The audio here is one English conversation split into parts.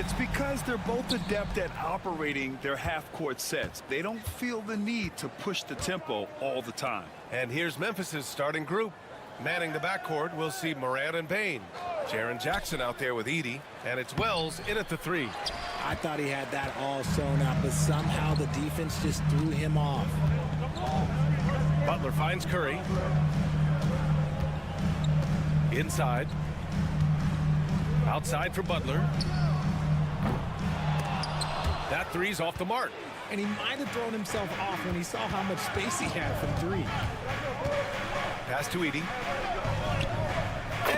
It's because they're both adept at operating their half-court sets. They don't feel the need to push the tempo all the time. And here's Memphis's starting group. Manning the backcourt, we'll see Morant and Bane. Jaren Jackson out there with Edey, and it's Wells in at the 3. I thought he had that all sewn up, but somehow the defense just threw him off. Butler finds Curry. Inside. Outside for Butler. That three's off the mark. And he might have thrown himself off when he saw how much space he had from 3. Pass to Edey.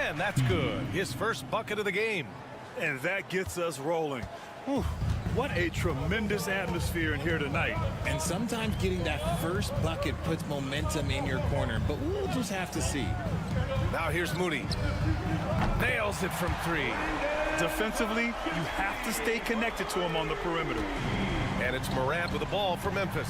And that's good. His first bucket of the game. And that gets us rolling. Whew. What a tremendous atmosphere in here tonight. And sometimes getting that first bucket puts momentum in your corner, but we'll just have to see. Now here's Moody. Nails it from 3. Defensively, you have to stay connected to him on the perimeter. And it's Morant with the ball for Memphis.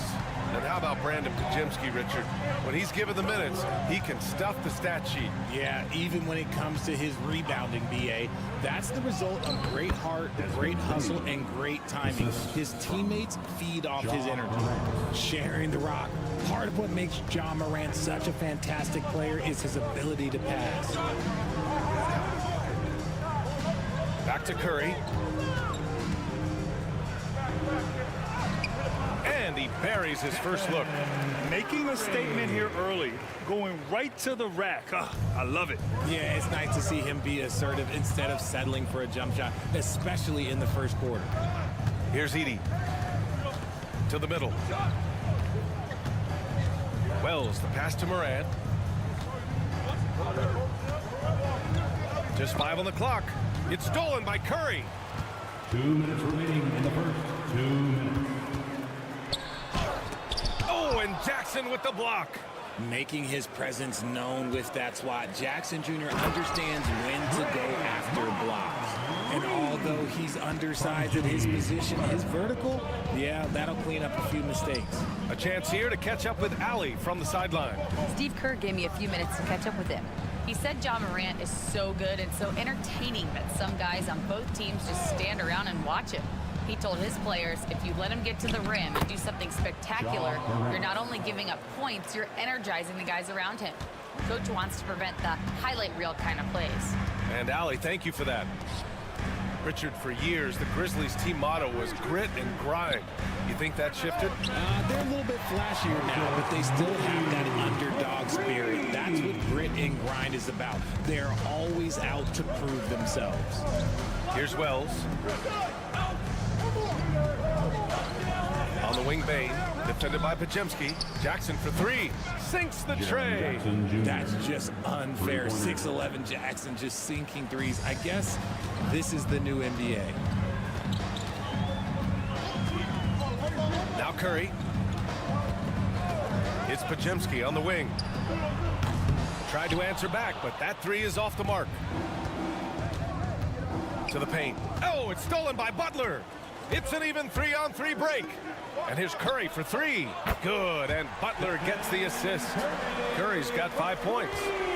And how about Brandon Pajemski, Richard? When he's given the minutes, he can stuff the stat sheet. Yeah, even when it comes to his rebounding, B.A., that's the result of great heart, great hustle, and great timing. His teammates feed off his energy. Sharing the rock. Part of what makes Ja Morant such a fantastic player is his ability to pass. Back to Curry. And he buries his first look. Making a statement here early, going right to the rack. I love it. Yeah, it's nice to see him be assertive instead of settling for a jump shot, especially in the first quarter. Here's Edey. To the middle. Wells, the pass to Morant. Just 5 on the clock. It's stolen by Curry. 2 minutes remaining in the first. 2 minutes. Oh, and Jackson with the block. Making his presence known with that swat. Jackson Jr. understands when to go after blocks. And although he's undersized at his position, his vertical, yeah, that'll clean up a few mistakes. A chance here to catch up with Allie from the sideline. Steve Kerr gave me a few minutes to catch up with him. He said Ja Morant is so good and so entertaining that some guys on both teams just stand around and watch him. He told his players, if you let him get to the rim and do something spectacular, you're not only giving up points, you're energizing the guys around him. Coach wants to prevent the highlight reel kind of plays. And Allie, thank you for that. Richard, for years, the Grizzlies team motto was grit and grind. You think that shifted? They're a little bit flashier now, but they still have that underdog spirit. That's what grit and grind is about. They're always out to prove themselves. Here's Wells. On the wing, Bane, defended by Pajemski. Jackson for 3, sinks the tray. That's just unfair. 6'11" Jackson just sinking threes. I guess this is the new NBA. Now Curry. It's Pajemski on the wing. Tried to answer back, but that 3 is off the mark. To the paint. Oh, it's stolen by Butler. It's an even 3-on-3 break. And here's Curry for 3. Good, and Butler gets the assist. Curry's got 5 points.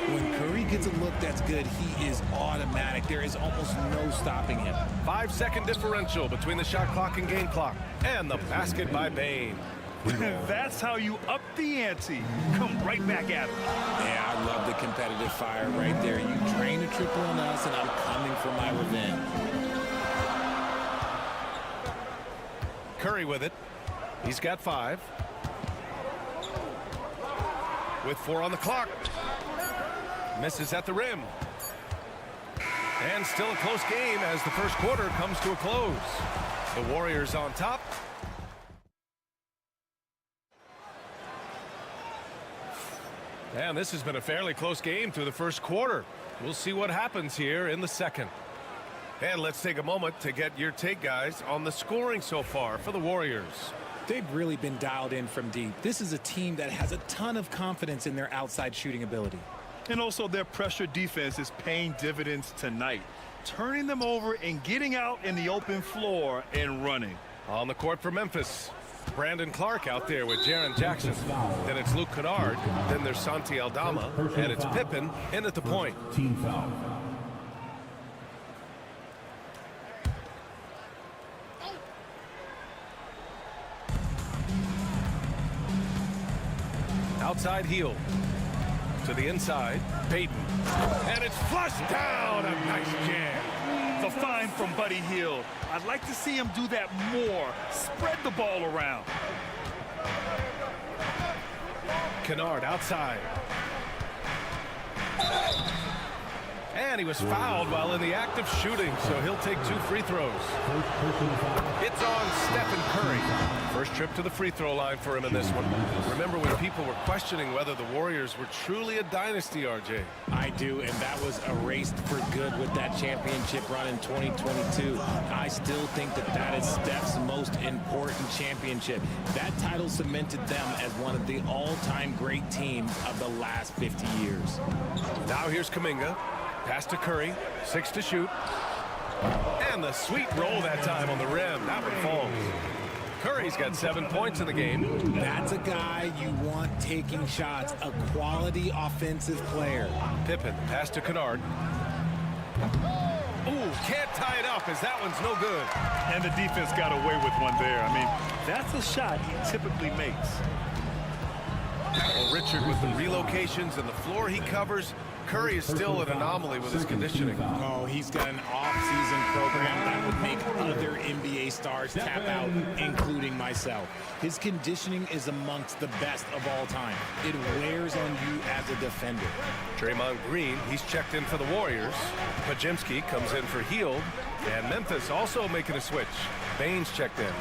When Curry gets a look that's good, he is automatic. There is almost no stopping him. 5-second differential between the shot clock and game clock. And the basket by Bane. That's how you up the ante. Come right back at him. Yeah, I love the competitive fire right there. You drain a triple on us, and I'm coming for my revenge. Curry with it. He's got 5. With 4 on the clock. Misses at the rim. And still a close game as the first quarter comes to a close. The Warriors on top. And this has been a fairly close game through the first quarter. We'll see what happens here in the second. And let's take a moment to get your take, guys, on the scoring so far for the Warriors. They've really been dialed in from deep. This is a team that has a ton of confidence in their outside shooting ability. And also their pressure defense is paying dividends tonight, turning them over and getting out in the open floor and running. On the court for Memphis, Brandon Clark out there with Jaren Jackson. Then it's Luke Kennard. Then there's Santi Aldama. And it's Pippen in at the point. Team foul. Outside heel. To the inside. Payton. And it's flushed down. A nice jam. The find from Buddy Hield. I'd like to see him do that more. Spread the ball around. Kennard outside. And he was fouled while in the act of shooting, so he'll take 2 free throws. It's on Stephen Curry. First trip to the free throw line for him in this one. Remember when people were questioning whether the Warriors were truly a dynasty, RJ? I do, and that was erased for good with that championship run in 2022. I still think that is Steph's most important championship. That title cemented them as one of the all-time great teams of the last 50 years. Now here's Kuminga. Pass to Curry. 6 to shoot. And the sweet roll that time on the rim. That one falls. Curry's got 7 points in the game. That's a guy you want taking shots, a quality offensive player. Pippen, pass to Kennard. Ooh, can't tie it up as that one's no good. And the defense got away with one there. I mean, that's a shot he typically makes. Well, Richard, with the relocations and the floor he covers, Curry is still an anomaly with his conditioning. Oh, he's got an off-season program that would make other NBA stars tap out, including myself. His conditioning is amongst the best of all time. It wears on you as a defender. Draymond Green, he's checked in for the Warriors. Pajemski comes in for Hield. And Memphis also making a switch. Baines checked in.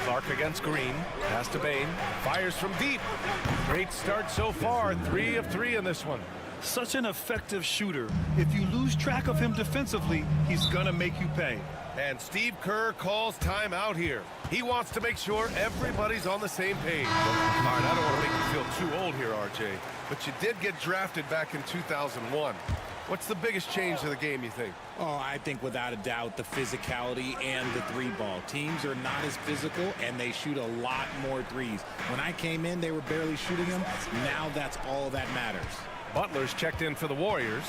Clark against Green. Pass to Bane. Fires from deep. Great start so far. 3 of 3 in this one. Such an effective shooter. If you lose track of him defensively, he's gonna make you pay. And Steve Kerr calls timeout here. He wants to make sure everybody's on the same page. All right, I don't want to make you feel too old here, RJ, but you did get drafted back in 2001. What's the biggest change to the game, you think? Oh, I think without a doubt the physicality and the 3-ball. Teams are not as physical, and they shoot a lot more threes. When I came in, they were barely shooting them. Now that's all that matters. Butler's checked in for the Warriors.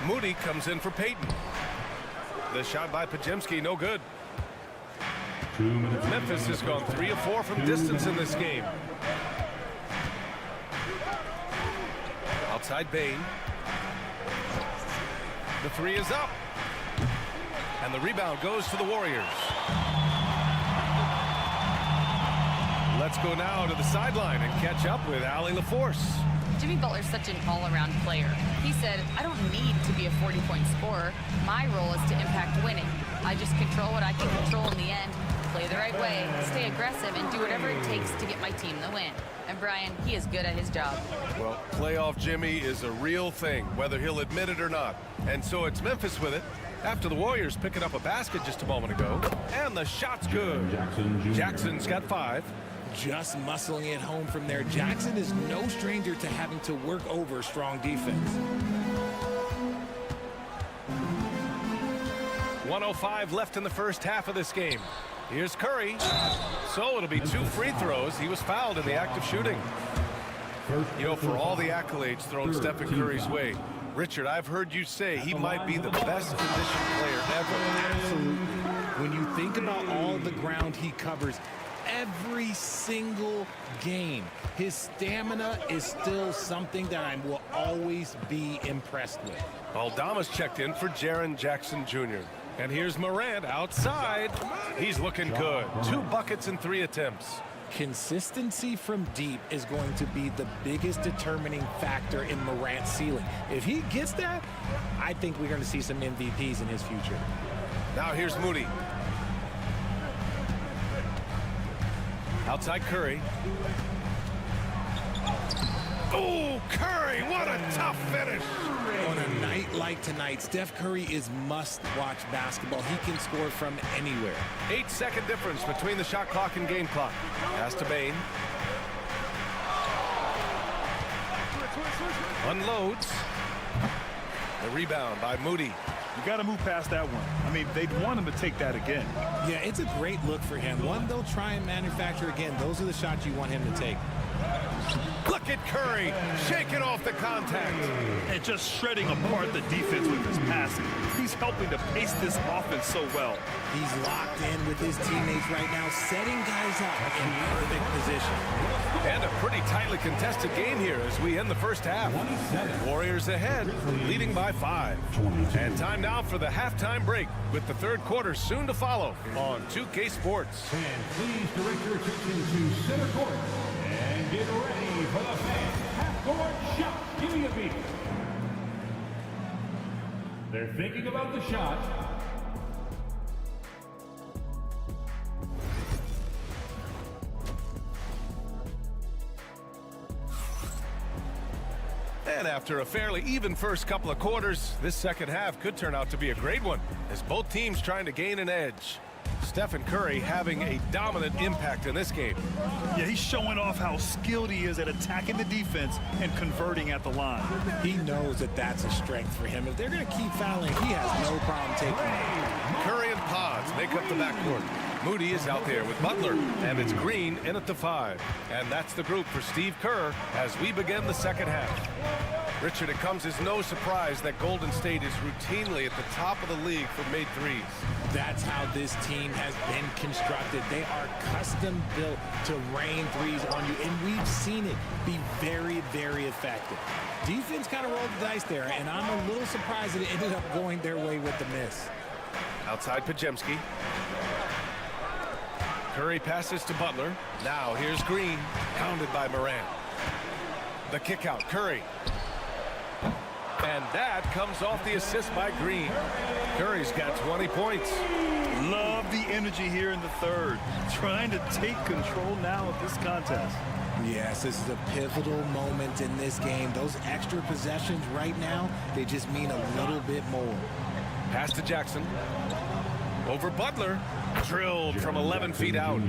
Moody comes in for Payton. The shot by Pajemski, no good. 2 minutes. Memphis has gone 3 of 4 from distance in this game. Outside Bane. The 3 is up. And the rebound goes to the Warriors. Let's go now to the sideline and catch up with Allie LaForce. Jimmy Butler's such an all-around player. He said, I don't need to be a 40-point scorer. My role is to impact winning. I just control what I can control in the end, play the right way, stay aggressive, and do whatever it takes to get my team the win. And Brian, he is good at his job. Well, playoff Jimmy is a real thing, whether he'll admit it or not. And so it's Memphis with it, after the Warriors picking up a basket just a moment ago. And the shot's good. Jackson's got 5. Just muscling it home from there. Jackson is no stranger to having to work over strong defense. 1:05 left in the first half of this game. Here's Curry. So it'll be 2 free throws. He was fouled in the act of shooting. You know, for all the accolades thrown Stephen Curry's way, Richard, I've heard you say he might be the best conditioned player ever. Absolutely. When you think about all the ground he covers every single game, his stamina is still something that I will always be impressed with. Aldama's checked in for Jaren Jackson Jr. And here's Morant outside. He's looking good. 2 buckets in 3 attempts. Consistency from deep is going to be the biggest determining factor in Morant's ceiling. If he gets that, I think we're going to see some MVPs in his future. Now here's Moody. Outside Curry. Oh, Curry, what a tough finish. On a night like tonight, Steph Curry is must-watch basketball. He can score from anywhere. 8-second difference between the shot clock and game clock. Pass to Bane. Unloads. The rebound by Moody. You got to move past that one. I mean, they'd want him to take that again. Yeah, it's a great look for him. One they'll try and manufacture again. Those are the shots you want him to take. Look at Curry shaking off the contact. And just shredding apart the defense with his passing. He's helping to pace this offense so well. He's locked in with his teammates right now, setting guys up in perfect position. And a pretty tightly contested game here as we end the first half. Warriors ahead, leading by 5. And time now for the halftime break with the third quarter soon to follow on 2K Sports. And please direct your attention to center court and get ready for the fans. Half-court shot. Give me a beat. They're thinking about the shot. And after a fairly even first couple of quarters, this second half could turn out to be a great one as both teams trying to gain an edge. Stephen Curry having a dominant impact in this game. Yeah, he's showing off how skilled he is at attacking the defense and converting at the line. He knows that that's a strength for him. If they're going to keep fouling, he has no problem taking it. Curry and Pods make up the backcourt. Moody is out there with Butler, and it's Green in at the 5. And that's the group for Steve Kerr as we begin the second half. Richard, it comes as no surprise that Golden State is routinely at the top of the league for made threes. That's how this team has been constructed. They are custom built to rain threes on you, and we've seen it be very, very effective. Defense kind of rolled the dice there, and I'm a little surprised that it ended up going their way with the miss. Outside Pajemski. Curry passes to Butler. Now here's Green, pounded by Morant. The kick out, Curry. And that comes off the assist by Green. Curry's got 20 points. Love the energy here in the third. Trying to take control now of this contest. Yes, this is a pivotal moment in this game. Those extra possessions right now, they just mean a little bit more. Pass to Jackson. Over Butler. Drilled from 11 feet out.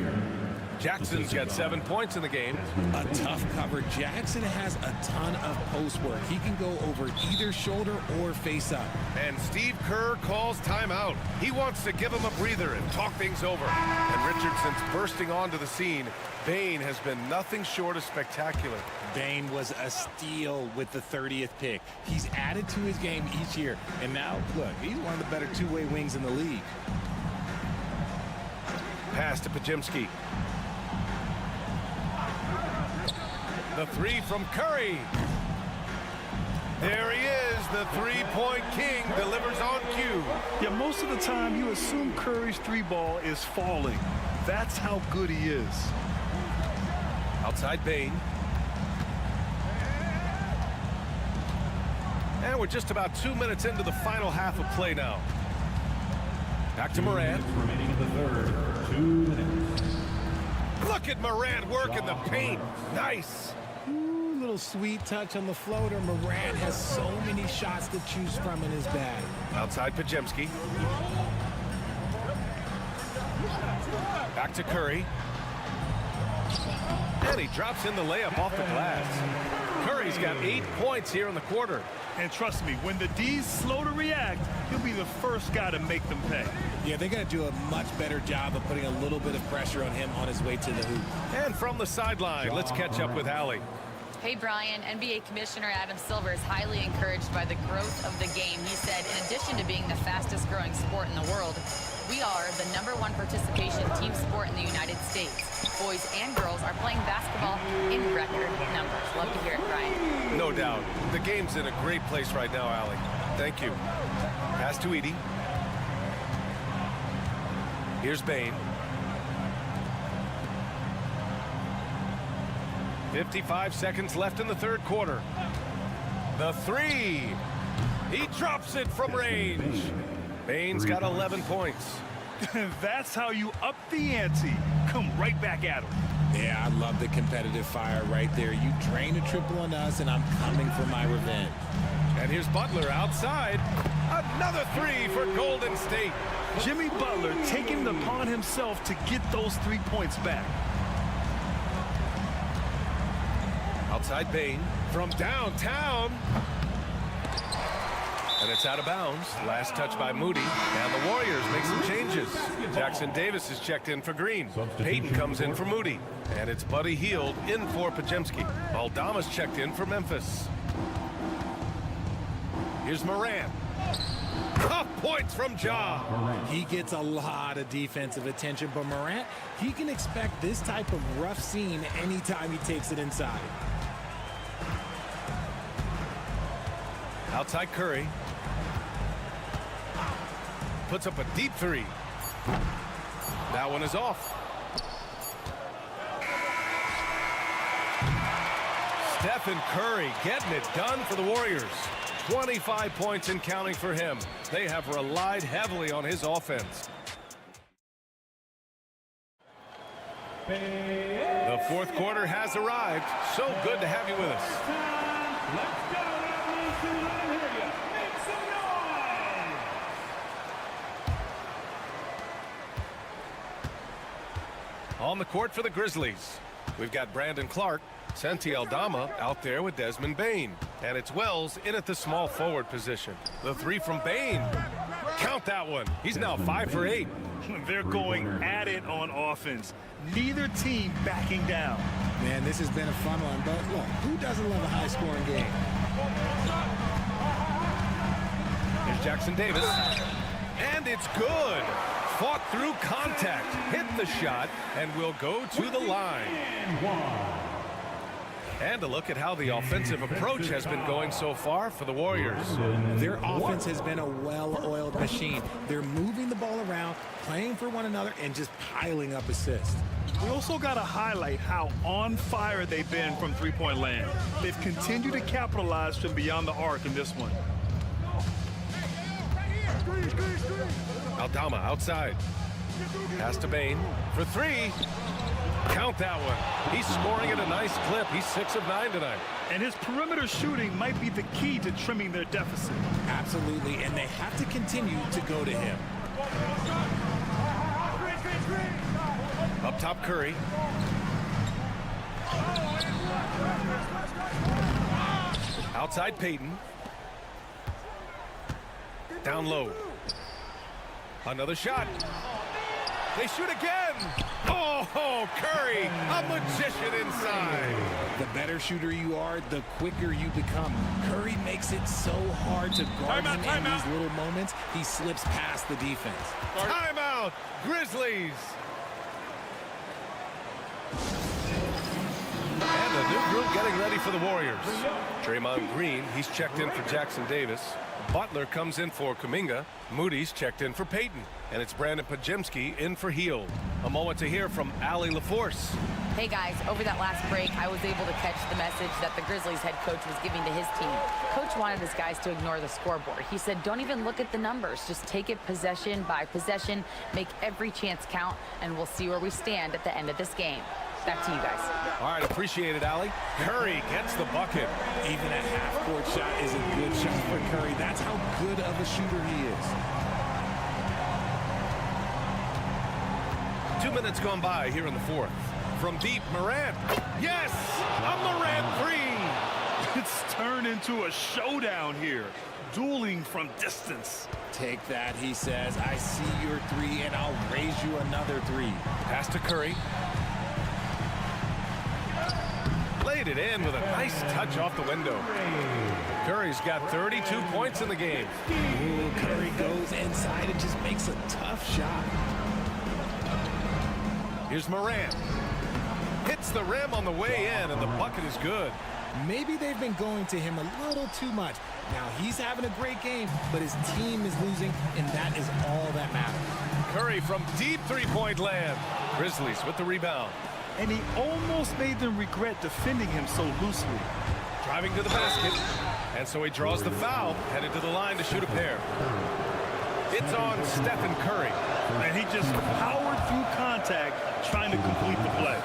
Jackson's got 7 points in the game. A tough cover. Jackson has a ton of post work. He can go over either shoulder or face up. And Steve Kerr calls timeout. He wants to give him a breather and talk things over. And Richardson's bursting onto the scene. Bane has been nothing short of spectacular. Bane was a steal with the 30th pick. He's added to his game each year. And now, look, he's one of the better two-way wings in the league. Pass to Pajemski. The 3 from Curry. There he is, the three-point king, delivers on cue. Yeah, most of the time you assume Curry's three ball is falling. That's how good he is. Outside Bane. And we're just about 2 minutes into the final half of play now. Back to Morant. Remaining in the third, 2 minutes. Look at Morant working the paint. Nice. Ooh, little sweet touch on the floater. Morant has so many shots to choose from in his bag. Outside Pajemski. Back to Curry. And he drops in the layup off the glass. Curry's got 8 points here in the quarter. And trust me, when the D's slow to react, he'll be the first guy to make them pay. Yeah, they got to do a much better job of putting a little bit of pressure on him on his way to the hoop. And from the sideline, let's catch up with Allie. Hey, Brian, NBA Commissioner Adam Silver is highly encouraged by the growth of the game. He said, in addition to being the fastest growing sport in the world, we are the #1 participation team sport in the United States. Boys and girls are playing basketball in record numbers. Love to hear it, Brian. No doubt. The game's in a great place right now, Allie. Thank you. Pass to Edie. Here's Bane. 55 seconds left in the third quarter. The 3. He drops it from range. Bane's got 11 points. That's how you up the ante. Come right back at him. Yeah, I love the competitive fire right there. You drain a triple on us, and I'm coming for my revenge. And here's Butler outside. Another 3 for Golden State. Jimmy Butler taking it upon himself to get those 3 points back. Outside Bane from downtown. And it's out of bounds. Last touch by Moody. And the Warriors make some changes. Jackson Davis is checked in for Green. Payton comes in for Moody. And it's Buddy Hield in for Podziemski. Aldama's checked in for Memphis. Here's Morant. Tough points from Ja. He gets a lot of defensive attention, but Morant, he can expect this type of rough scene anytime he takes it inside. Outside Curry. Puts up a deep three. That one is off. Stephen Curry getting it done for the Warriors. 25 points and counting for him. They have relied heavily on his offense. The fourth quarter has arrived. So good to have you with us. Let's go, Revolution. Let me hear you. Make some noise. On the court for the Grizzlies, we've got Brandon Clark, Santi Aldama out there with Desmond Bane. And it's Wells in at the small forward position. The three from Bane. Count that one. He's now 5 for 8. They're going at it on offense. Neither team backing down. Man, this has been a fun one, but look, who doesn't love a high-scoring game? Here's Jackson Davis. And it's good. Fought through contact, hit the shot, and will go to the line. And a look at how the offensive approach has been going so far for the Warriors. Their offense has been a well-oiled machine. They're moving the ball around, playing for one another, and just piling up assists. We also got to highlight how on fire they've been from three-point land. They've continued to capitalize from beyond the arc in this one. Aldama outside. Pass to Bane for three. Count that one. He's scoring at a nice clip. He's 6 of 9 tonight. And his perimeter shooting might be the key to trimming their deficit. Absolutely, and they have to continue to go to him. Up top, Curry. Outside, Payton. Down low. Another shot. They shoot again. Oh, Curry, a magician inside. The better shooter you are, the quicker you become. Curry makes it so hard to guard him in these little moments. He slips past the defense. Timeout, Grizzlies. And a new group getting ready for the Warriors. Draymond Green, he's checked in for Jackson Davis. Butler comes in for Kuminga. Moody's checked in for Payton. And it's Brandon Podziemski in for Hield. A moment to hear from Allie LaForce. Hey guys, over that last break, I was able to catch the message that the Grizzlies head coach was giving to his team. Coach wanted his guys to ignore the scoreboard. He said, don't even look at the numbers. Just take it possession by possession, make every chance count, and we'll see where we stand at the end of this game. Back to you guys. All right, appreciate it, Allie. Curry gets the bucket. Even a half-court shot is a good shot for Curry. That's how good of a shooter he is. 2 minutes gone by here in the fourth. From deep, Morant. Yes! A Morant three! It's turned into a showdown here. Dueling from distance. Take that, he says. I see your three, and I'll raise you another three. Pass to Curry. Laid it in with a nice touch off the window. Curry's got 32 points in the game. Ooh, Curry goes inside and just makes a tough shot. Here's Morant. Hits the rim on the way in, and the bucket is good. Maybe they've been going to him a little too much. Now, he's having a great game, but his team is losing, and that is all that matters. Curry from deep three-point land. Grizzlies with the rebound. And he almost made them regret defending him so loosely. Driving to the basket. And so he draws the foul, headed to the line to shoot a pair. It's on Stephen Curry. And he just powered through contact, trying to complete the play.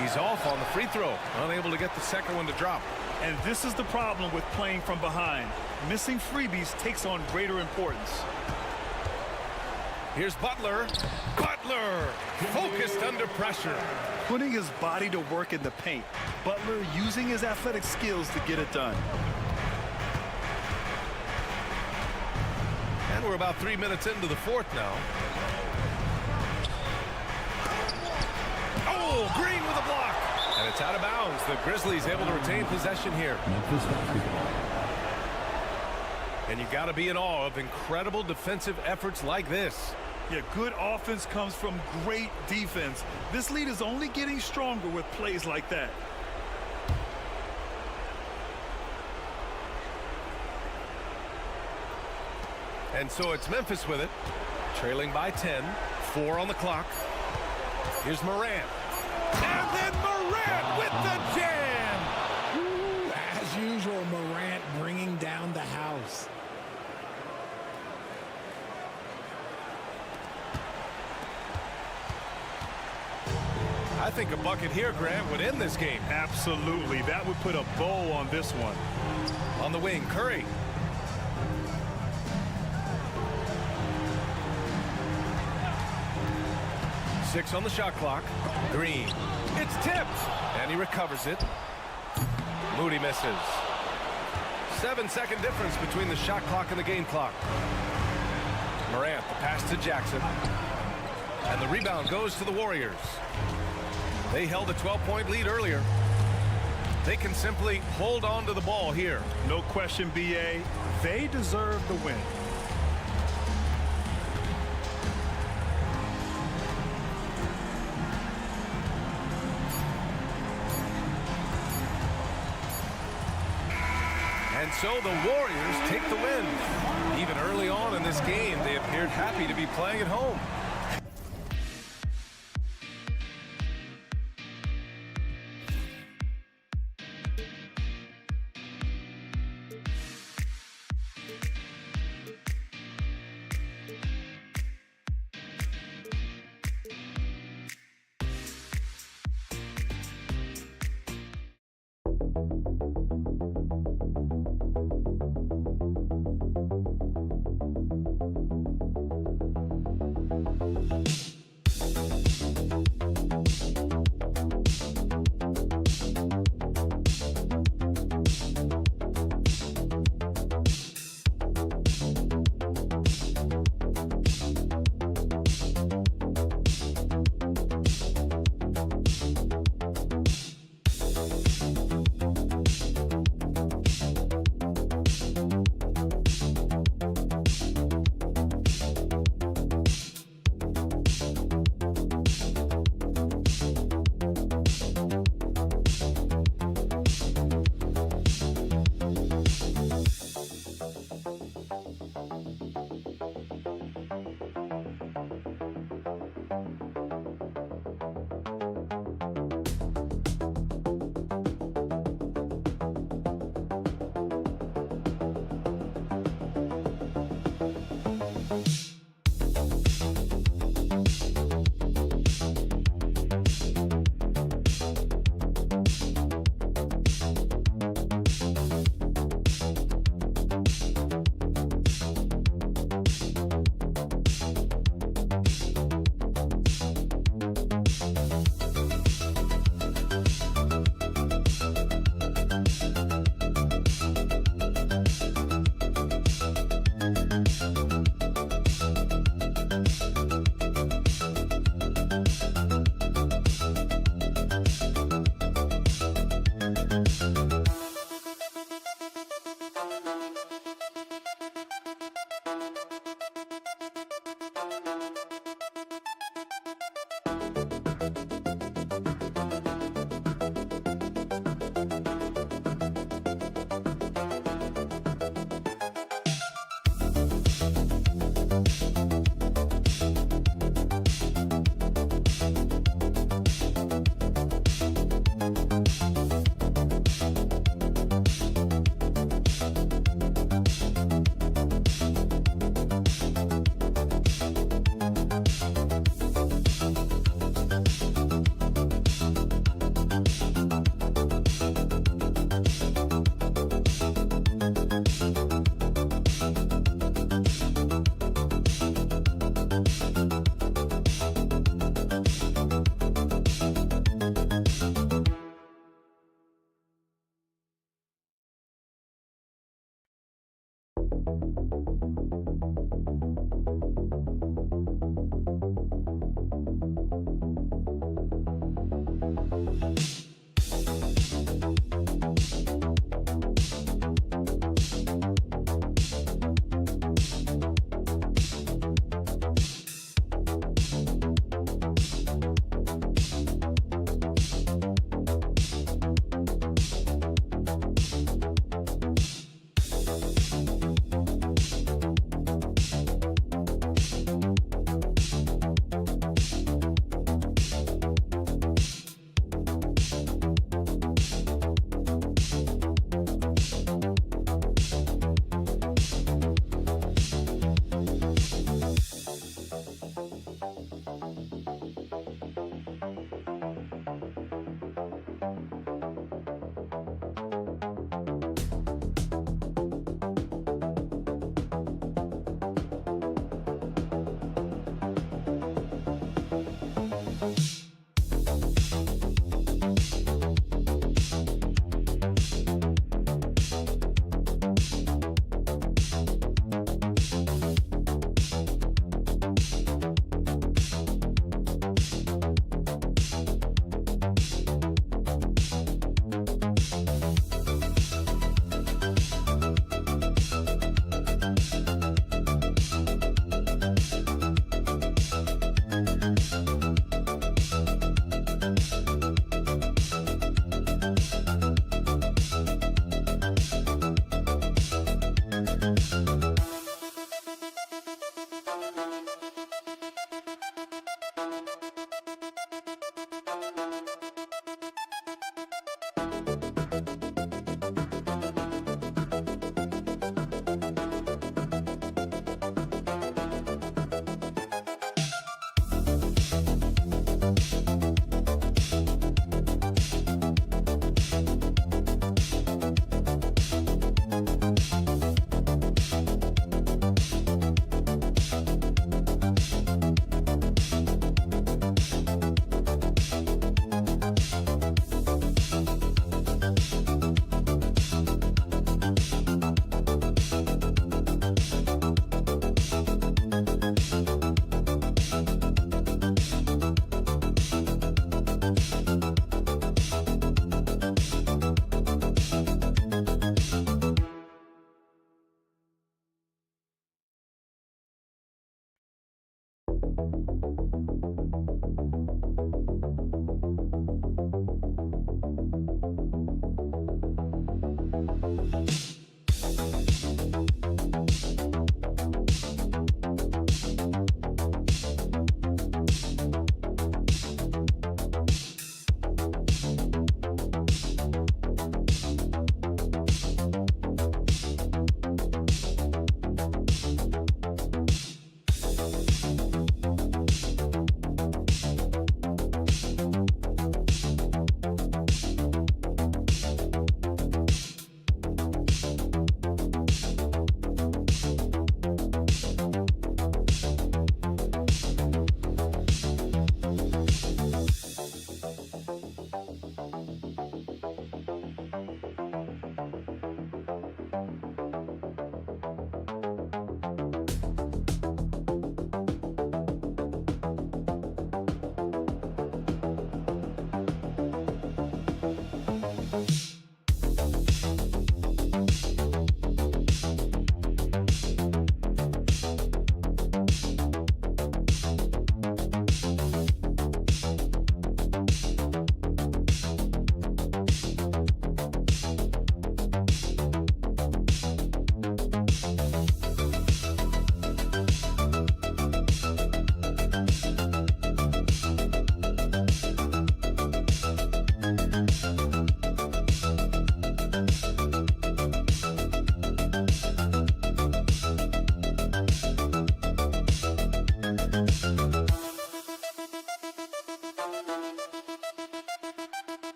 He's off on the free throw, unable to get the second one to drop. And this is the problem with playing from behind. Missing freebies takes on greater importance. Here's Butler. Butler focused under pressure. Putting his body to work in the paint. Butler using his athletic skills to get it done. And we're about 3 minutes into the fourth now. Oh, Green with a block. And it's out of bounds. The Grizzlies able to retain possession here. Memphis basketball. And you got to be in awe of incredible defensive efforts like this. Yeah, good offense comes from great defense. This lead is only getting stronger with plays like that. And so it's Memphis with it, trailing by 10, 4 on the clock. Here's Morant. And then Morant with the jam! Ooh, as usual, Morant bringing down the house. I think a bucket here, Grant, would end this game. Absolutely. That would put a bow on this one. On the wing, Curry. Six on the shot clock. Green. It's tipped. And he recovers it. Moody misses. 7-second difference between the shot clock and the game clock. Morant, the pass to Jackson. And the rebound goes to the Warriors. They held a 12-point lead earlier. They can simply hold on to the ball here. No question, BA. They deserve the win. And so the Warriors take the win. Even early on in this game, they appeared happy to be playing at home.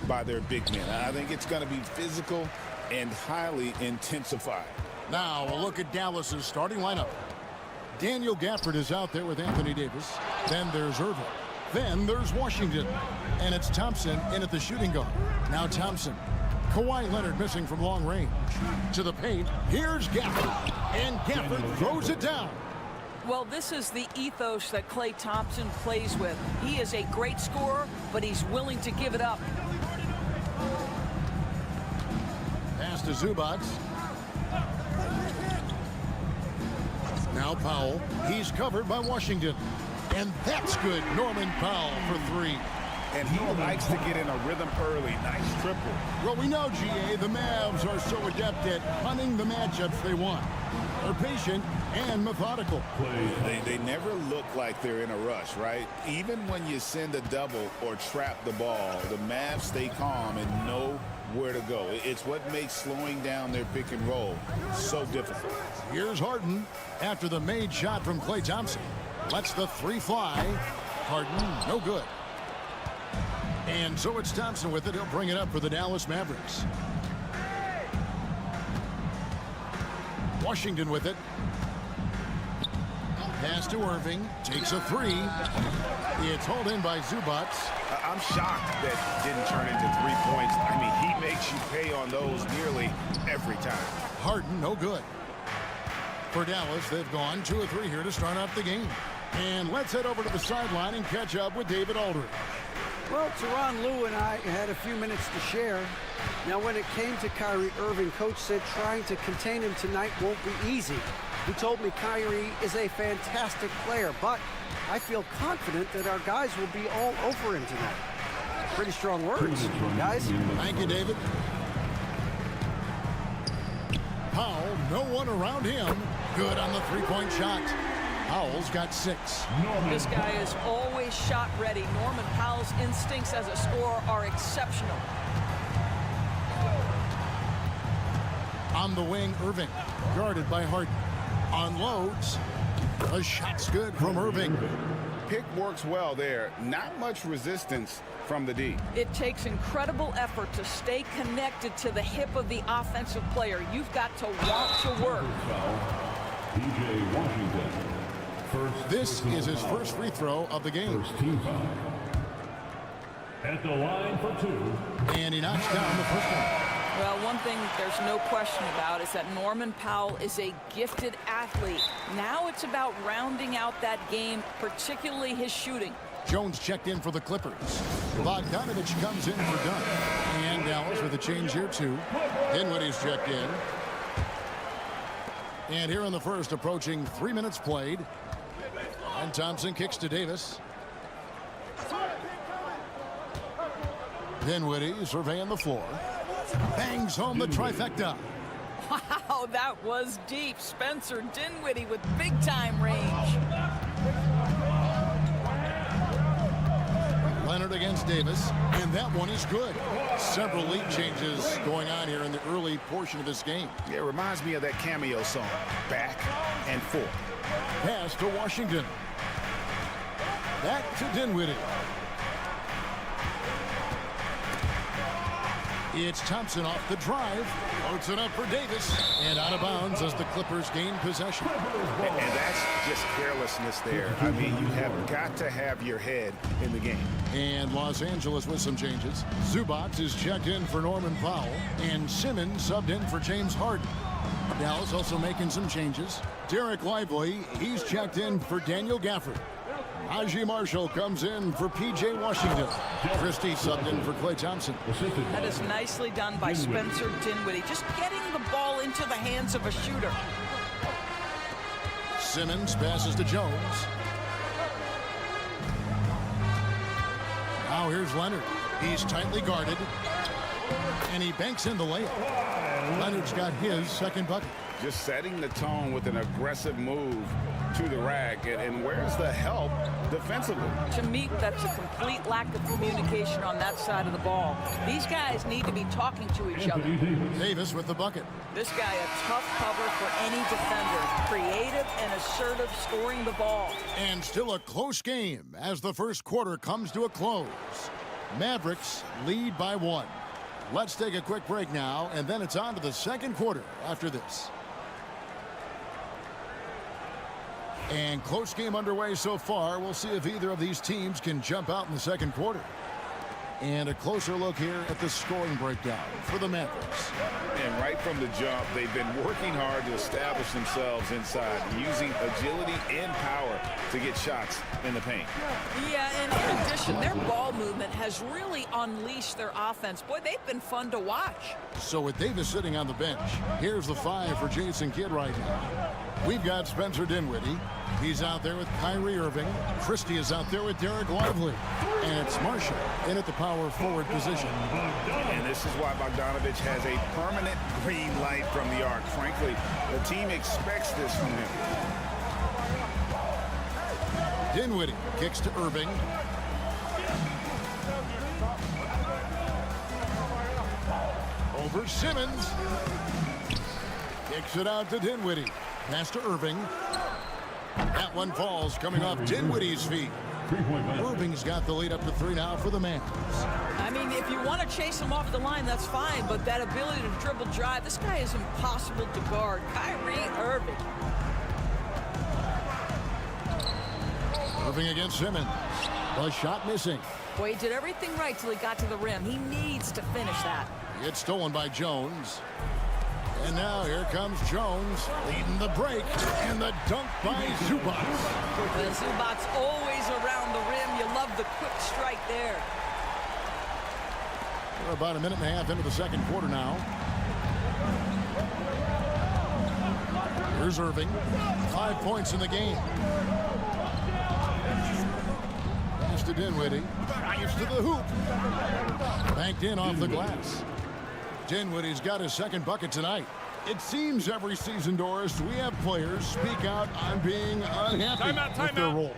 by their big men. I think it's going to be physical and highly intensified. Now a look at Dallas's starting lineup. Daniel Gafford is out there with Anthony Davis. Then there's Irving. Then there's Washington. And it's Thompson in at the shooting guard. Now Thompson. Kawhi Leonard missing from long range. To the paint. Here's Gafford. And Gafford throws it down. Well, this is the ethos that Klay Thompson plays with. He is a great scorer, but he's willing to give it up. Pass to Zubac. Now Powell. He's covered by Washington. And that's good. Norman Powell for three. And he likes to get in a rhythm early. Nice triple. Well, we know, GA, the Mavs are so adept at hunting the matchups they want. They're patient and methodical. They never look like they're in a rush, right? Even when you send a double or trap the ball, the Mavs stay calm and know where to go. It's what makes slowing down their pick and roll so difficult. Here's Harden after the made shot from Klay Thompson. Lets the three fly. Harden, no good. And so it's Thompson with it. He'll bring it up for the Dallas Mavericks. Washington with it. Pass to Irving. Takes a three. It's hauled in by Zubac. I'm shocked that didn't turn into 3 points. I mean, he makes you pay on those nearly every time. Harden, no good. For Dallas, they've gone 2 of 3 here to start off the game. And let's head over to the sideline and catch up with David Aldridge. Well, Teron Lue and I had a few minutes to share. Now, when it came to Kyrie Irving, Coach said trying to contain him tonight won't be easy. He told me Kyrie is a fantastic player, but I feel confident that our guys will be all over him tonight. Pretty strong words, guys. Thank you, David. Powell, no one around him. Good on the three-point shot. Powell's got 6. This guy is always shot ready. Norman Powell's instincts as a scorer are exceptional. On the wing, Irving, guarded by Harden. Unloads. The shot's good from Irving. Pick works well there. Not much resistance from the D. It takes incredible effort to stay connected to the hip of the offensive player. You've got to want to work. PJ Washington. This is his first free throw of the game. First team foul. At the line for 2. And he knocks down the first one. Well, one thing there's no question about is that Norman Powell is a gifted athlete. Now it's about rounding out that game, particularly his shooting. Jones checked in for the Clippers. Bogdanovich comes in for Dunn. And Dallas with a change here, too. Dinwiddie's checked in. And here in the first, approaching 3 minutes played. And Thompson kicks to Davis. Dinwiddie surveying the floor. Bangs home the trifecta. Wow, that was deep. Spencer Dinwiddie with big-time range. Leonard against Davis, and that one is good. Several lead changes going on here in the early portion of this game. Yeah, it reminds me of that cameo song, Back and Forth. Pass to Washington. Back to Dinwiddie. It's Thompson off the drive. Floats it up for Davis. And out of bounds as the Clippers gain possession. And that's just carelessness there. I mean, you have got to have your head in the game. And Los Angeles with some changes. Zubac is checked in for Norman Powell. And Simmons subbed in for James Harden. Dallas also making some changes. Derek Lively, he's checked in for Daniel Gafford. Najee Marshall comes in for P.J. Washington. Christie subbed in for Klay Thompson. That is nicely done by Spencer Dinwiddie. Just getting the ball into the hands of a shooter. Simmons passes to Jones. Now here's Leonard. He's tightly guarded. And he banks in the layup. Leonard's got his second bucket. Just setting the tone with an aggressive move to the rack. And where's the help defensively? To me, that's a complete lack of communication on that side of the ball. These guys need to be talking to each other. Davis with the bucket. This guy a tough cover for any defender. Creative and assertive scoring the ball. And still a close game as the first quarter comes to a close. Mavericks lead by 1. Let's take a quick break now, and then it's on to the second quarter after this. And close game underway so far. We'll see if either of these teams can jump out in the second quarter. And a closer look here at the scoring breakdown for the Mavericks. And right from the jump, they've been working hard to establish themselves inside, using agility and power to get shots in the paint. Yeah, and in addition, their ball movement has really unleashed their offense. Boy, they've been fun to watch. So with Davis sitting on the bench, here's the 5 for Jason Kidd right now. We've got Spencer Dinwiddie. He's out there with Kyrie Irving. Christie is out there with Derek Lively. And it's Marshall in at the power forward position. And this is why Bogdanovich has a permanent green light from the arc. Frankly, the team expects this from him. Dinwiddie kicks to Irving. Over Simmons. Kicks it out to Dinwiddie. Pass to Irving. That one falls coming off Dinwiddie's feet. Irving's got the lead up to 3 now for the Mavericks. I mean, if you want to chase him off the line, that's fine, but that ability to dribble drive, this guy is impossible to guard. Kyrie Irving. Irving against Simmons. The shot missing. Boy, he did everything right till he got to the rim. He needs to finish that. It's stolen by Jones. And now here comes Jones leading the break, and the dunk by Zubac. Well, Zubac's always around the rim. You love the quick strike there. We're about a minute and a half into the second quarter now. Here's Irving. 5 points in the game. Pass to Dinwiddie. Gets to the hoop. Banked in off the glass. Dinwiddie's got his second bucket tonight. It seems every season, Doris, we have players speak out on being unhappy with their role.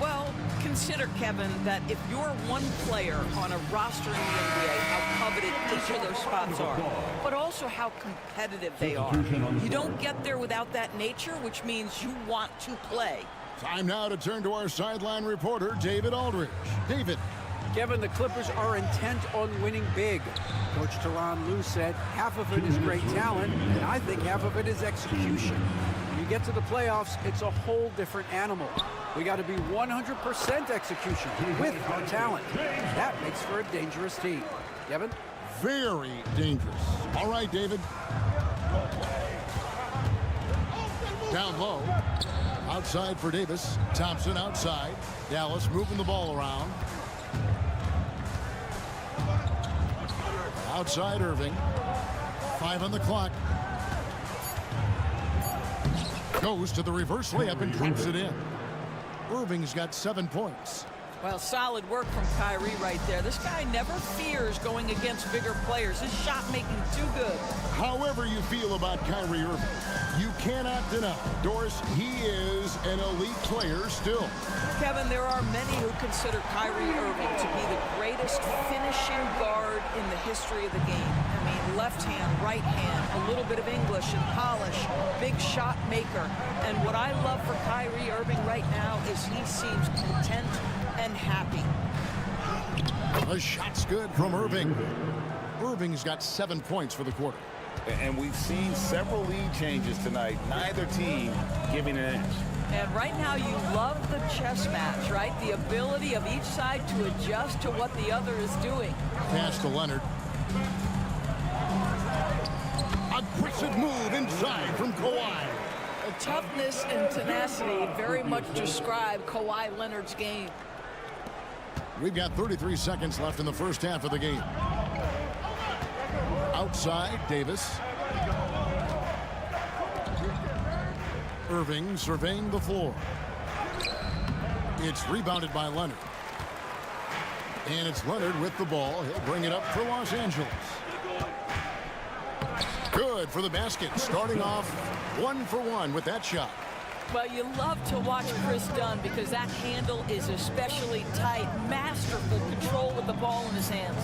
Well, consider, Kevin, that if you're one player on a roster in the NBA, how coveted each of those spots are, but also how competitive they are. You don't get there without that nature, which means you want to play. Time now to turn to our sideline reporter, David Aldridge. David. Kevin, the Clippers are intent on winning big. Coach Tyronn Lue said half of it is great talent, and I think half of it is execution. When you get to the playoffs, it's a whole different animal. We got to be 100% execution with our talent. That makes for a dangerous team. Kevin? Very dangerous. All right, David. Down low. Outside for Davis. Thompson outside. Dallas moving the ball around. Outside Irving. 5 on the clock. Goes to the reverse layup and drops it in. Irving's got 7 points. Well, solid work from Kyrie right there. This guy never fears going against bigger players. His shot making too good. However you feel about Kyrie Irving, you cannot deny, Doris, he is an elite player still. Kevin, there are many who consider Kyrie Irving to be the greatest finishing guard in the history of the game. I mean, left hand, right hand, a little bit of English and polish, big shot maker. And what I love for Kyrie Irving right now is he seems content and happy. The shot's good from Irving. Irving's got 7 points for the quarter. And we've seen several lead changes tonight. Neither team giving an edge. And right now you love the chess match, right? The ability of each side to adjust to what the other is doing. Pass to Leonard. Aggressive move inside from Kawhi. Toughness and tenacity very much describe Kawhi Leonard's game. We've got 33 seconds left in the first half of the game. Outside, Davis. Irving surveying the floor. It's rebounded by Leonard. And it's Leonard with the ball. He'll bring it up for Los Angeles. Good for the basket. Starting off 1 for 1 with that shot. Well, you love to watch Chris Dunn because that handle is especially tight. Masterful control with the ball in his hands.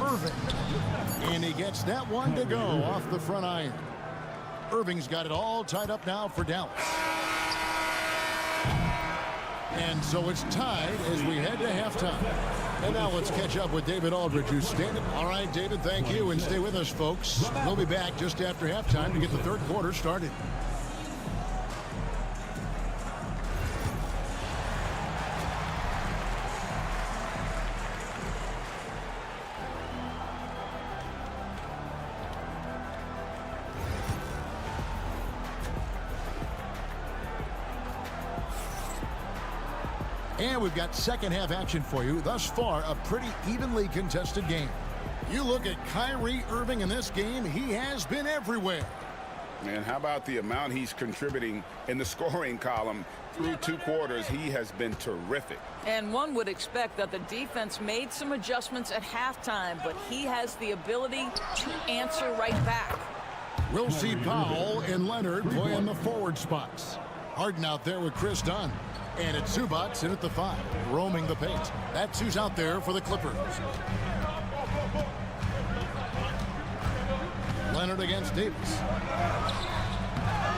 Irving. And he gets that one to go off the front iron. Irving's got it all tied up now for Dallas. And so it's tied as we head to halftime. And now let's catch up with David Aldridge, who's standing. All right, David, thank you. And stay with us, folks. We'll be back just after halftime to get the third quarter started. And we've got second half action for you. Thus far, a pretty evenly contested game. You look at Kyrie Irving in this game, he has been everywhere. Man, how about the amount he's contributing in the scoring column? Through 2 quarters, he has been terrific. And one would expect that the defense made some adjustments at halftime, but he has the ability to answer right back. We'll see Powell and Leonard play in the forward spots. Harden out there with Chris Dunn. And it's Zubac in at the 5, roaming the paint. That's who's out there for the Clippers. Leonard against Davis.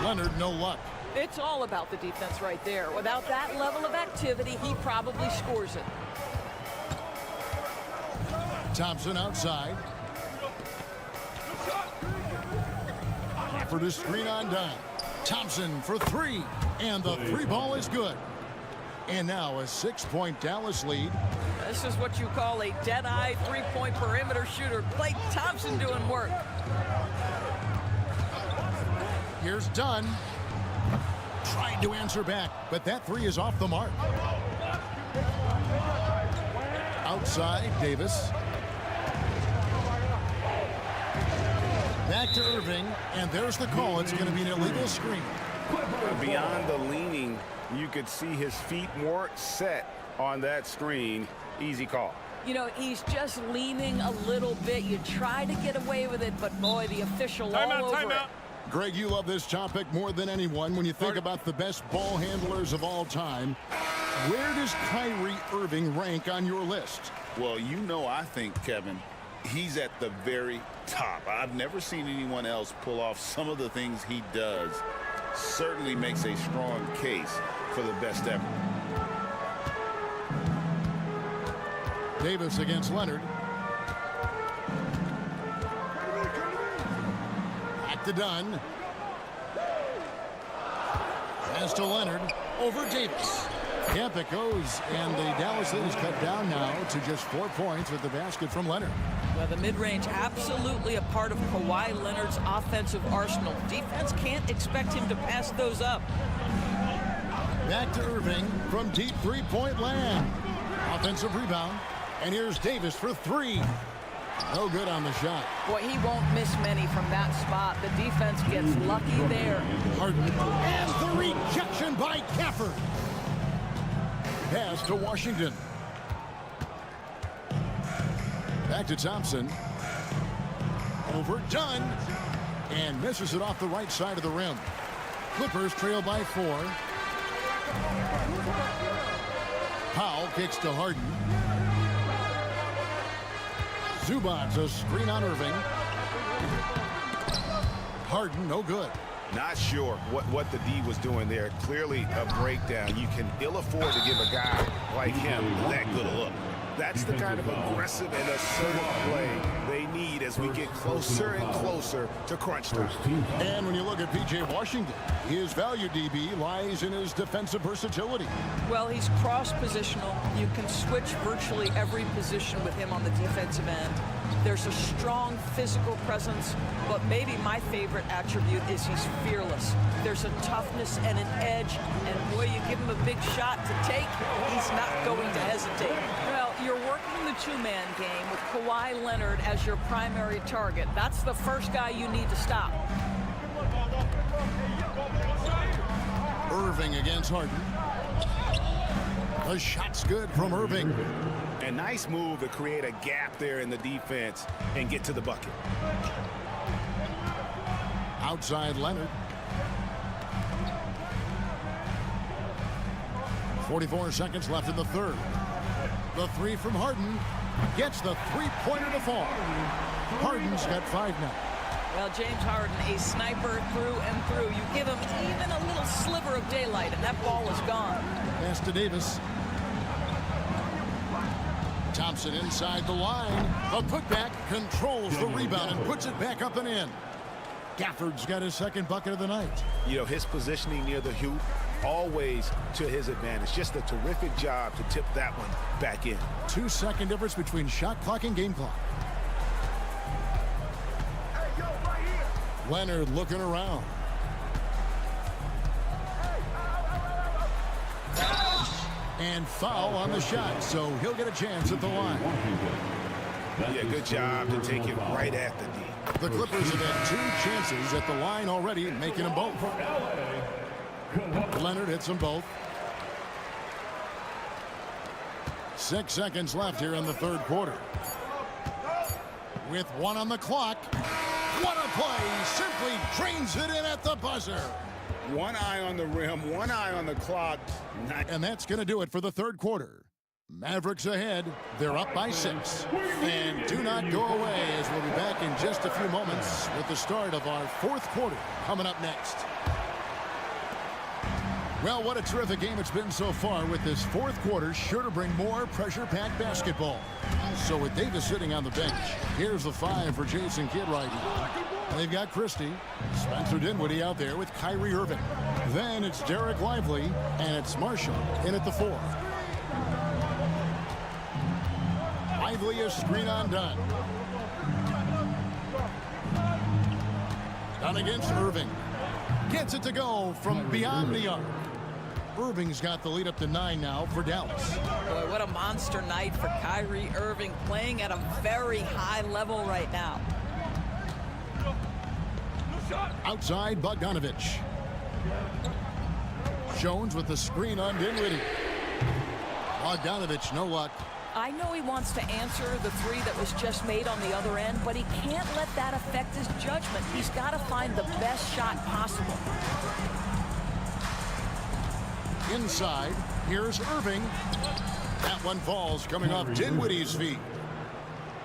Leonard, no luck. It's all about the defense right there. Without that level of activity, he probably scores it. Thompson outside. Effort to screen on Dunn. Thompson for 3. And the 3 ball is good. And now a 6-point Dallas lead. This is what you call a dead-eye three-point perimeter shooter. Klay Thompson doing work. Here's Dunn. Tried to answer back, but that 3 is off the mark. Outside, Davis. Back to Irving, and there's the call. It's going to be an illegal screen. Beyond the leaning, you could see his feet more set on that screen. Easy call. You know, he's just leaning a little bit. You try to get away with it, but boy, the official all over it. Greg, you love this topic more than anyone. When you think about the best ball handlers of all time, where does Kyrie Irving rank on your list? Well, you know, I think, Kevin, he's at the very top. I've never seen anyone else pull off some of the things he does. Certainly makes a strong case for the best ever. Davis against Leonard. Back to Dunn. Pass to Leonard. Over Davis. Yep, it goes. And the Dallas lead is cut down now to just 4 points with the basket from Leonard. Well, the mid-range absolutely a part of Kawhi Leonard's offensive arsenal. Defense can't expect him to pass those up. Back to Irving from deep three-point land. Offensive rebound. And here's Davis for 3. No good on the shot. Boy, he won't miss many from that spot. The defense gets lucky there. Harden. And the rejection by Gafford. Pass to Washington. Back to Thompson. Over Dunn. And misses it off the right side of the rim. Clippers trail by 4. Powell kicks to Harden. Zubac, a screen on Irving. Harden, no good. Not sure what the D was doing there. Clearly a breakdown. You can ill afford to give a guy like him that good a look. That's the kind of aggressive and assertive play they need as we get closer and closer to crunch time. And when you look at P.J. Washington, his value, DB, lies in his defensive versatility. Well, he's cross-positional. You can switch virtually every position with him on the defensive end. There's a strong physical presence, but maybe my favorite attribute is he's fearless. There's a toughness and an edge, and boy, you give him a big shot to take, he's not going to hesitate. Well, you're working the two-man game with Kawhi Leonard as your primary target. That's the first guy you need to stop. Irving against Harden. The shot's good from Irving. A nice move to create a gap there in the defense and get to the bucket. Outside Leonard. 44 seconds left in the third. The 3 from Harden gets the three-pointer to fall. Harden's got 5 now. Well, James Harden, a sniper through and through. You give him even a little sliver of daylight, and that ball is gone. Pass to Davis. Thompson inside the line. A putback, controls the rebound and puts it back up and in. Gafford's got his second bucket of the night. You know, his positioning near the hoop, always to his advantage. Just a terrific job to tip that one back in. 2-second difference between shot clock and game clock. Leonard looking around. And foul on the shot, so he'll get a chance at the line. Yeah, good job to take it right at the knee. The Clippers have had 2 chances at the line already, making them both. Leonard hits them both. 6 seconds left here in the third quarter. With 1 on the clock. What a play! Simply drains it in at the buzzer. One eye on the rim, one eye on the clock. And that's going to do it for the third quarter. Mavericks ahead. They're up by 6. And do not go away, as we'll be back in just a few moments with the start of our fourth quarter coming up next. Well, what a terrific game it's been so far, with this fourth quarter sure to bring more pressure-packed basketball. So with Davis sitting on the bench, here's the 5 for Jason Kidd right here. And they've got Christie, Spencer Dinwiddie out there with Kyrie Irving. Then it's Derek Lively, and it's Marshall in at the 4. Lively is screen on done. Done against Irving. Gets it to go from beyond the arc. Irving's got the lead up to 9 now for Dallas. Boy, what a monster night for Kyrie Irving, playing at a very high level right now. Outside Bogdanovich. Jones with the screen on Dinwiddie. Bogdanovich, no luck. I know he wants to answer the 3 that was just made on the other end, but he can't let that affect his judgment. He's got to find the best shot possible. Inside, here's Irving. That one falls, coming off Dinwiddie's feet.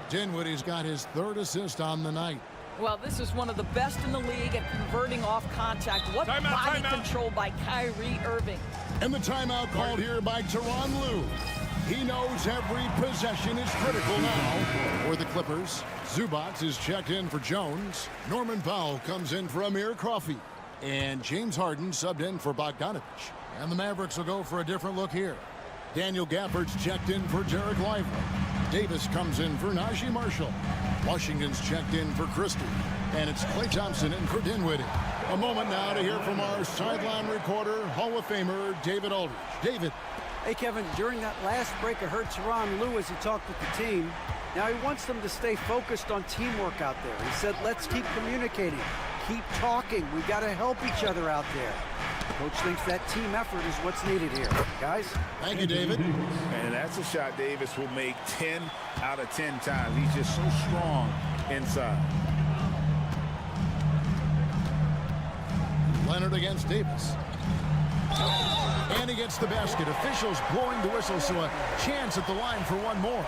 Dinwiddie's got his 3rd assist on the night. Well, this is one of the best in the league at converting off contact. What body control by Kyrie Irving. And the timeout called here by Tyronn Lue. He knows every possession is critical now for the Clippers. Zubac is checked in for Jones. Norman Powell comes in for Amir Coffey. And James Harden subbed in for Bogdanovich. And the Mavericks will go for a different look here. Daniel Gafford's checked in for Derek Lively. Davis comes in for Najee Marshall. Washington's checked in for Christie. And it's Klay Thompson in for Dinwiddie. A moment now to hear from our sideline reporter, Hall of Famer David Aldridge. David. Hey, Kevin, during that last break, I heard Tyronn Lue as he talked with the team. Now he wants them to stay focused on teamwork out there. He said, let's keep communicating, keep talking. We got to help each other out there. Coach thinks that team effort is what's needed here. Guys? Thank you, David. And that's a shot Davis will make 10 out of 10 times. He's just so strong inside. Leonard against Davis. And he gets the basket. Officials blowing the whistle, so a chance at the line for one more.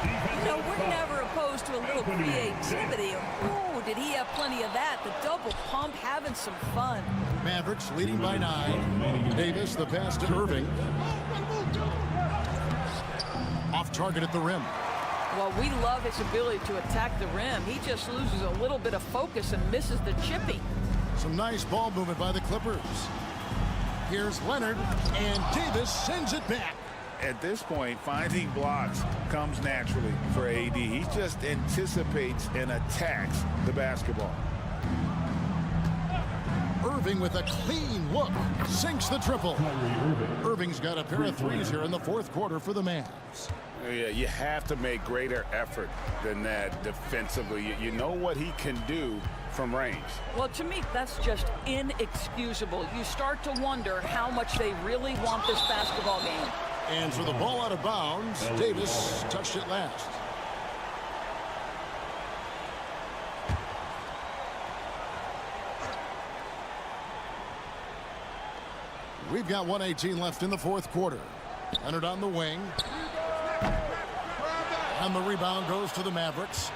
You know, we're never opposed to a little creativity. Oh, did he have plenty of that? The double pump, having some fun. Mavericks leading by 9. Davis, the pass to Irving. Off target at the rim. Well, we love his ability to attack the rim. He just loses a little bit of focus and misses the chipping. Some nice ball movement by the Clippers. Here's Leonard, and Davis sends it back. At this point, finding blocks comes naturally for AD. He just anticipates and attacks the basketball. Irving with a clean look, sinks the triple. Irving's got a pair of threes here in the fourth quarter for the Mavs. Yeah, you have to make greater effort than that defensively. You know what he can do from range. Well, to me, that's just inexcusable. You start to wonder how much they really want this basketball game. And so the ball out of bounds. Davis touched it last. We've got 1:18 left in the fourth quarter. Leonard on the wing. And the rebound goes to the Mavericks.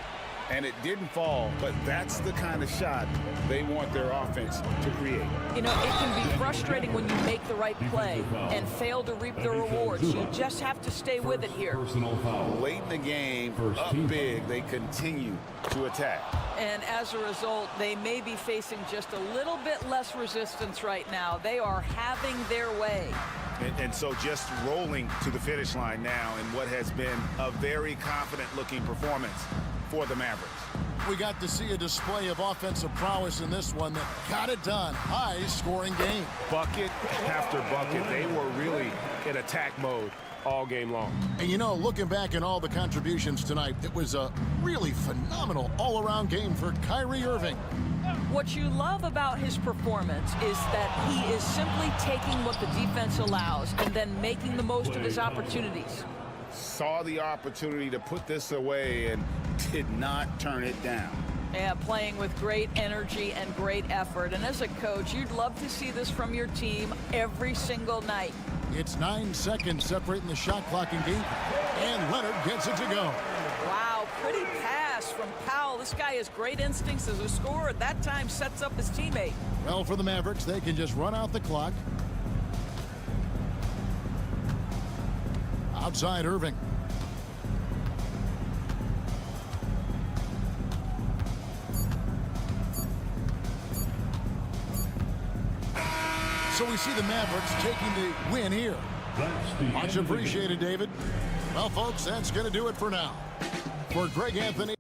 and it didn't fall, but that's the kind of shot they want their offense to create. You know, it can be frustrating when you make the right play and fail to reap the rewards. You just have to stay with it here. Late in the game, up big, they continue to attack. And as a result, they may be facing just a little bit less resistance right now. They are having their way. And so just rolling to the finish line now in what has been a very confident-looking performance for the Mavericks. We got to see a display of offensive prowess in this one that got it done. High-scoring game. Bucket after bucket. They were really in attack mode all game long. And you know, looking back at all the contributions tonight, it was a really phenomenal all-around game for Kyrie Irving. What you love about his performance is that he is simply taking what the defense allows and then making the most of his opportunities. Saw the opportunity to put this away and did not turn it down. Yeah, playing with great energy and great effort. And as a coach, you'd love to see this from your team every single night. It's 9 seconds separating the shot clock and game. And Leonard gets it to go. Wow, pretty pass from Powell. This guy has great instincts as a scorer. At that time, sets up his teammate. Well, for the Mavericks, they can just run out the clock. Outside Irving. So we see the Mavericks taking the win here. Much appreciated, David. Well, folks, that's going to do it for now. For Greg Anthony.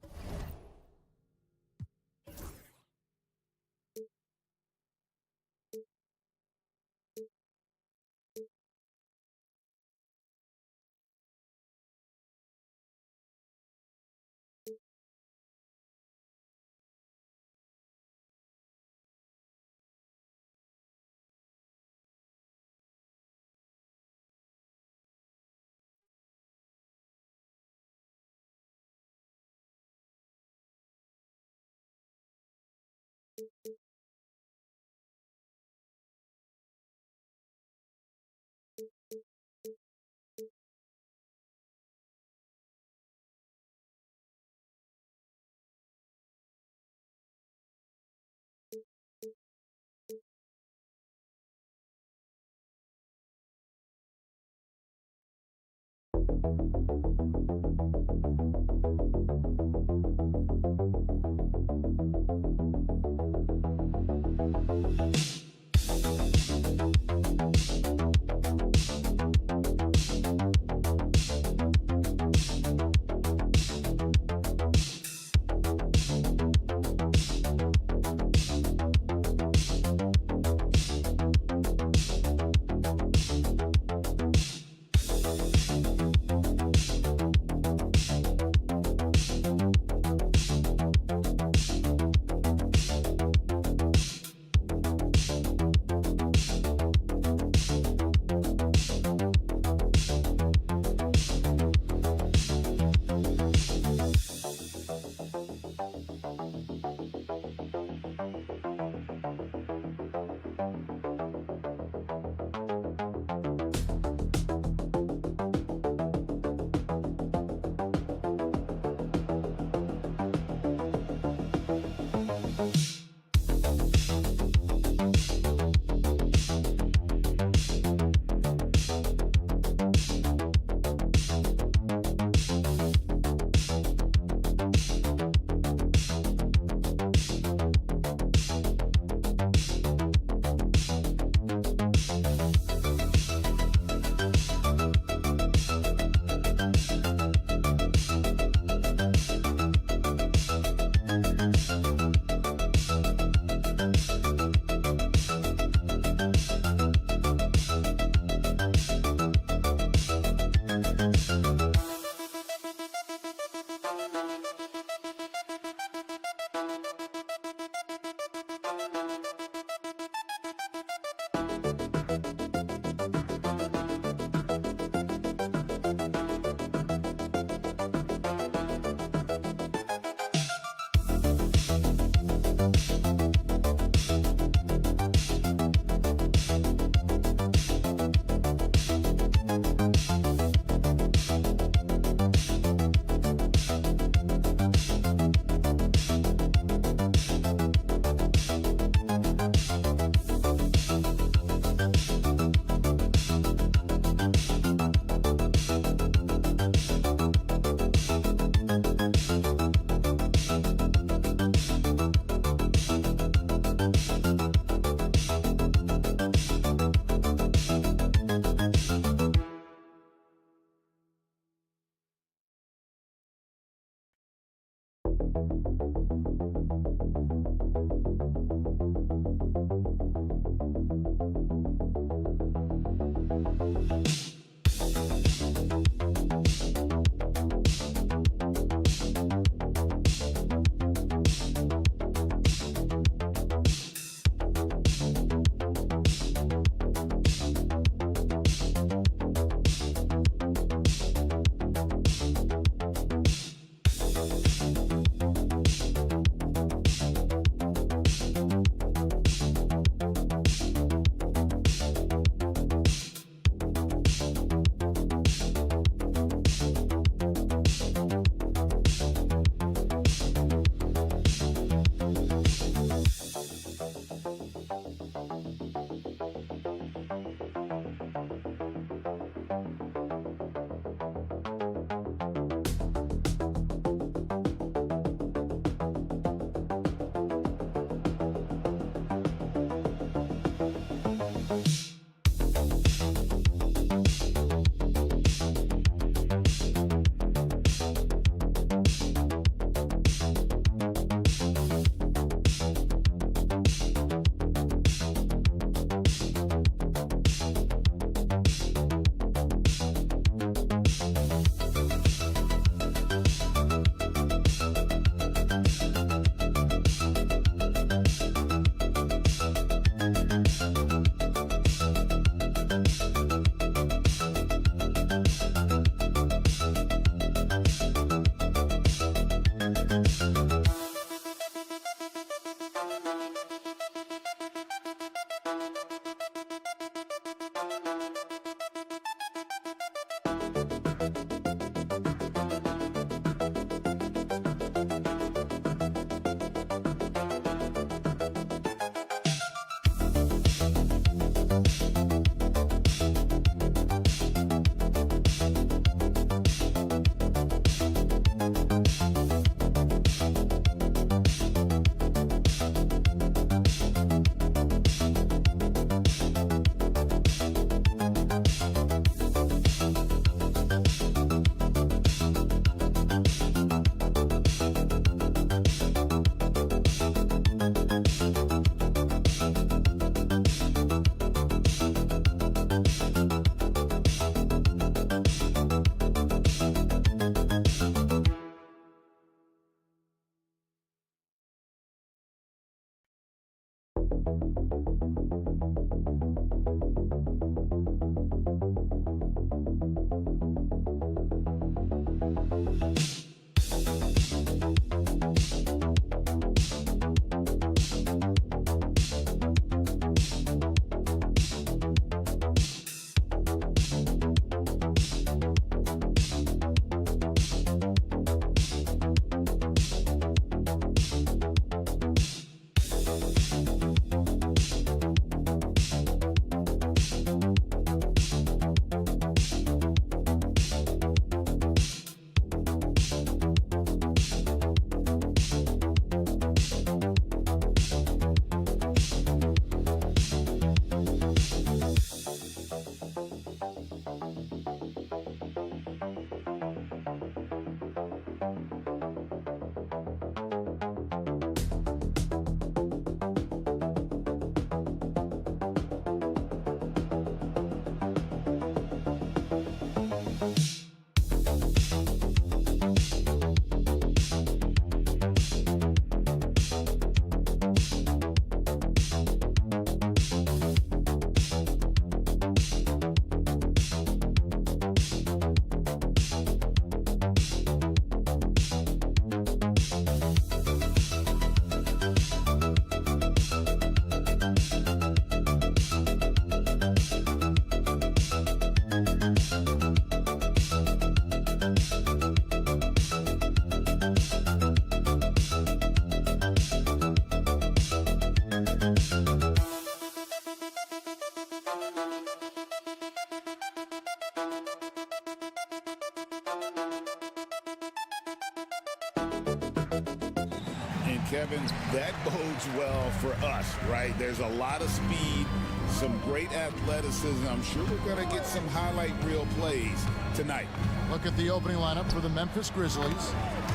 Kevin, that bodes well for us, right? There's a lot of speed, some great athleticism. I'm sure we're going to get some highlight reel plays tonight. Look at the opening lineup for the Memphis Grizzlies.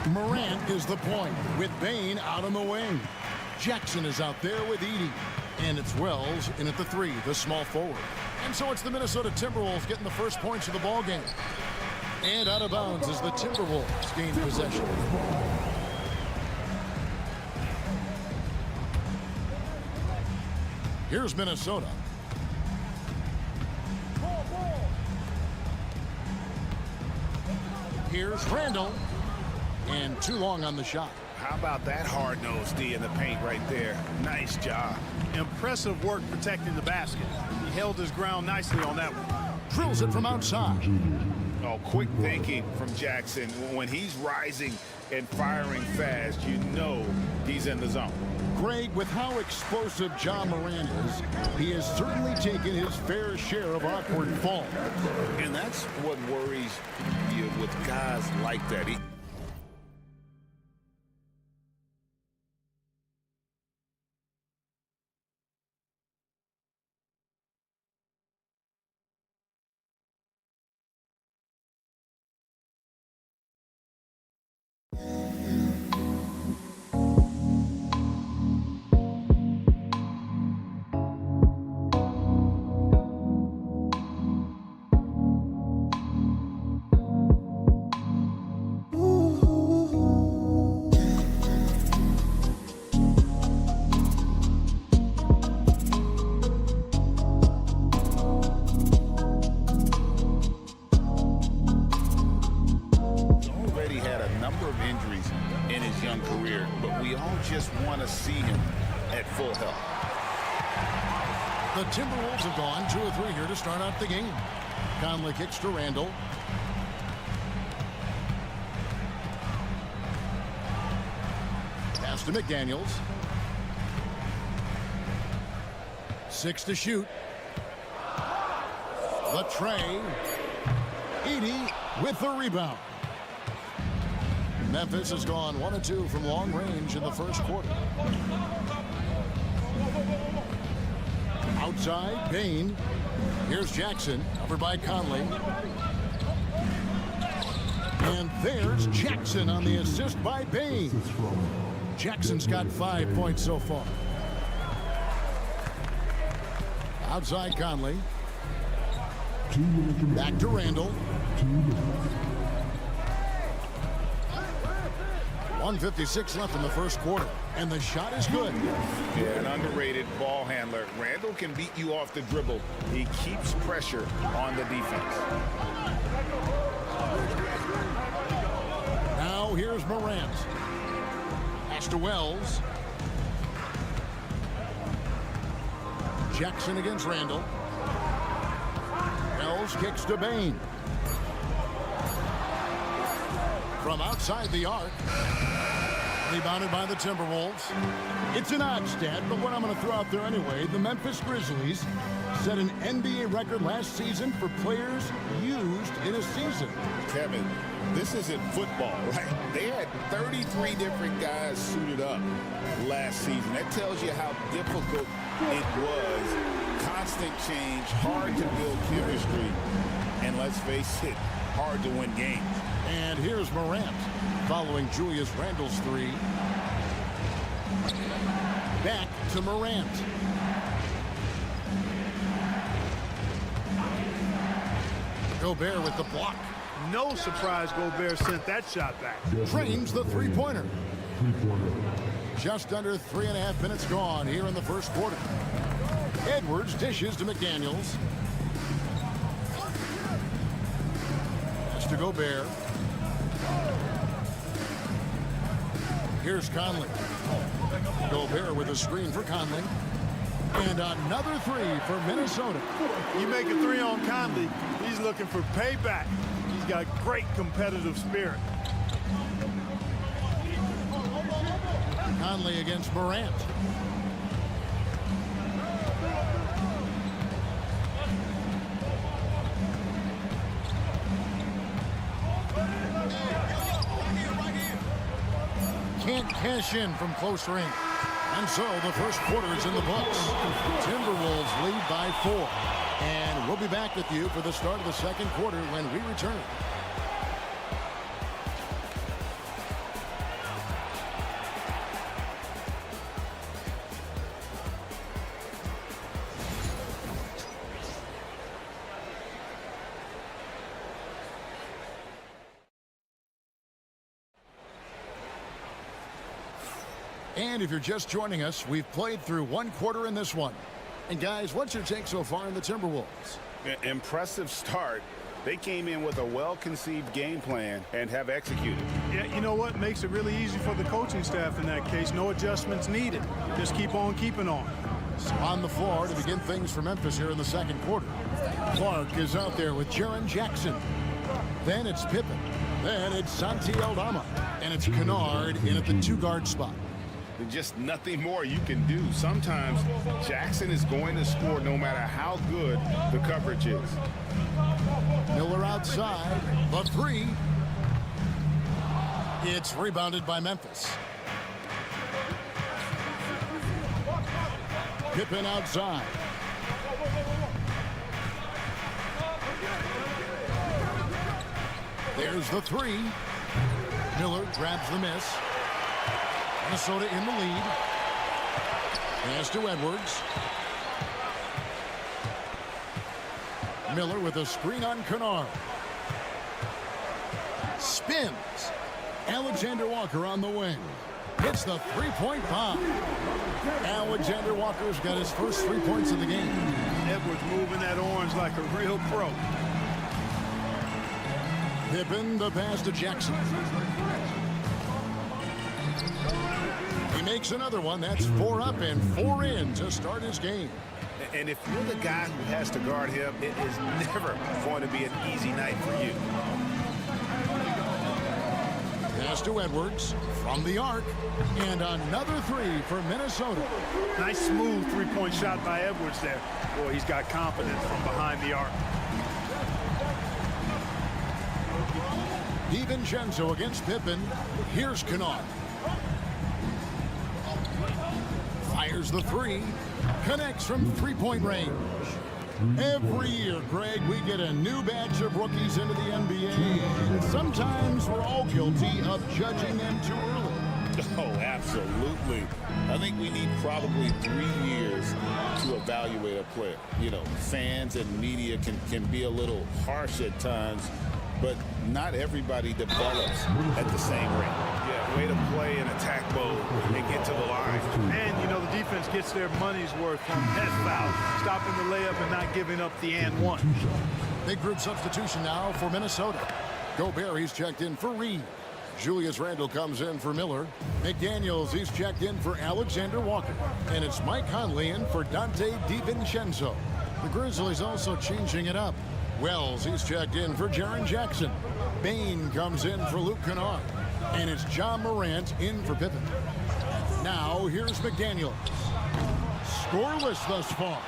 Morant is the point with Bain out on the wing. Jackson is out there with Edey. And it's Wells in at the 3, the small forward. And so it's the Minnesota Timberwolves getting the first points of the ball game. And out of bounds as the Timberwolves gain possession. Here's Minnesota. Here's Randall. And too long on the shot. How about that hard-nosed D in the paint right there? Nice job. Impressive work protecting the basket. He held his ground nicely on that one. Drills it from outside. Oh, quick thinking from Jackson. When he's rising and firing fast, you know he's in the zone. Greg, with how explosive John Morant is, he has certainly taken his fair share of awkward falls. And that's what worries you with guys like that. The Timberwolves have gone 2 of 3 here to start out the game. Conley kicks to Randall. Pass to McDaniels. 6 to shoot. The tray. Edey with the rebound. Memphis has gone 1 of 2 from long range in the first quarter. Outside, Bain. Here's Jackson, covered by Conley. And there's Jackson on the assist by Bain. Jackson's got 5 points so far. Outside Conley. Back to Randall. 1:56 left in the first quarter, and the shot is good. Yeah, an underrated ball handler. Randall can beat you off the dribble. He keeps pressure on the defense. Now here's Morant. Pass to Wells. Jackson against Randall. Wells kicks to Bain. From outside the arc. Rebounded by the Timberwolves. It's an odd stat, but what I'm going to throw out there anyway. The Memphis Grizzlies set an NBA record last season for players used in a season. Kevin, this isn't football, right? They had 33 different guys suited up last season. That tells you how difficult it was. Constant change, hard to build chemistry, and let's face it, hard to win games. And here's Morant following Julius Randle's 3. Back to Morant. Gobert with the block. No surprise Gobert sent that shot back. Trains the three-pointer. Just under 3.5 minutes gone here in the first quarter. Edwards dishes to McDaniels. Pass to Gobert. Here's Conley. Gobert with a screen for Conley. And another 3 for Minnesota. You make a 3 on Conley, he's looking for payback. He's got great competitive spirit. Conley against Morant. Can't cash in from close range. And so the first quarter is in the books. Timberwolves lead by 4. And we'll be back with you for the start of the second quarter when we return. And if you're just joining us, we've played through one quarter in this one. And guys, what's your take so far in the Timberwolves? Impressive start. They came in with a well-conceived game plan and have executed. Yeah, you know what? Makes it really easy for the coaching staff in that case. No adjustments needed. Just keep on keeping on. On the floor to begin things for Memphis here in the second quarter. Clark is out there with Jaren Jackson. Then it's Pippen. Then it's Santi Aldama. And it's Kennard in at the 2-guard spot. Just nothing more you can do. Sometimes Jackson is going to score no matter how good the coverage is. Miller outside. The 3. It's rebounded by Memphis. Pippen outside. There's the 3. Miller grabs the miss. Minnesota in the lead. Pass to Edwards. Miller with a screen on Kennard. Spins. Alexander Walker on the wing. Hits the three-point bomb. Alexander Walker's got his first 3 points of the game. Edwards moving that orange like a real pro. Pippen, the pass to Jackson. He makes another one. That's 4 up and 4 in to start his game. And if you're the guy who has to guard him, it is never going to be an easy night for you. Pass to Edwards from the arc. And another 3 for Minnesota. Nice smooth three-point shot by Edwards there. Boy, he's got confidence from behind the arc. DiVincenzo against Pippen. Here's Kennard. Fires the 3. Connects from three-point range. Every year, Greg, we get a new batch of rookies into the NBA. And sometimes we're all guilty of judging them too early. Oh, absolutely. I think we need probably 3 years to evaluate a player. You know, fans and media can be a little harsh at times, but not everybody develops at the same rate. Yeah, way to play in attack mode and get to the line. And, you know, the defense gets their money's worth from head foul, stopping the layup and not giving up the and one. Big group substitution now for Minnesota. Gobert, he's checked in for Reed. Julius Randle comes in for Miller. McDaniels, he's checked in for Alexander Walker. And it's Mike Conley in for Dante DiVincenzo. The Grizzlies also changing it up. Wells, he's checked in for Jaren Jackson. Bain comes in for Luke Kennard. And it's John Morant in for Pippen. Now, here's McDaniels. Scoreless thus far.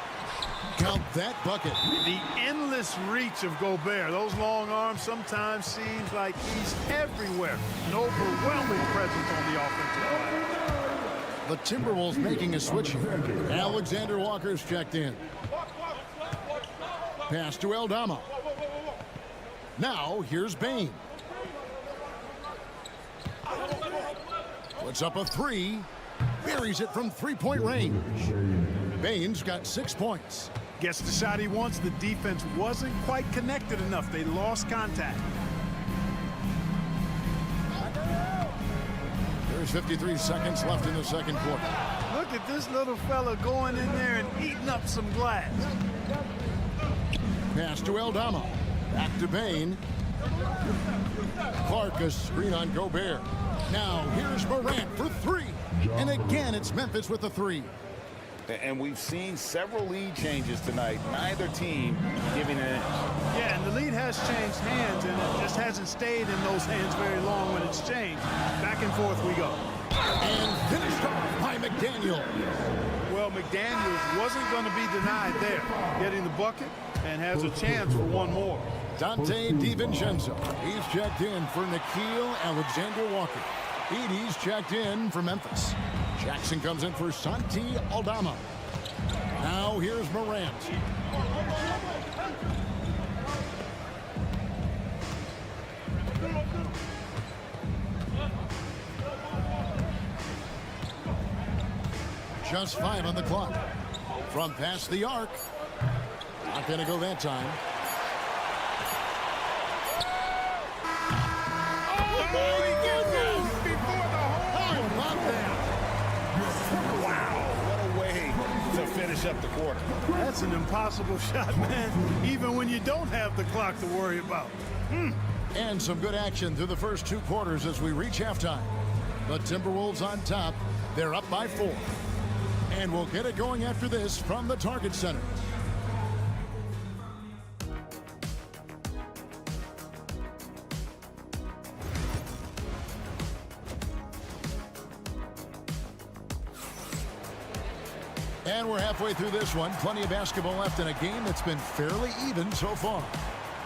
Count that bucket. The endless reach of Gobert. Those long arms sometimes seems like he's everywhere. An overwhelming presence on the offensive line. The Timberwolves making a switch here. Alexander Walker's checked in. Pass to Aldama. Now, here's Bain. Puts up a 3. Buries it from three-point range. Bain's got 6 points. Gets the shot he wants. The defense wasn't quite connected enough. They lost contact. There's 53 seconds left in the second quarter. Look at this little fella going in there and eating up some glass. Pass to Aldama. Back to Bain. Clark, a screen on Gobert. Now here's Morant for 3. And again, it's Memphis with the 3. And we've seen several lead changes tonight. Neither team giving an inch. Yeah, and the lead has changed hands, and it just hasn't stayed in those hands very long when it's changed. Back and forth we go. And finished off by McDaniel. Well, McDaniels wasn't going to be denied there. Getting the bucket and has a chance for one more. Dante DiVincenzo. He's checked in for Nickeil Alexander-Walker. Edey's checked in for Memphis. Jackson comes in for Santi Aldama. Now here's Morant. Just 5 on the clock. From past the arc. Not going to go that time. How about that? finish up the quarter. That's an impossible shot, man, even when you don't have the clock to worry about. And some good action through the first 2 quarters as we reach halftime. The Timberwolves on top. They're up by 4. And we'll get it going after this from the Target Center. And we're halfway through this one. Plenty of basketball left in a game that's been fairly even so far.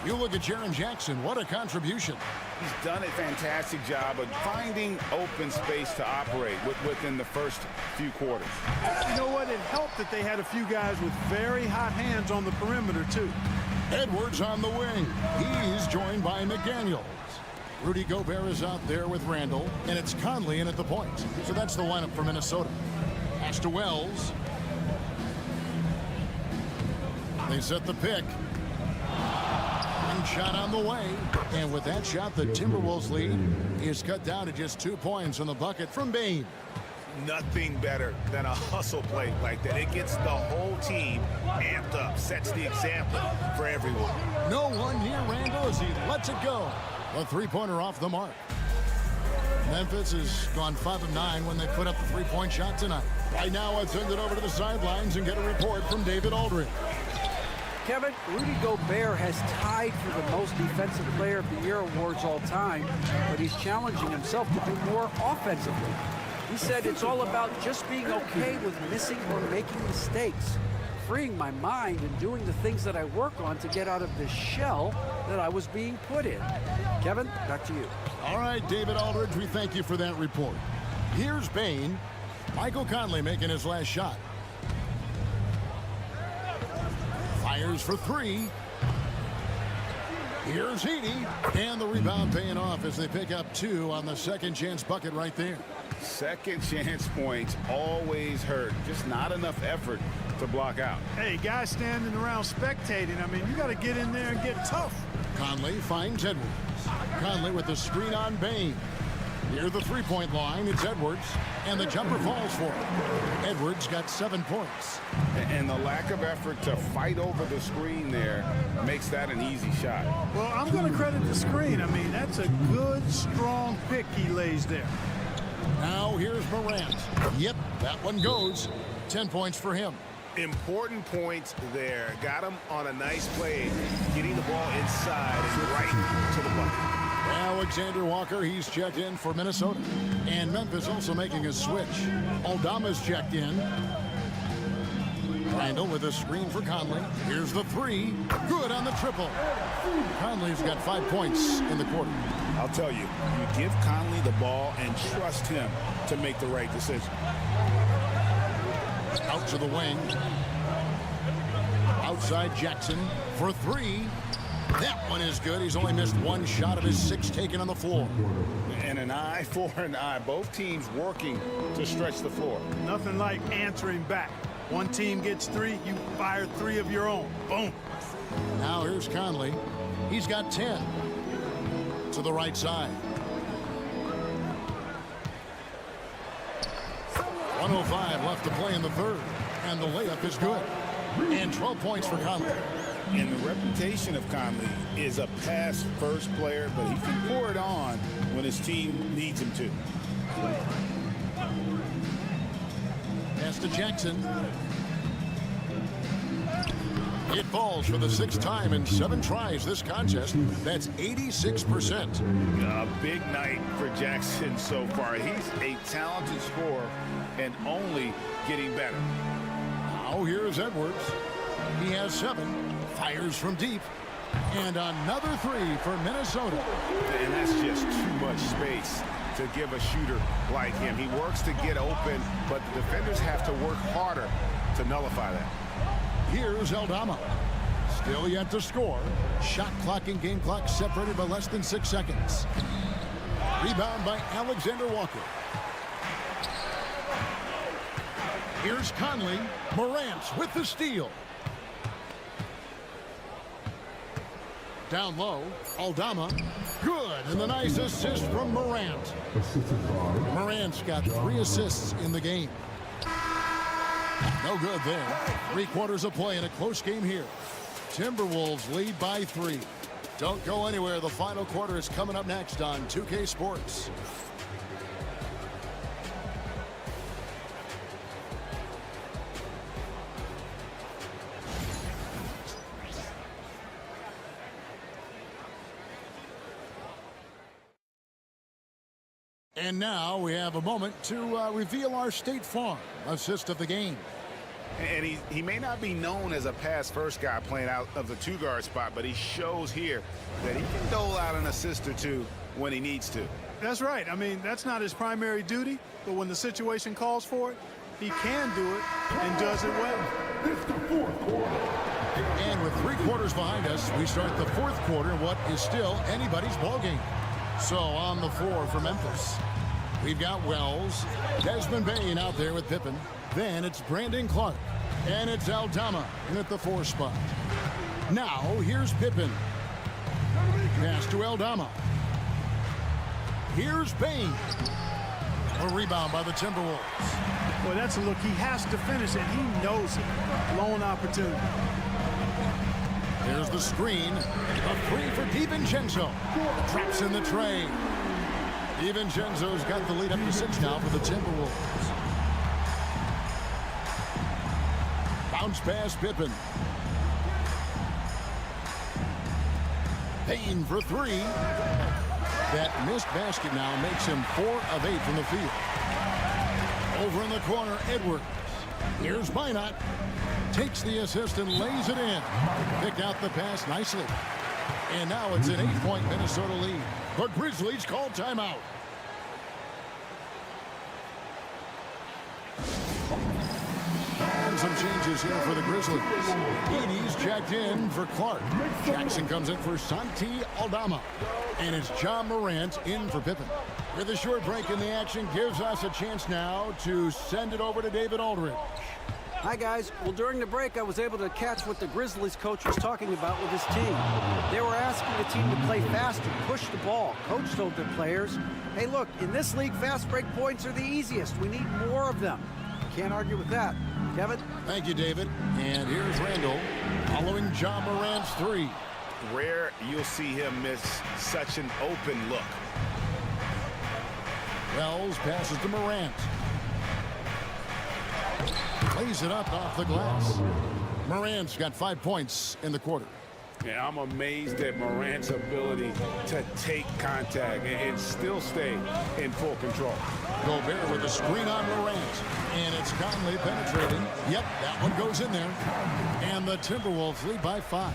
You look at Jaren Jackson. What a contribution. He's done a fantastic job of finding open space to operate within the first few quarters. You know what? It helped that they had a few guys with very hot hands on the perimeter, too. Edwards on the wing. He's joined by McDaniels. Rudy Gobert is out there with Randall, and it's Conley in at the point. So that's the lineup for Minnesota. Pass to Wells. They set the pick. One shot on the way. And with that shot, the Timberwolves lead is cut down to just 2 points on the bucket from Bane. Nothing better than a hustle play like that. It gets the whole team amped up, sets the example for everyone. No one near Randall as he lets it go. A 3-pointer off the mark. Memphis has gone 5 of 9 when they put up the 3-point shot tonight. Right now, let's send it over to the sidelines and get a report from David Aldridge. Kevin, Rudy Gobert has tied for the most defensive player of the year awards all time, but he's challenging himself to do more offensively. He said it's all about just being okay with missing or making mistakes, freeing my mind and doing the things that I work on to get out of this shell that I was being put in. Kevin, back to you. All right, David Aldridge, we thank you for that report. Here's Bane. Michael Conley making his last shot. Fires for 3. Here's Heaney. And the rebound paying off as they pick up 2 on the second chance bucket right there. Second chance points always hurt. Just not enough effort to block out. Hey, guys standing around spectating, I mean, you got to get in there and get tough. Conley finds Edwards. Conley with the screen on Bane. Near the 3-point line, it's Edwards, and the jumper falls for him. Edwards got 7 points. And the lack of effort to fight over the screen there makes that an easy shot. Well, I'm going to credit the screen. I mean, that's a good, strong pick he lays there. Now here's Morant. Yep, that one goes. 10 points for him. Important points there. Got him on a nice play, getting the ball inside and right to the bucket. Alexander Walker, he's checked in for Minnesota. And Memphis also making a switch. Aldama's checked in. Randall with a screen for Conley. Here's the 3. Good on the triple. Conley's got 5 points in the quarter. I'll tell you, you give Conley the ball and trust him to make the right decision. Out to the wing. Outside Jackson for 3. That one is good. He's only missed 1 shot of his 6 taken on the floor. And an eye for an eye. Both teams working to stretch the floor. Nothing like answering back. One team gets 3, you fire 3 of your own. Boom. Now here's Conley. He's got 10. To the right side. 1:05 left to play in the third. And the layup is good. And 12 points for Conley. And the reputation of Conley is a pass-first player, but he can pour it on when his team needs him to. Pass to Jackson. It falls for the 6th time in 7 tries this contest. That's 86%. A big night for Jackson so far. He's a talented scorer and only getting better. Now here's Edwards. He has 7. Fires from deep. And another 3 for Minnesota. And that's just too much space to give a shooter like him. He works to get open, but the defenders have to work harder to nullify that. Here's Aldama. Still yet to score. Shot clock and game clock separated by less than 6 seconds. Rebound by Alexander Walker. Here's Conley. Morant with the steal. Down low, Aldama. Good, and the nice assist from Morant. Morant's got 3 assists in the game. No good there. 3 quarters of play in a close game here. Timberwolves lead by 3. Don't go anywhere. The final quarter is coming up next on 2K Sports. And now we have a moment to reveal our State Farm assist of the game. And he may not be known as a pass-first guy playing out of the 2-guard spot, but he shows here that he can dole out an assist or two when he needs to. That's right. I mean, that's not his primary duty, but when the situation calls for it, he can do it and does it well. It's the 4th quarter. And with 3 quarters behind us, we start the 4th quarter, what is still anybody's ball game. So on the floor for Memphis, we've got Wells, Desmond Bain out there with Pippen. Then it's Brandon Clark, and it's Aldama in at the 4 spot. Now here's Pippen. Pass to Aldama. Here's Bain. A rebound by the Timberwolves. Boy, that's a look he has to finish, and he knows it. Lone opportunity. There's the screen. A 3 for DiVincenzo. Traps in the tray. DiVincenzo's got the lead up to 6 now for the Timberwolves. Bounce pass Pippen. Payne for 3. That missed basket now makes him 4 of 8 from the field. Over in the corner, Edwards. Here's Minot. Takes the assist and lays it in. Pick out the pass nicely. And now it's an 8-point Minnesota lead. The Grizzlies call timeout. And some changes here for the Grizzlies. Edey's checked in for Clark. Jackson comes in for Santi Aldama. And it's John Morant in for Pippen. With a short break in the action, gives us a chance now to send it over to David Aldridge. Hi, guys. Well, during the break, I was able to catch what the Grizzlies coach was talking about with his team. They were asking the team to play faster, push the ball. Coach told their players, hey, look, in this league, fast break points are the easiest. We need more of them. Can't argue with that. Kevin? Thank you, David. And here's Randall following John Morant's 3. Rare you'll see him miss such an open look. Wells passes to Morant. Plays it up off the glass. Morant's got 5 points in the quarter. Yeah, I'm amazed at Morant's ability to take contact and still stay in full control. Gobert with a screen on Morant. And it's Conley penetrating. Yep, that one goes in there. And the Timberwolves lead by 5.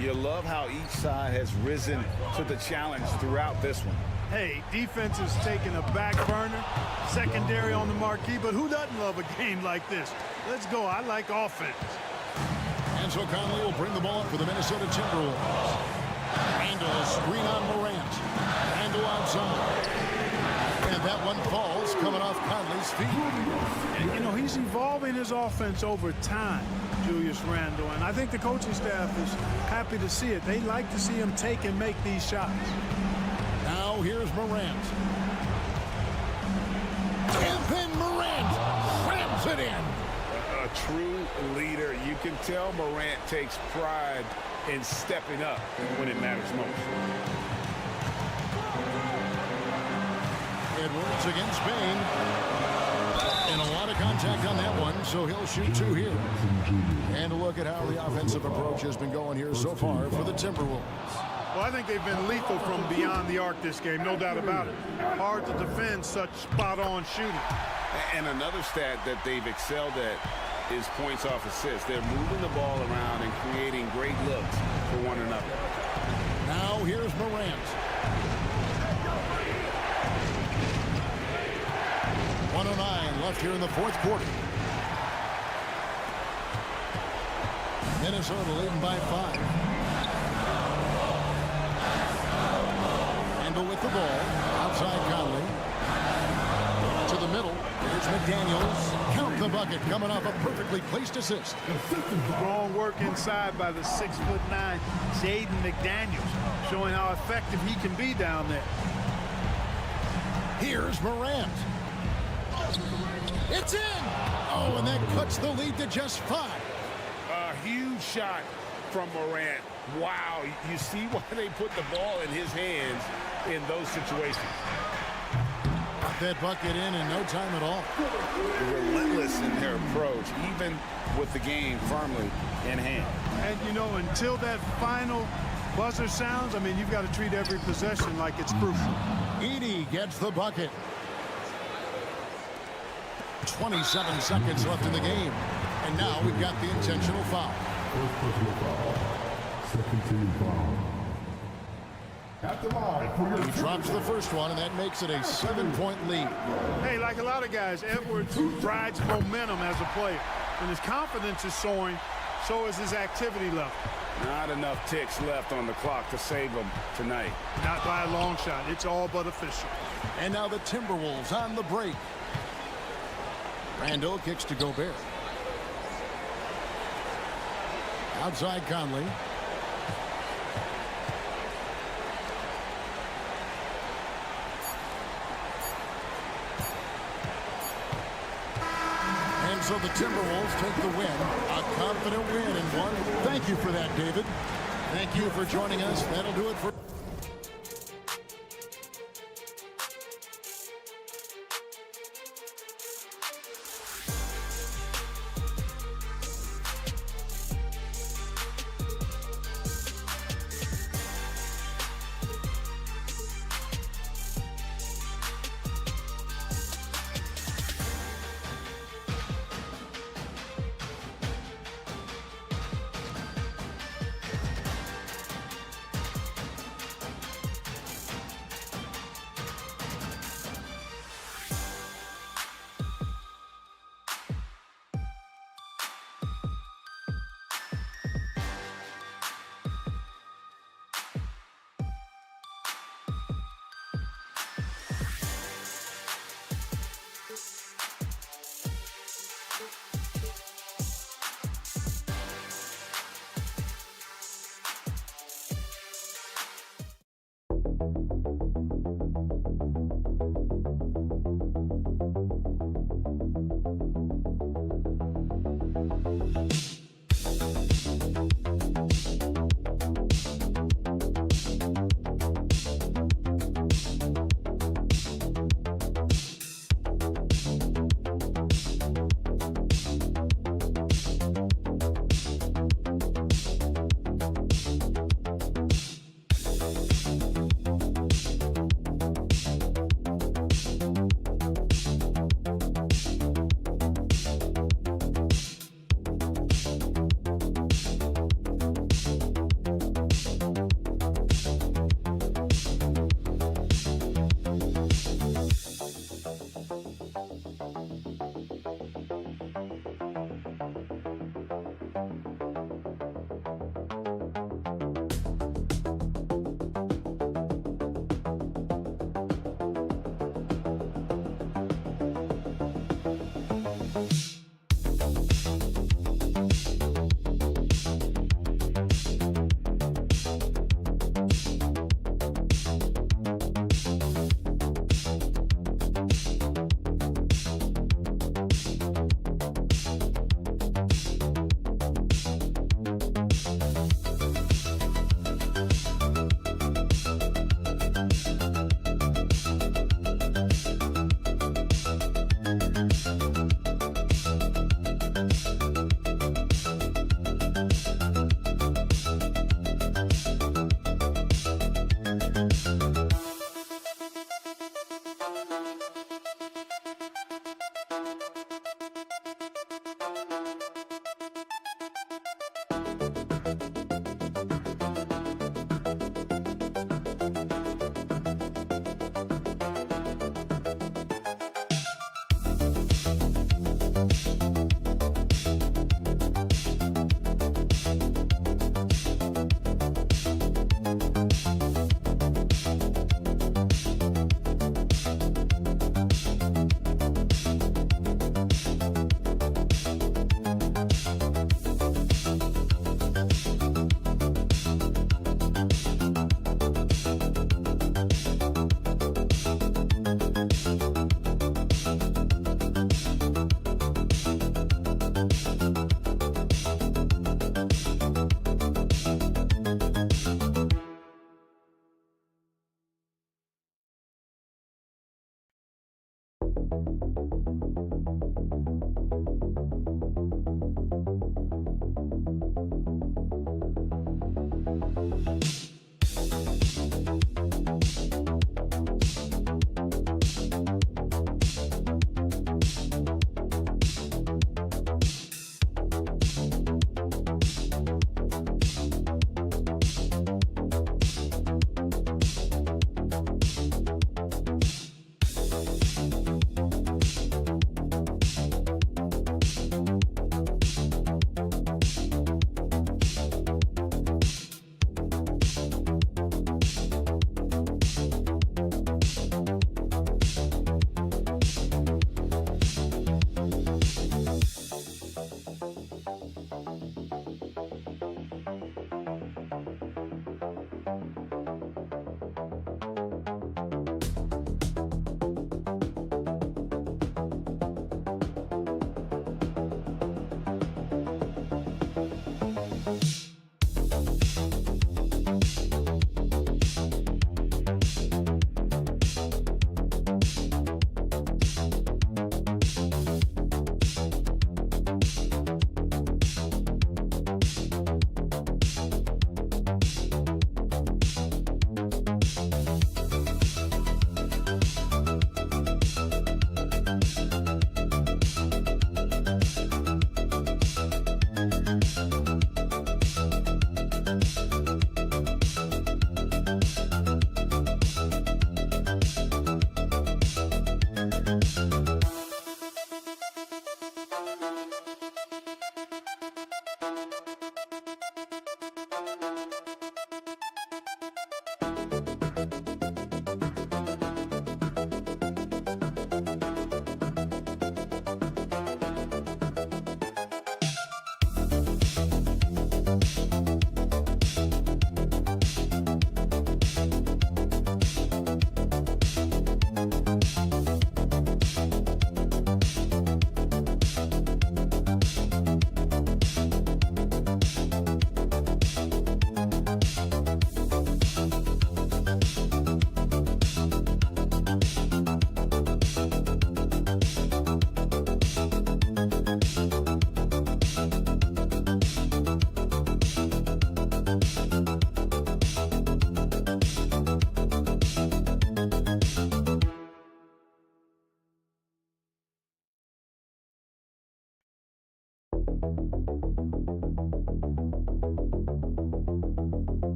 You love how each side has risen to the challenge throughout this one. Hey, defense is taking a back burner, secondary on the marquee, but who doesn't love a game like this? Let's go. I like offense. And so Conley will bring the ball up for the Minnesota Timberwolves. Randall, a screen on Morant. Randall outside. And that one falls coming off Conley's feet. And, you know, he's evolving his offense over time, Julius Randle, and I think the coaching staff is happy to see it. They like to see him take and make these shots. Now here's Morant. And then Morant slams it in. A true leader. You can tell Morant takes pride in stepping up when it matters most. Edwards against Bain. And a lot of contact on that one, so he'll shoot 2 here. And a look at how the offensive approach has been going here so far for the Timberwolves. Well, I think they've been lethal from beyond the arc this game, no doubt about it. Hard to defend such spot-on shooting. And another stat that they've excelled at is points off assists. They're moving the ball around and creating great looks for one another. Now here's Morant. 1:09 left here in the 4th quarter. Minnesota leading by 5. Randall with the ball. Outside Conley. To the middle. Here's McDaniels. Count the bucket coming off a perfectly placed assist. Strong work inside by the 6'9" Jaden McDaniels, showing how effective he can be down there. Here's Morant. It's in. Oh, and that cuts the lead to just 5. A huge shot from Morant. Wow, you see why they put the ball in his hands in those situations. Got that bucket in no time at all. Relentless in their approach, even with the game firmly in hand. And, you know, until that final buzzer sounds, I mean, you've got to treat every possession like it's crucial. Edey gets the bucket. 27 seconds left in the game. And now we've got the intentional foul. First personal foul. Second team foul. At the line for your He drops the first one, and that makes it a 7-point lead. Hey, like a lot of guys, Edwards rides momentum as a player. When his confidence is soaring, so is his activity level. Not enough ticks left on the clock to save him tonight. Not by a long shot. It's all but official. And now the Timberwolves on the break. Randall kicks to Gobert. Outside Conley. And so the Timberwolves take the win. A confident win and one. Thank you for that, David. Thank you for joining us. That'll do it for...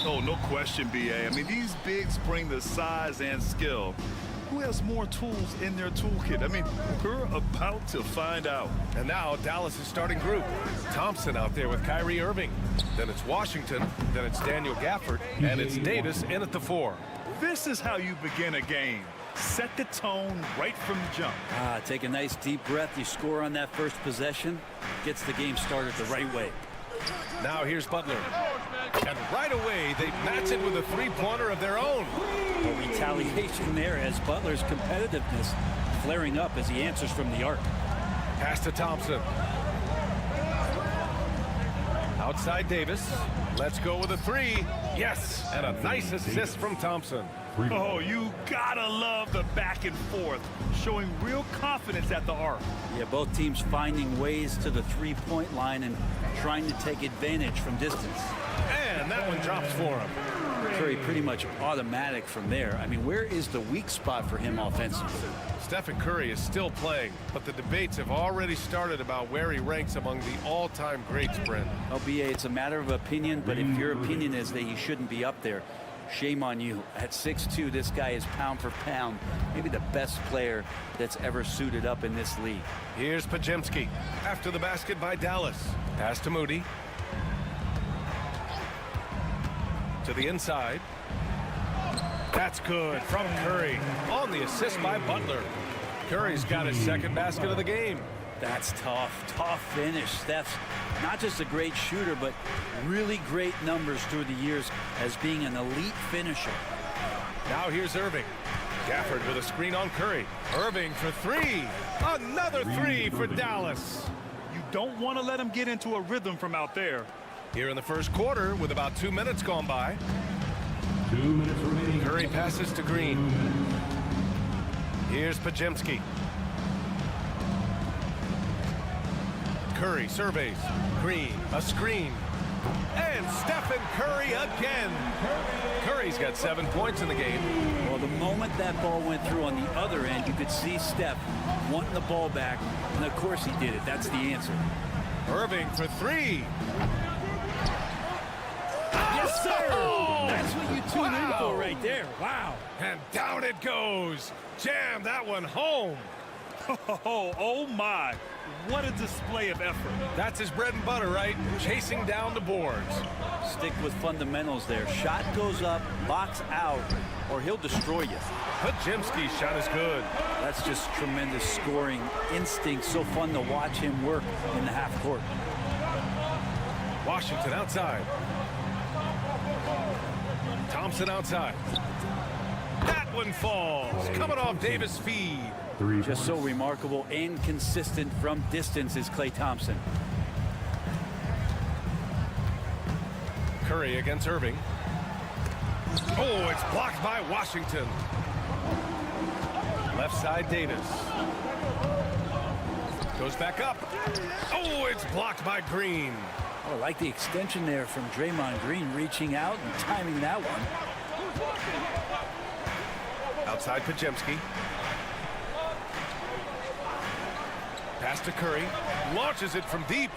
Oh, no question, B.A. I mean, these bigs bring the size and skill. Who has more tools in their toolkit? I mean, we're about to find out. And now Dallas' starting group. Thompson out there with Kyrie Irving. Then it's Washington. Then it's Daniel Gafford. And it's Davis in at the 4. This is how you begin a game. Set the tone right from the jump. Take a nice deep breath. You score on that first possession. Gets the game started the right way. Now here's Butler. And right away, they match it with a three-pointer of their own. A retaliation there as Butler's competitiveness flaring up as he answers from the arc. Pass to Thompson. Outside Davis. Let's go with a three. Yes, and a nice assist from Thompson. Oh, you gotta love the back and forth, showing real confidence at the arc. Yeah, both teams finding ways to the three-point line and trying to take advantage from distance. And that one drops for him. Curry pretty much automatic from there. I mean, where is the weak spot for him offensively? Stephen Curry is still playing, but the debates have already started about where he ranks among the all-time greats, Brent. LBA, it's a matter of opinion, but if your opinion is that he shouldn't be up there, shame on you. At 6'2", this guy is pound for pound, maybe the best player that's ever suited up in this league. Here's Pajemski after the basket by Dallas. Pass to Moody. To the inside. That's good from Curry on the assist by Butler. Curry's got his second basket of the game. That's tough finish. Steph's not just a great shooter, but really great numbers through the years as being an elite finisher. Now here's Irving. Gafford with a screen on Curry. Irving for three. Another three for Dallas. You don't want to let him get into a rhythm from out there. Here in the first quarter with about 2 minutes gone by. 2 minutes remaining. Curry passes to Green. Here's Pajemski. Curry surveys. Green, a screen. And Stephen Curry again. Curry's got 7 points in the game. Well, the moment that ball went through on the other end, you could see Steph wanting the ball back, and of course he did it. That's the answer. Irving for three. Yes, sir! Oh! That's what you tune in for right there. Wow. And down it goes. Jam that one home. Oh my. What a display of effort. That's his bread and butter, right? Chasing down the boards. Stick with fundamentals there. Shot goes up, box out, or he'll destroy you. Pajemski's shot is good. That's just tremendous scoring instinct. So fun to watch him work in the half court. Washington outside. Thompson outside. That one falls. Coming off Davis' feed. Just so remarkable and consistent from distance is Klay Thompson. Curry against Irving. Oh, it's blocked by Washington. Left side Davis. Goes back up. Oh, it's blocked by Green. Oh, I like the extension there from Draymond Green, reaching out and timing that one. Outside Pajemski. Pass to Curry. Launches it from deep.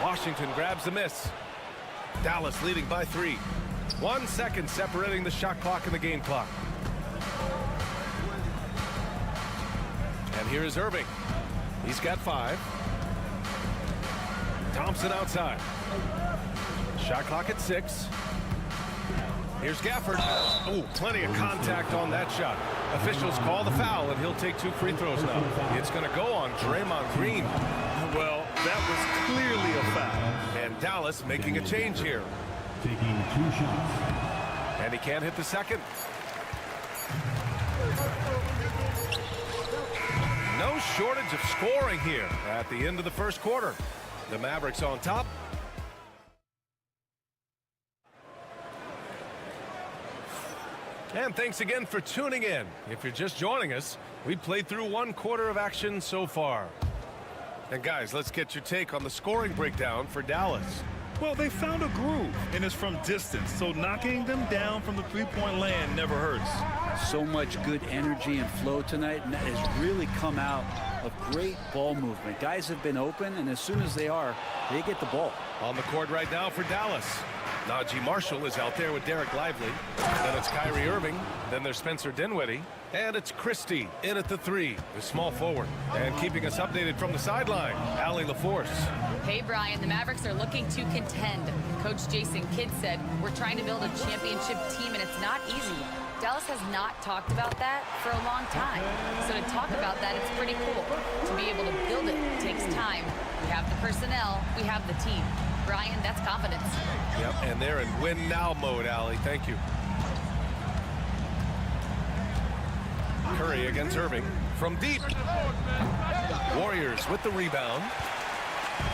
Washington grabs the miss. Dallas leading by 3. 1 second separating the shot clock and the game clock. And here is Irving. He's got 5. Thompson outside. Shot clock at 6. Here's Gafford. Oh, plenty of contact on that shot. Officials call the foul, and he'll take 2 free throws now. It's going to go on Draymond Green. Well, that was clearly a foul. And Dallas making a change here. Taking 2 shots. And he can't hit the second. No shortage of scoring here at the end of the first quarter. The Mavericks on top. And thanks again for tuning in. If you're just joining us, we played through 1 quarter of action so far. And guys, let's get your take on the scoring breakdown for Dallas. Well, they found a groove, and it's from distance, so knocking them down from the three-point land never hurts. So much good energy and flow tonight, and that has really come out of great ball movement. Guys have been open, and as soon as they are, they get the ball. On the court right now for Dallas. Najee Marshall is out there with Derek Lively. Then it's Kyrie Irving. Then there's Spencer Dinwiddie. And it's Christie in at the 3, the small forward. And keeping us updated from the sideline, Allie LaForce. Hey, Brian, the Mavericks are looking to contend. Coach Jason Kidd said, we're trying to build a championship team, and it's not easy. Dallas has not talked about that for a long time. So to talk about that, it's pretty cool. To be able to build it takes time. We have the personnel. We have the team. Brian, that's confidence. Yep, and they're in win-now mode, Allie. Thank you. Curry against Irving from deep. Warriors with the rebound.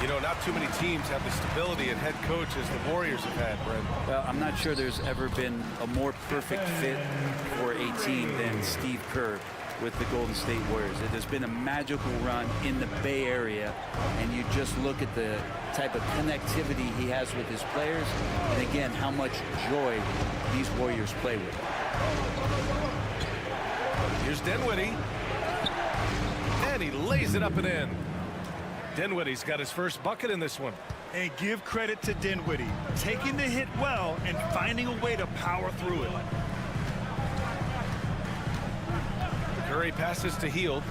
You know, not too many teams have the stability and head coach as the Warriors have had, Brent. Well, I'm not sure there's ever been a more perfect fit for a team than Steve Kerr with the Golden State Warriors. It has been a magical run in the Bay Area, and you just look at the type of connectivity he has with his players, and again, how much joy these Warriors play with. Here's Dinwiddie, and he lays it up and in. Dinwiddie's got his first bucket in this one. And give credit to Dinwiddie, taking the hit well and finding a way to power through it. Curry passes to Hield.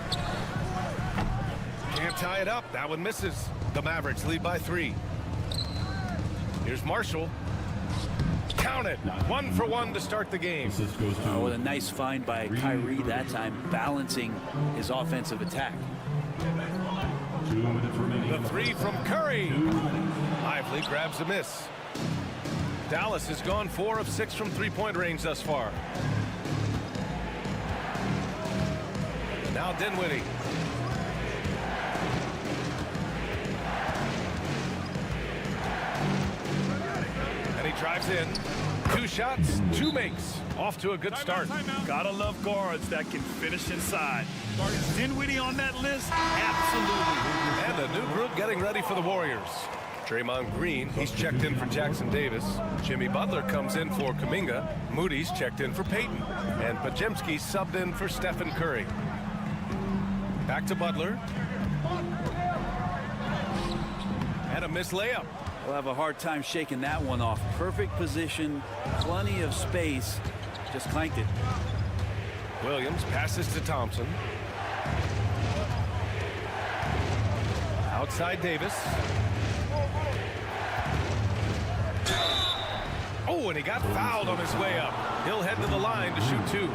Can't tie it up. That one misses. The Mavericks lead by 3. Here's Marshall. Count it. 1 for 1 to start the game. Oh, what a nice find by Kyrie that time, balancing his offensive attack. The 3 from Curry. Lively grabs a miss. Dallas has gone 4 of 6 from three-point range thus far. Now Dinwiddie. And he drives in. 2 shots, 2 makes. Off to a good start. Gotta love guards that can finish inside. Is Dinwiddie on that list? Absolutely. And a new group getting ready for the Warriors. Draymond Green, he's checked in for Jackson Davis. Jimmy Butler comes in for Kuminga. Moody's checked in for Payton. And Podziemski subbed in for Stephen Curry. Back to Butler. And a missed layup. We'll have a hard time shaking that one off. Perfect position, plenty of space. Just clanked it. Williams passes to Thompson. Outside Davis. Oh, and he got fouled on his way up. He'll head to the line to shoot 2.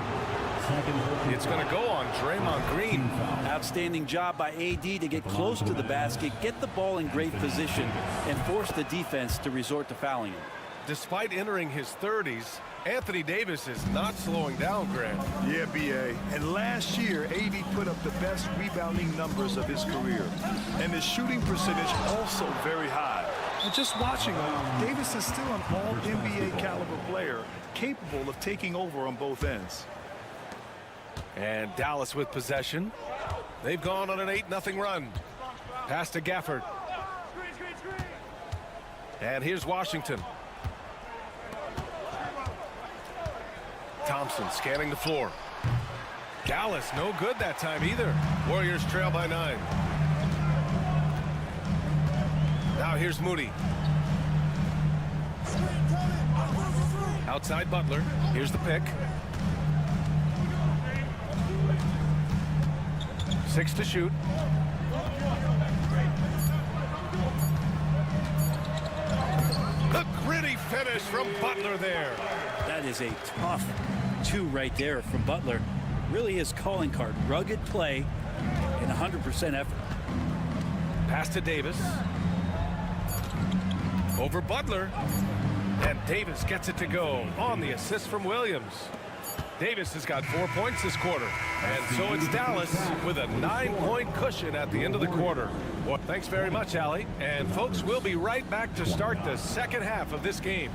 It's going to go on Draymond Green. Outstanding job by AD to get close to the basket, get the ball in great position, and force the defense to resort to fouling him. Despite entering his 30s, Anthony Davis is not slowing down, Grant. Yeah, B.A. And last year, AD put up the best rebounding numbers of his career. And his shooting percentage also very high. And just watching him, Davis is still an all-NBA caliber player, capable of taking over on both ends. And Dallas with possession. They've gone on an 8-0 run. Pass to Gafford. And here's Washington. Thompson scanning the floor. Dallas no good that time either. Warriors trail by 9. Now here's Moody. Outside Butler. Here's the pick. 6 to shoot. The gritty finish from Butler there. That is a tough 2 right there from Butler. Really his calling card. Rugged play and 100% effort. Pass to Davis. Over Butler. And Davis gets it to go on the assist from Williams. Davis has got 4 points this quarter. And so it's Dallas with a 9-point cushion at the end of the quarter. Well, thanks very much, Allie. And folks, we'll be right back to start the second half of this game.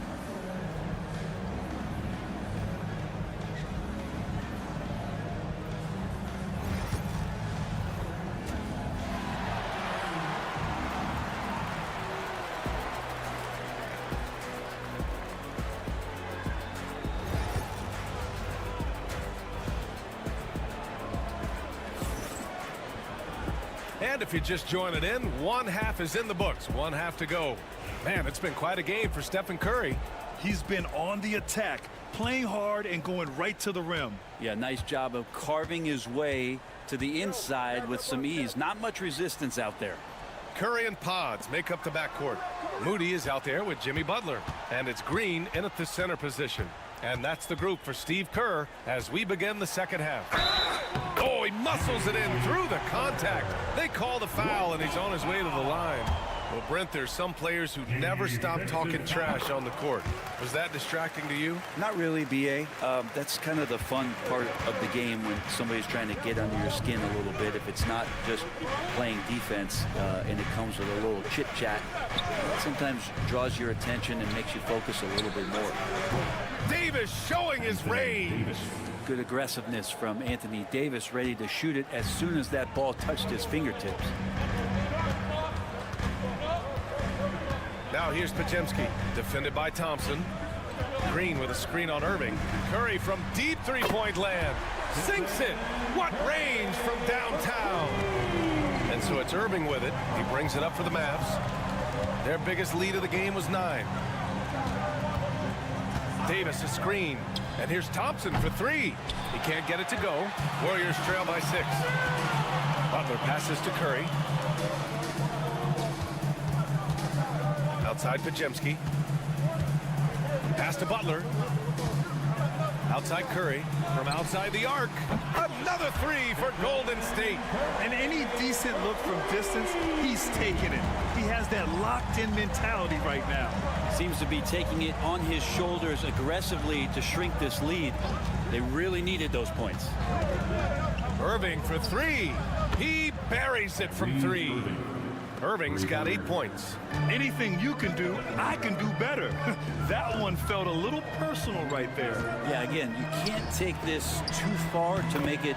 And if you're just joining in, 1 half is in the books. 1 half to go. Man, it's been quite a game for Stephen Curry. He's been on the attack, playing hard and going right to the rim. Yeah, nice job of carving his way to the inside with some ease. Not much resistance out there. Curry and Pods make up the backcourt. Moody is out there with Jimmy Butler. And it's Green in at the center position. And that's the group for Steve Kerr as we begin the second half. Oh, he muscles it in through the contact. They call the foul, and he's on his way to the line. Well, Brent, there's some players who never stop talking trash on the court. Was that distracting to you? Not really, B.A. That's kind of the fun part of the game when somebody's trying to get under your skin a little bit. If it's not just playing defense and it comes with a little chit-chat, it sometimes draws your attention and makes you focus a little bit more. Davis showing his range. Good aggressiveness from Anthony Davis, ready to shoot it as soon as that ball touched his fingertips. Now here's Pajemski, defended by Thompson. Green with a screen on Irving. Curry from deep three-point land. Sinks it. What range from downtown. And so it's Irving with it. He brings it up for the Mavs. Their biggest lead of the game was 9. Davis a screen. And here's Thompson for 3. He can't get it to go. Warriors trail by 6. Butler passes to Curry. Outside Pajemski. Pass to Butler. Outside Curry. From outside the arc. Another 3 for Golden State. And any decent look from distance, he's taking it. He has that locked-in mentality right now. Seems to be taking it on his shoulders aggressively to shrink this lead. They really needed those points. Irving for 3. He buries it from 3. Irving's got 8 points. Anything you can do, I can do better. That one felt a little personal right there. Yeah, again, you can't take this too far to make it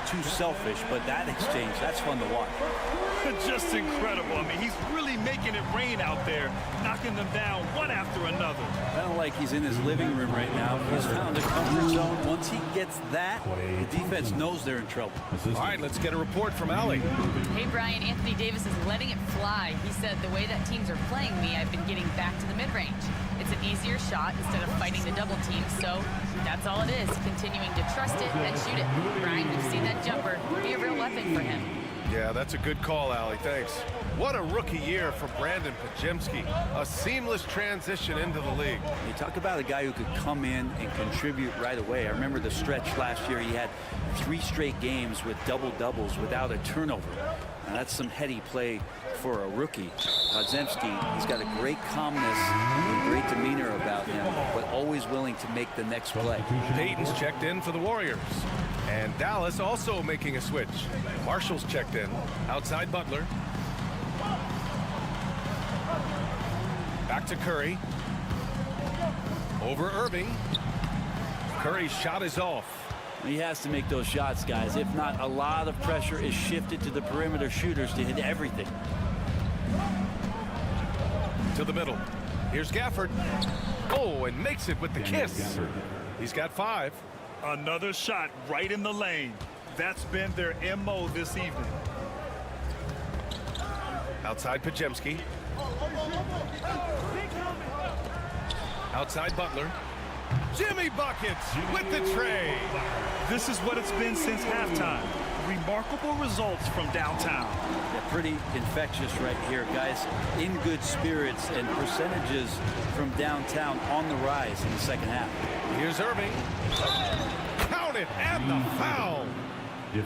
too selfish, but that exchange, that's fun to watch. Just incredible. I mean, he's really making it rain out there, knocking them down one after another. Kind of like he's in his living room right now. He's found a comfort zone. Once he gets that, the defense knows they're in trouble. All right, let's get a report from Allie. Hey, Brian, Anthony Davis is letting it fly. He said, the way that teams are playing me, I've been getting back to the mid-range. It's an easier shot instead of fighting the double team, so that's all it is, continuing to trust it and shoot it. Brian, you've seen that jumper be a real weapon for him. Yeah, that's a good call, Allie. Thanks. What a rookie year for Brandon Pajemski. A seamless transition into the league. You talk about a guy who could come in and contribute right away. I remember the stretch last year. He had 3 straight games with double-doubles without a turnover. Now, that's some heady play for a rookie. Pajemski, he's got a great calmness and great demeanor about him, but always willing to make the next play. Dayton's checked in for the Warriors. And Dallas also making a switch. Marshall's checked in. Outside Butler. Back to Curry. Over Irving. Curry's shot is off. He has to make those shots, guys. If not, a lot of pressure is shifted to the perimeter shooters to hit everything. To the middle. Here's Gafford. Oh, and makes it with the kiss. He's got 5. Another shot right in the lane. That's been their MO this evening. Outside Pajemski. Outside Butler. Jimmy buckets with the tray. This is what it's been since halftime. Remarkable results from downtown. Yeah, pretty infectious right here, guys. In good spirits and percentages from downtown on the rise in the second half. Here's Irving. Count it, and the foul.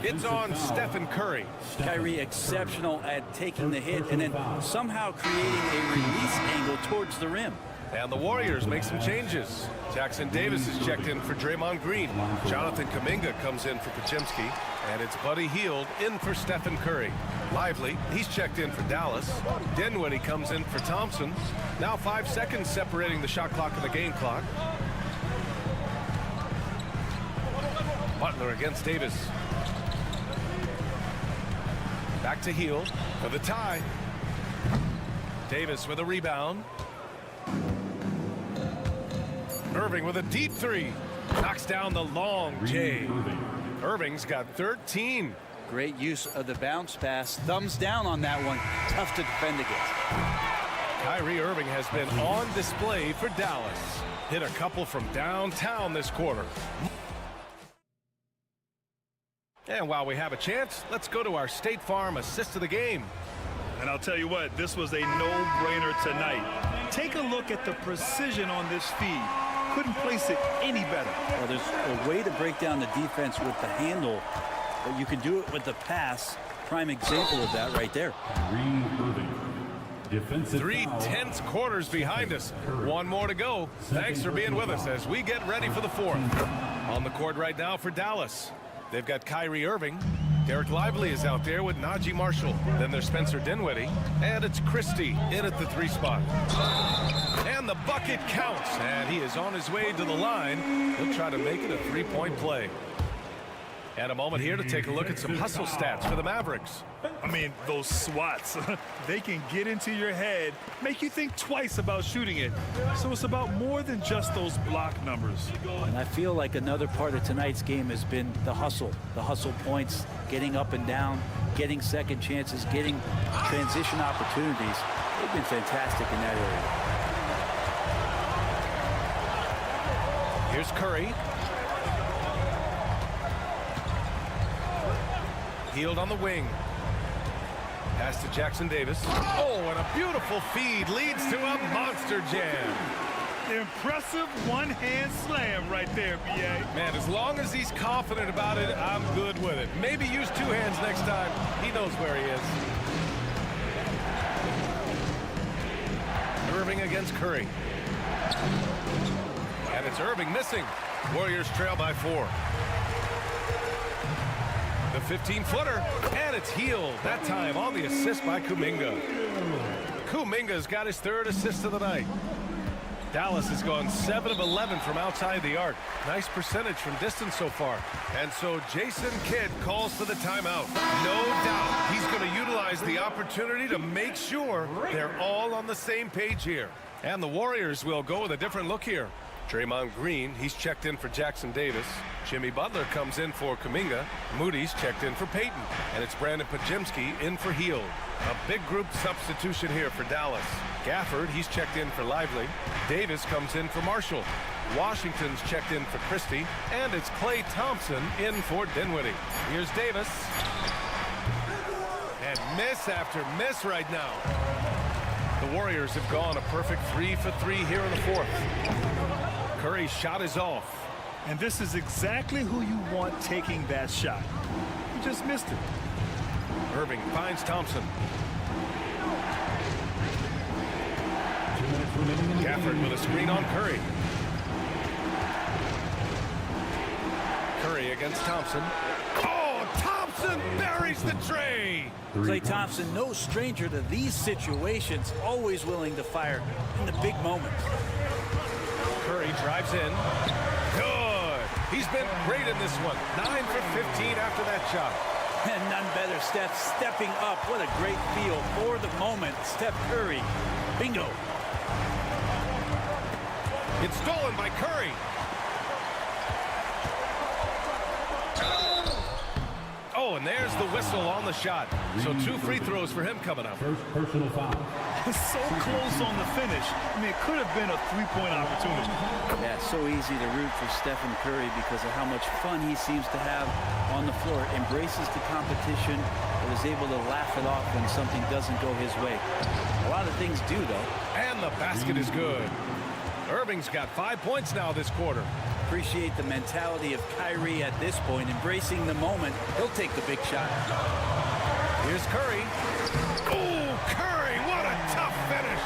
It's on Stephen Curry. Kyrie exceptional at taking the hit and then somehow creating a release angle towards the rim. And the Warriors make some changes. Jackson Davis is checked in for Draymond Green. Jonathan Kuminga comes in for Pajemski. And it's Buddy Hield in for Stephen Curry. Lively, he's checked in for Dallas. Dinwiddie comes in for Thompson. Now 5 seconds separating the shot clock and the game clock. Butler against Davis. Back to Hield for the tie. Davis with a rebound. Irving with a deep 3. Knocks down the long J. Irving's got 13. Great use of the bounce pass. Thumbs down on that one. Tough to defend against. Kyrie Irving has been on display for Dallas. Hit a couple from downtown this quarter. And while we have a chance, let's go to our State Farm assist of the game. And I'll tell you what, this was a no-brainer tonight. Take a look at the precision on this feed. Couldn't place it any better. Well, there's a way to break down the defense with the handle, but you can do it with the pass. Prime example of that right there. Defensive 3 foul. tense quarters behind us. One more to go. Thanks for being with us as we get ready for the fourth. On the court right now for Dallas, they've got Kyrie Irving. Derek Lively is out there with Najee Marshall. Then there's Spencer Dinwiddie. And it's Christie in at the 3 spot. And the bucket counts. And he is on his way to the line. He'll try to make it a 3-point play. And a moment here to take a look at some hustle stats for the Mavericks. I mean, those swats, they can get into your head, make you think twice about shooting it. So it's about more than just those block numbers. And I feel like another part of tonight's game has been the hustle points, getting up and down, getting second chances, getting transition opportunities. They've been fantastic in that area. Here's Curry. Healed on the wing. Pass to Jackson Davis. Oh, and a beautiful feed leads to a monster jam. Impressive one-hand slam right there, B.A. Man, as long as he's confident about it, I'm good with it. Maybe use 2 hands next time. He knows where he is. Irving against Curry. And it's Irving missing. Warriors trail by 4. The 15-footer, and it's Healed. That time on the assist by Kuminga. Kuminga's got his 3rd assist of the night. Dallas has gone 7 of 11 from outside the arc. Nice percentage from distance so far. And so Jason Kidd calls for the timeout. No doubt he's going to utilize the opportunity to make sure they're all on the same page here. And the Warriors will go with a different look here. Draymond Green, he's checked in for Jackson Davis. Jimmy Butler comes in for Kuminga. Moody's checked in for Payton. And it's Brandon Podziemski in for Healed. A big group substitution here for Dallas. Gafford, he's checked in for Lively. Davis comes in for Marshall. Washington's checked in for Christie. And it's Klay Thompson in for Dinwiddie. Here's Davis. And miss after miss right now. The Warriors have gone a perfect 3 for 3 here in the 4th. Curry's shot is off. And this is exactly who you want taking that shot. You just missed it. Irving finds Thompson. Gafford with a screen on Curry. Curry against Thompson. Oh, Thompson buries the tray. Klay Thompson, no stranger to these situations, always willing to fire in the big moments. Curry drives in. Good. He's been great in this one. 9 for 15 after that shot. And none better, Steph stepping up. What a great feel for the moment. Steph Curry. Bingo. It's stolen by Curry. Oh, and there's the whistle on the shot. So 2 free throws for him coming up. First personal foul. So close on the finish. I mean, it could have been a 3-point opportunity. Yeah, it's so easy to root for Stephen Curry because of how much fun he seems to have on the floor. Embraces the competition, but is able to laugh it off when something doesn't go his way. A lot of things do, though. And the basket is good. Irving's got 5 points now this quarter. Appreciate the mentality of Kyrie at this point, embracing the moment. He'll take the big shot. Here's Curry. Oh, Curry, what a tough finish.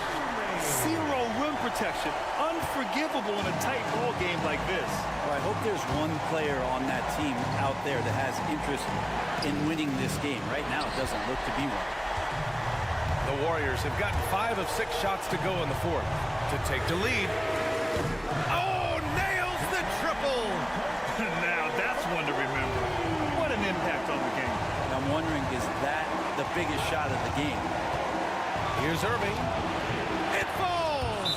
0 rim protection. Unforgivable in a tight ball game like this. Well, I hope there's one player on that team out there that has interest in winning this game. Right now, it doesn't look to be one. The Warriors have gotten 5 of 6 shots to go in the 4th to take the lead. Oh, nails the triple. Now that's one to remember. What an impact on the game. I'm wondering, is that the biggest shot of the game? Here's Irving. It falls.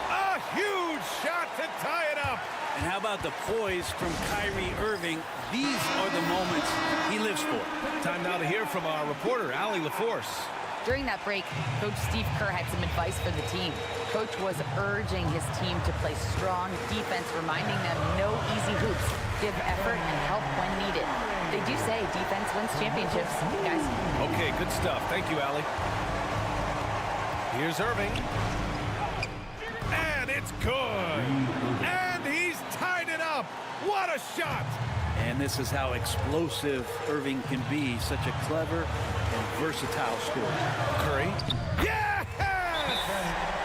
A huge shot to tie it up. And how about the poise from Kyrie Irving? These are the moments he lives for. Time now to hear from our reporter, Allie LaForce. During that break, Coach Steve Kerr had some advice for the team. Coach was urging his team to play strong defense, reminding them no easy hoops, give effort, and help when needed. They do say defense wins championships, guys. Okay, good stuff. Thank you, Allie. Here's Irving. And it's good. And he's tied it up. What a shot. And this is how explosive Irving can be. Such a clever and versatile scorer. Curry. Yes!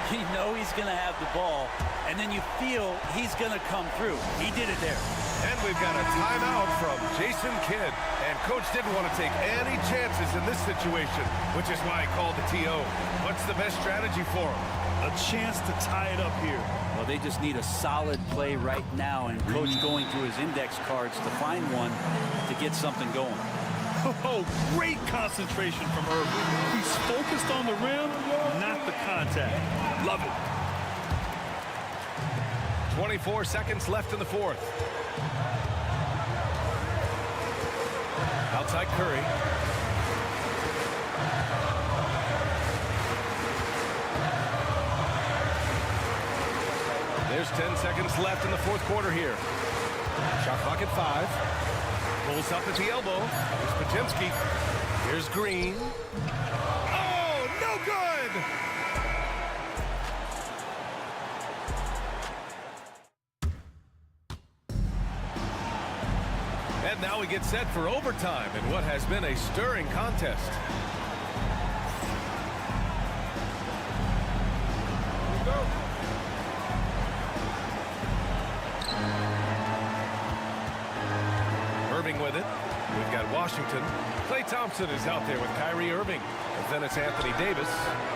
You know he's going to have the ball, and then you feel he's going to come through. He did it there. And we've got a timeout from Jason Kidd. And Coach didn't want to take any chances in this situation, which is why he called the TO. What's the best strategy for him? A chance to tie it up here. Well, they just need a solid play right now, and Coach going through his index cards to find one to get something going. Oh, great concentration from Irving. He's focused on the rim, not the contact. Love it. 24 seconds left in the fourth. Outside Curry. There's 10 seconds left in the fourth quarter here. Shot clock at 5. Pulls up at the elbow. Here's Podziemski. Here's Green. Oh, no good! And now we get set for overtime in what has been a stirring contest. Here we go. Irving with it. We've got Washington. Klay Thompson is out there with Kyrie Irving. And then it's Anthony Davis.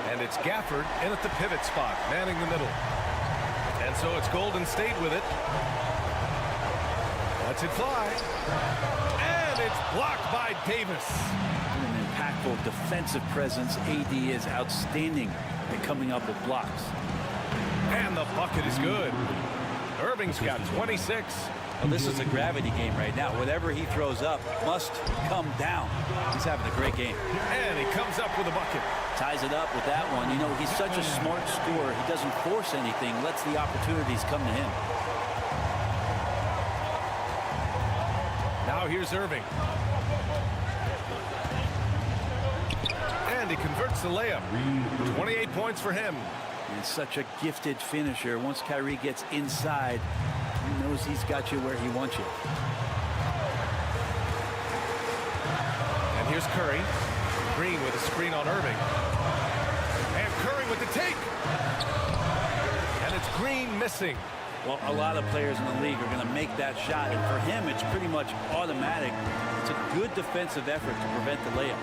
And it's Gafford in at the pivot spot, manning the middle. And so it's Golden State with it. Lets it fly. And it's blocked by Davis. An impactful defensive presence. AD is outstanding at coming up with blocks. And the bucket is good. Irving's got 26. Well, this is a gravity game right now. Whatever he throws up must come down. He's having a great game. And he comes up with a bucket. Ties it up with that one. You know, he's such a smart scorer. He doesn't force anything, lets the opportunities come to him. Now here's Irving. And he converts the layup. 28 points for him. And such a gifted finisher. Once Kyrie gets inside, he knows he's got you where he wants you. And here's Curry. Green with a screen on Irving. And Curry with the take. And it's Green missing. Well, a lot of players in the league are going to make that shot, and for him, it's pretty much automatic. It's a good defensive effort to prevent the layup.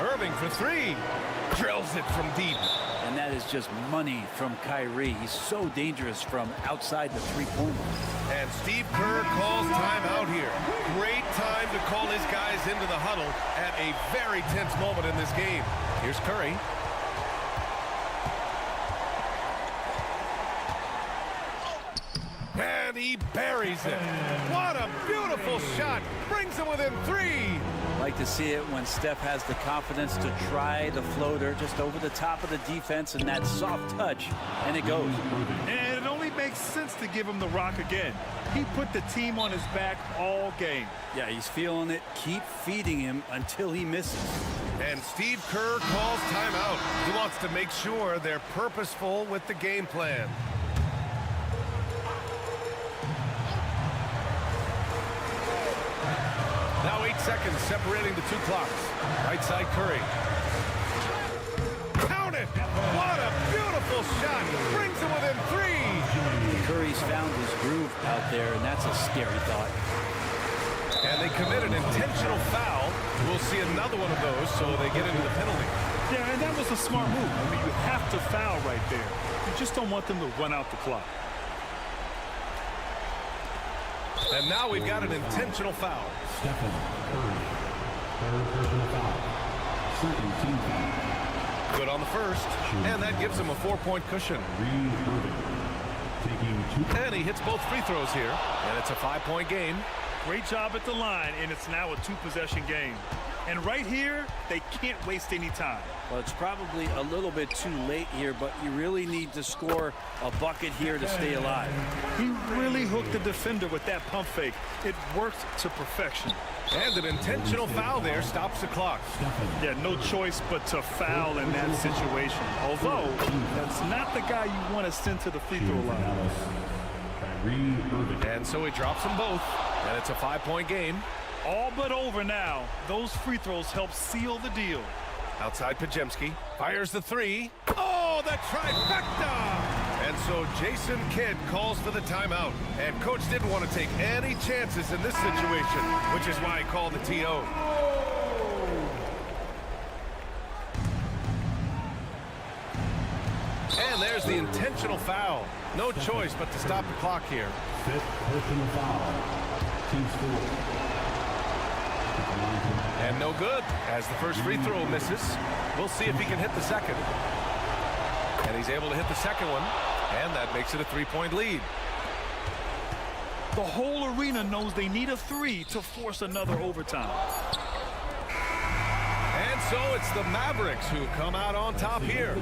Irving for 3. Drills it from deep. And that is just money from Kyrie. He's so dangerous from outside the three-pointer. And Steve Kerr calls timeout here. Great time to call his guys into the huddle at a very tense moment in this game. Here's Curry. And he buries it. What a beautiful shot. Brings him within 3. Like to see it when Steph has the confidence to try the floater just over the top of the defense and that soft touch, and it goes. And it only makes sense to give him the rock again. He put the team on his back all game. Yeah, he's feeling it. Keep feeding him until he misses. And Steve Kerr calls timeout. He wants to make sure they're purposeful with the game plan. Now 8 seconds separating the two clocks. Right side Curry. Count it! What a beautiful shot! Brings him within 3. Curry's found his groove out there, and that's a scary thought. And they commit an intentional foul. We'll see another one of those, so they get into the penalty. Yeah, and that was a smart move. I mean, you have to foul right there. You just don't want them to run out the clock. And now we've got an intentional foul. Stephen Curry. Third personal foul. Second team foul. Good on the first. And that gives him a 4-point cushion. And he hits both free throws here. And it's a 5-point game. Great job at the line, and it's now a 2-possession game. And right here, they can't waste any time. Well, it's probably a little bit too late here, but you really need to score a bucket here to stay alive. He really hooked the defender with that pump fake. It worked to perfection. And an intentional foul there stops the clock. Yeah, no choice but to foul in that situation. Although, that's not the guy you want to send to the free throw line. And so he drops them both, and it's a 5-point game. All but over now. Those free throws help seal the deal. Outside Podziemski. Fires the three. Oh, the trifecta! And so Jason Kidd calls for the timeout. And coach didn't want to take any chances in this situation, which is why he called the TO. And there's the intentional foul. No choice but to stop the clock here. Fifth personal foul. Team score. And no good, as the first free throw misses. We'll see if he can hit the second. And he's able to hit the second one, and that makes it a three-point lead. The whole arena knows they need a three to force another overtime. And so it's the Mavericks who come out on top here.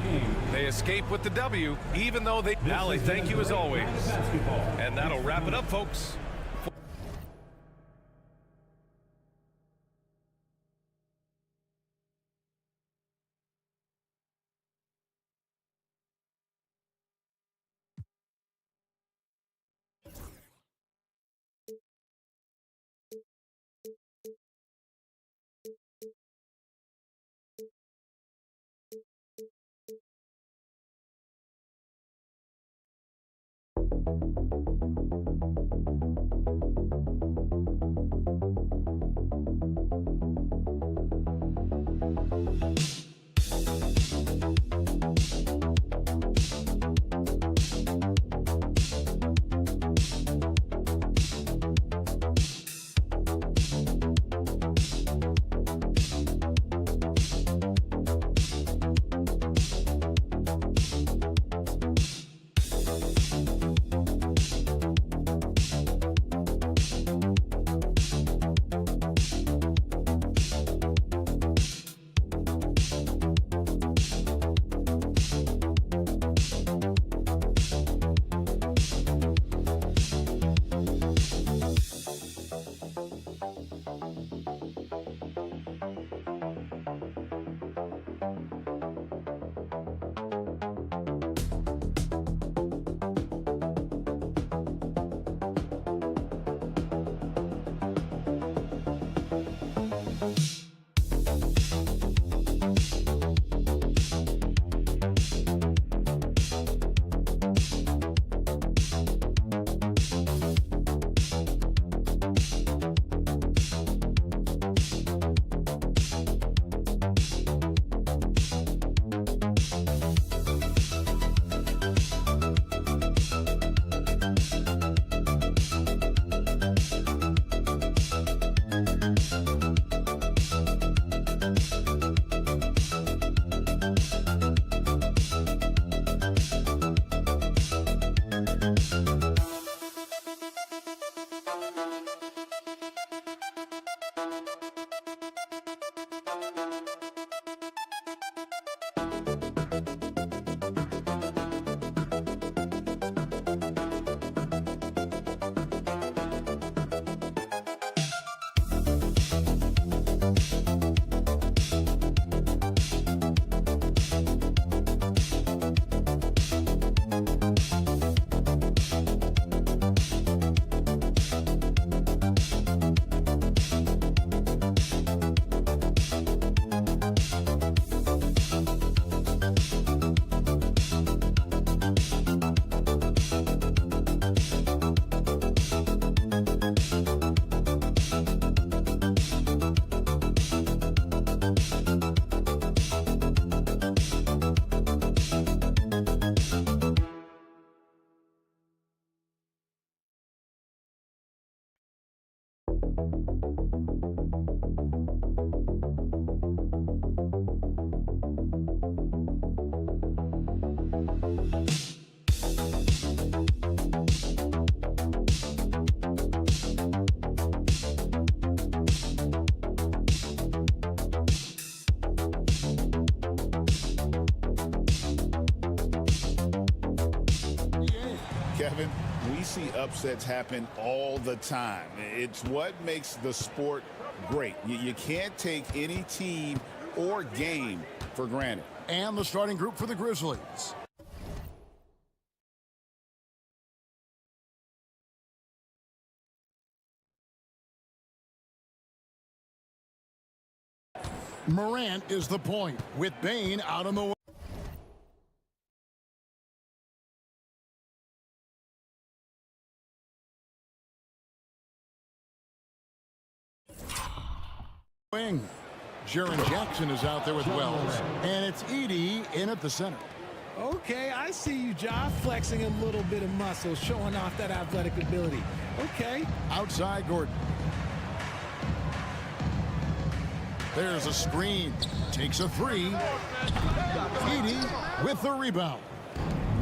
They escape with the W, even though they... Allie, thank you as always. And that'll wrap it up, folks. Kevin, we see upsets happen all the time. It's what makes the sport great. You can't take any team or game for granted. And the starting group for the Grizzlies. Morant is the point with Bane out on the wing. Jaren Jackson is out there with Wells, and it's Edey in at the center. Okay, I see you, Ja, flexing a little bit of muscle, showing off that athletic ability. Okay. Outside Gordon. There's a screen. Takes a three. Edey with the rebound.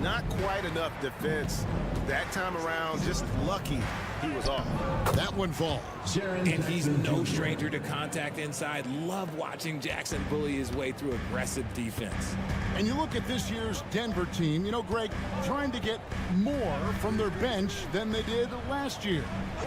Not quite enough defense that time around. Just lucky he was off. That one falls. And he's no stranger to contact inside. Love watching Jackson bully his way through aggressive defense. And you look at this year's Denver team, you know, Greg, trying to get more from their bench than they did last year.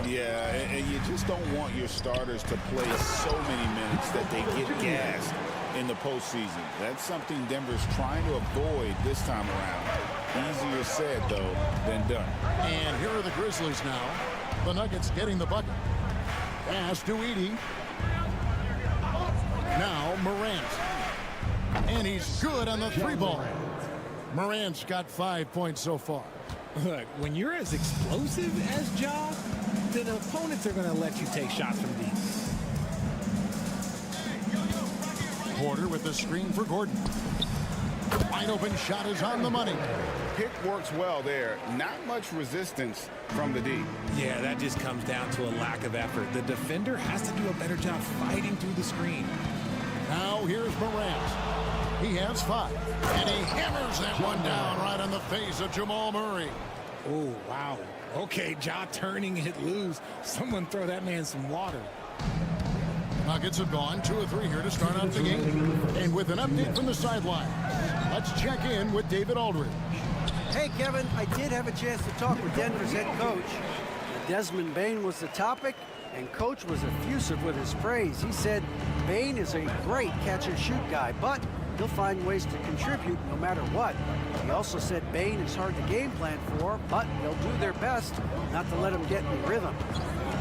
Yeah, and you just don't want your starters to play so many minutes that they get gassed in the postseason. That's something Denver's trying to avoid this time around. Easier said, though, than done. And here are the Grizzlies now. The Nuggets getting the bucket. Pass to Edey. Now Morant. And he's good on the three ball. Morant's got 5 points so far. Look, when you're as explosive as Ja, then opponents are going to let you take shots from deep. Porter with the screen for Gordon. Wide open shot is on the money. Pick works well there. Not much resistance from the D. Yeah, that just comes down to a lack of effort. The defender has to do a better job fighting through the screen. Now here's Morant. He has 5. And he hammers that one down right on the face of Jamal Murray. Oh, wow. Okay, Ja turning it loose. Someone throw that man some water. Nuggets have gone 2 of 3 here to start out the game. And with an update from the sideline, let's check in with David Aldridge. Hey, Kevin, I did have a chance to talk with Denver's head coach. Desmond Bane was the topic, and Coach was effusive with his praise. He said Bane is a great catch-and-shoot guy, but he'll find ways to contribute no matter what. He also said Bane is hard to game plan for, but they'll do their best not to let him get in rhythm.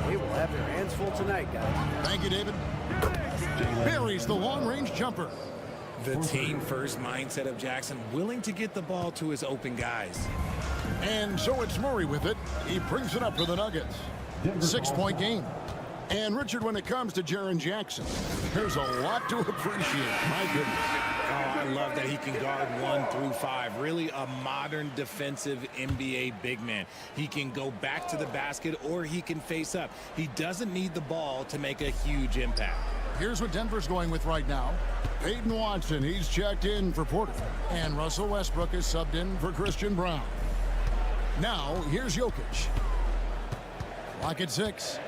They will have their hands full tonight, guys. Thank you, David. Buries the long-range jumper. The team-first mindset of Jackson, willing to get the ball to his open guys. And so it's Murray with it. He brings it up for the Nuggets. 6-point game. And, Richard, when it comes to Jaren Jackson, there's a lot to appreciate. My goodness. Oh, I love that he can guard 1 through 5. Really a modern defensive NBA big man. He can go back to the basket or he can face up. He doesn't need the ball to make a huge impact. Here's what Denver's going with right now. Peyton Watson, he's checked in for Porter. And Russell Westbrook is subbed in for Christian Brown. Now, here's Jokic. Clock at 6.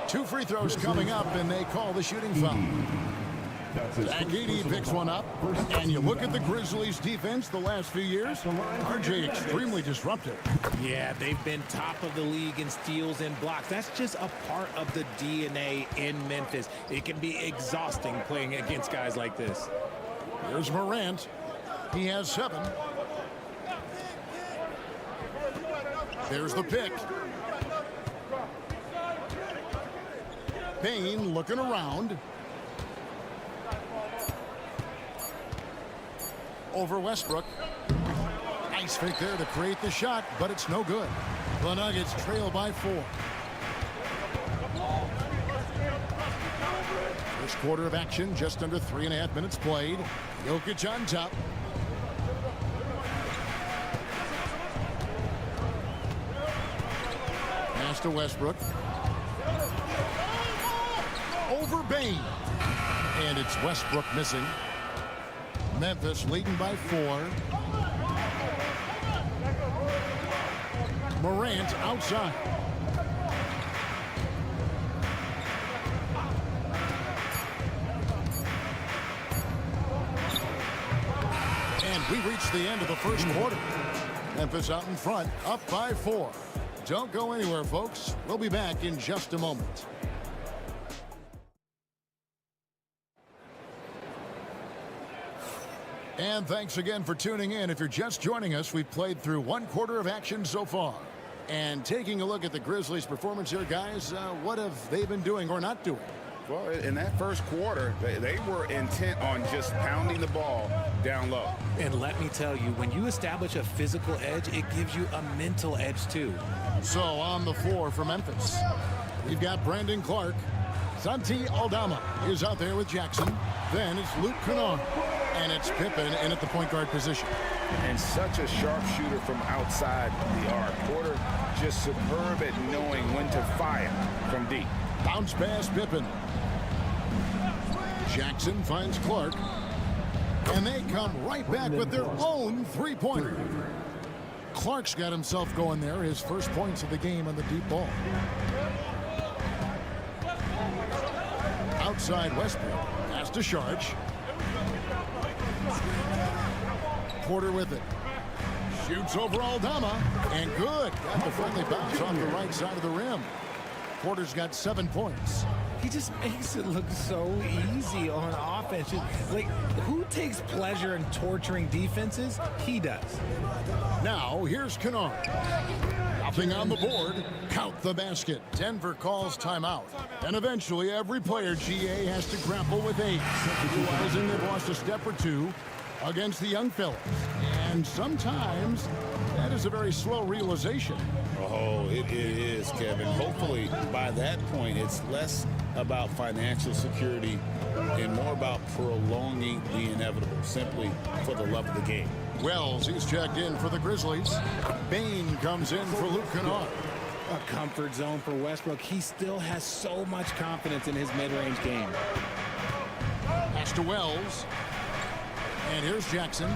2 free throws coming up, and they call the shooting foul. Zach Edey picks one up. And you look at the Grizzlies' defense the last few years. RJ extremely disruptive. Yeah, they've been top of the league in steals and blocks. That's just a part of the DNA in Memphis. It can be exhausting playing against guys like this. Here's Morant. He has 7. There's the pick. Bane looking around. Over Westbrook. Nice fake there to create the shot, but it's no good. The Nuggets trail by 4. First quarter of action, just under 3.5 minutes played. Jokic on top. Pass to Westbrook. Over Bane. And it's Westbrook missing. Memphis leading by 4. Morant outside. And we reach the end of the first quarter. Memphis out in front, up by 4. Don't go anywhere, folks. We'll be back in just a moment. And thanks again for tuning in. If you're just joining us, we've played through 1 quarter of action so far. And taking a look at the Grizzlies' performance here, guys, what have they been doing or not doing? Well, in that first quarter, they were intent on just pounding the ball down low. And let me tell you, when you establish a physical edge, it gives you a mental edge too. So on the floor for Memphis, we've got Brandon Clark. Santi Aldama is out there with Jackson. Then it's Luke Kennard. And it's Pippen in at the point guard position. And such a sharp shooter from outside the arc. Porter just superb at knowing when to fire from deep. Bounce pass Pippen. Jackson finds Clark. And they come right back with their own three-pointer. Clark's got himself going there. His first points of the game on the deep ball. Outside Westbrook. Pass to Sharge. Porter with it. Shoots over Aldama. And good. Got the friendly bounce on the right side of the rim. Porter's got 7 points. He just makes it look so easy on offense. Like, who takes pleasure in torturing defenses? He does. Now, here's Kennard. Nothing on the board. Count the basket. Denver calls timeout. And eventually, every player, GA, has to grapple with age, realizing they've lost a step or two against the young fellas. And sometimes, that is a very slow realization. Oh, it is, Kevin. Hopefully, by that point, it's less about financial security and more about prolonging the inevitable, simply for the love of the game. Wells, he's checked in for the Grizzlies. Bain comes in for Luke Kennard. A comfort zone for Westbrook. He still has so much confidence in his mid-range game. Pass to Wells. And here's Jackson.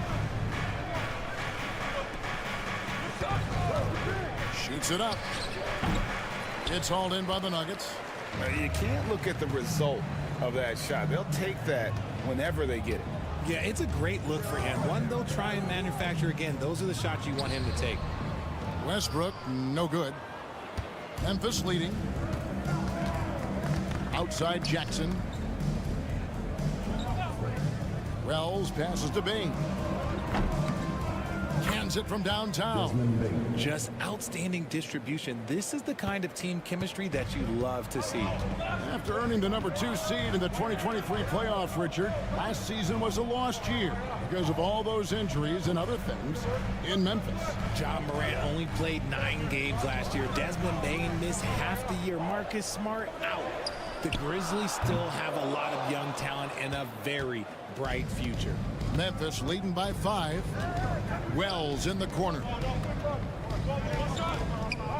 Shoots it up. It's hauled in by the Nuggets. You can't look at the result of that shot. They'll take that whenever they get it. Yeah, it's a great look for him. One they'll try and manufacture again. Those are the shots you want him to take. Westbrook, no good. Memphis leading. Outside Jackson. Wells passes to Bain. Cans it from downtown. Just outstanding distribution. This is the kind of team chemistry that you love to see. After earning the #2 seed in the 2023 playoffs, Richard, last season was a lost year because of all those injuries and other things in Memphis. John Morant only played 9 games last year. Desmond Bain missed half the year. Marcus Smart out. The Grizzlies still have a lot of young talent and a very bright future. Memphis leading by 5. Wells in the corner.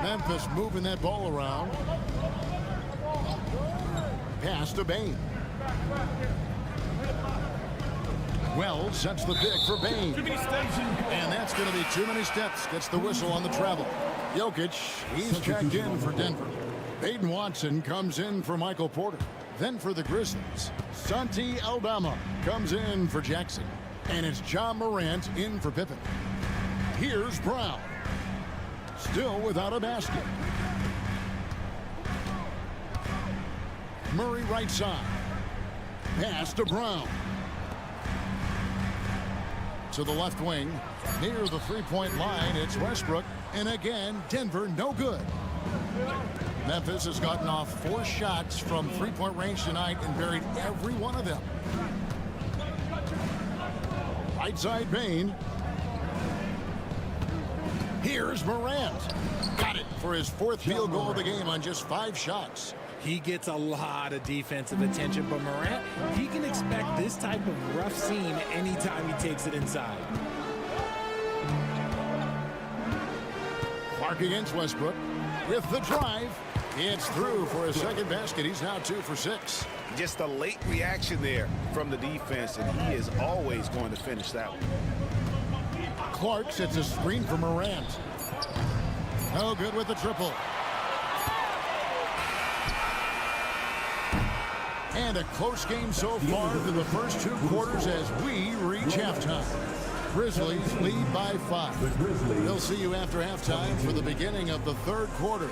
Memphis moving that ball around. Pass to Bain. Wells sets the pick for Bain. And that's going to be too many steps. Gets the whistle on the travel. Jokic, he's checked in for Denver. Baden Watson comes in for Michael Porter. Then for the Grizzlies, Santi Aldama comes in for Jackson. And it's John Morant in for Pippen. Here's Brown. Still without a basket. Murray right side. Pass to Brown. To the left wing. Near the three-point line, it's Westbrook. And again, Denver no good. Memphis has gotten off 4 shots from three-point range tonight and buried every one of them. Right side Bain. Here's Morant. Got it for his 4th field goal of the game on just 5 shots. He gets a lot of defensive attention, but Morant, he can expect this type of rough scene anytime he takes it inside. Clark against Westbrook with the drive. It's through for his 2nd basket. He's now 2 for 6. Just a late reaction there from the defense, and he is always going to finish that one. Clark sets a screen for Morant. No good with the triple. And a close game so far through the first 2 quarters as we reach halftime. Grizzlies lead by 5. We'll see you after halftime for the beginning of the 3rd quarter.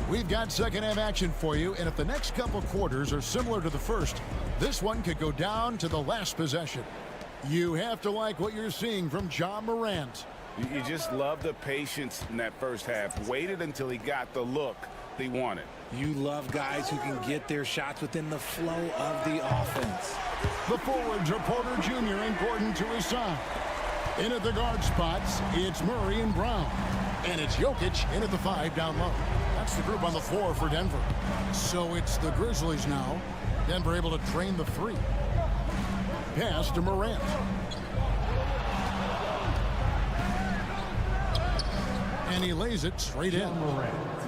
We've got second half action for you, and if the next couple quarters are similar to the first, this one could go down to the last possession. You have to like what you're seeing from Ja Morant. You just love the patience in that first half. Waited until he got the look he wanted. You love guys who can get their shots within the flow of the offense. The forwards are Porter Jr. and Gordon to his side. In at the guard spots, it's Murray and Brown. And it's Jokic in at the 5 down low. That's the group on the floor for Denver. So it's the Grizzlies now. Denver able to drain the 3. Pass to Morant. And he lays it straight in.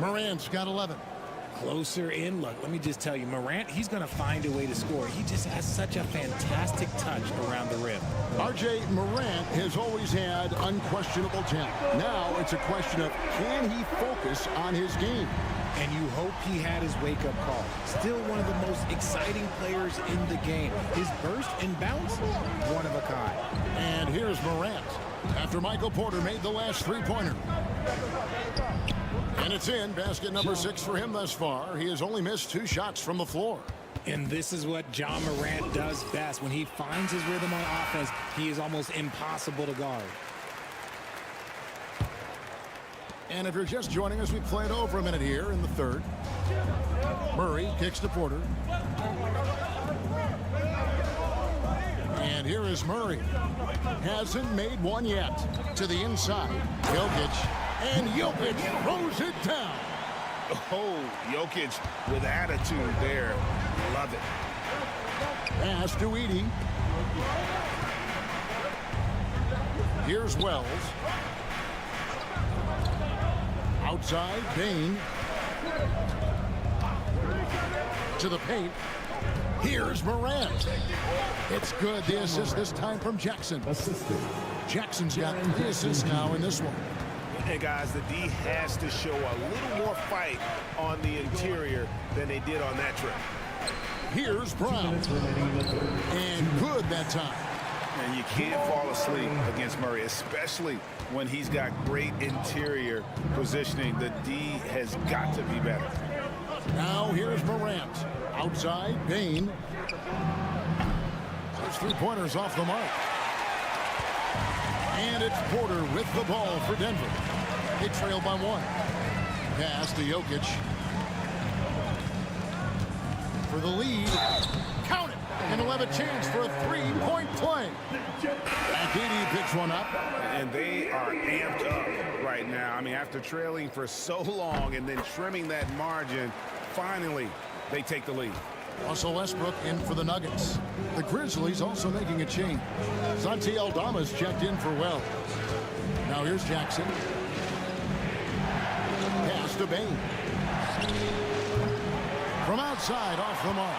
Morant's got 11. Closer in look. Let me just tell you, Morant, he's going to find a way to score. He just has such a fantastic touch around the rim. R.J. Morant has always had unquestionable talent. Now it's a question of, can he focus on his game? And you hope he had his wake-up call. Still one of the most exciting players in the game. His burst and bounce, one of a kind. And here's Morant after Michael Porter made the last 3-pointer. And it's in. Basket number 6 for him thus far. He has only missed 2 shots from the floor. And this is what Ja Morant does best. When he finds his rhythm on offense, he is almost impossible to guard. And if you're just joining us, we played over a minute here in the third. Murray kicks to Porter. And here is Murray. Hasn't made one yet. To the inside. Jokic. And Jokic throws it down. Oh, Jokic with attitude there. Love it. Pass to Edey. Here's Wells. Outside, Bain. To the paint. Here's Morant. It's good. The assist this time from Jackson. Jackson's got 3 assists now in this one. Hey, guys, the D has to show a little more fight on the interior than they did on that trip. Here's Brown. And good that time. And you can't fall asleep against Murray, especially when he's got great interior positioning. The D has got to be better. Now here's Morant. Outside, Bain. There's 3-pointers off the mark. And it's Porter with the ball for Denver. They trail by 1. Pass to Jokic. For the lead. Count it. And he'll have a chance for a 3-point play. And KD picks one up. And they are amped up right now. I mean, after trailing for so long and then trimming that margin, finally they take the lead. Russell Westbrook in for the Nuggets. The Grizzlies also making a change. Santi Aldama's checked in for Wells. Now here's Jackson. Pass to Bain. From outside, off the mark.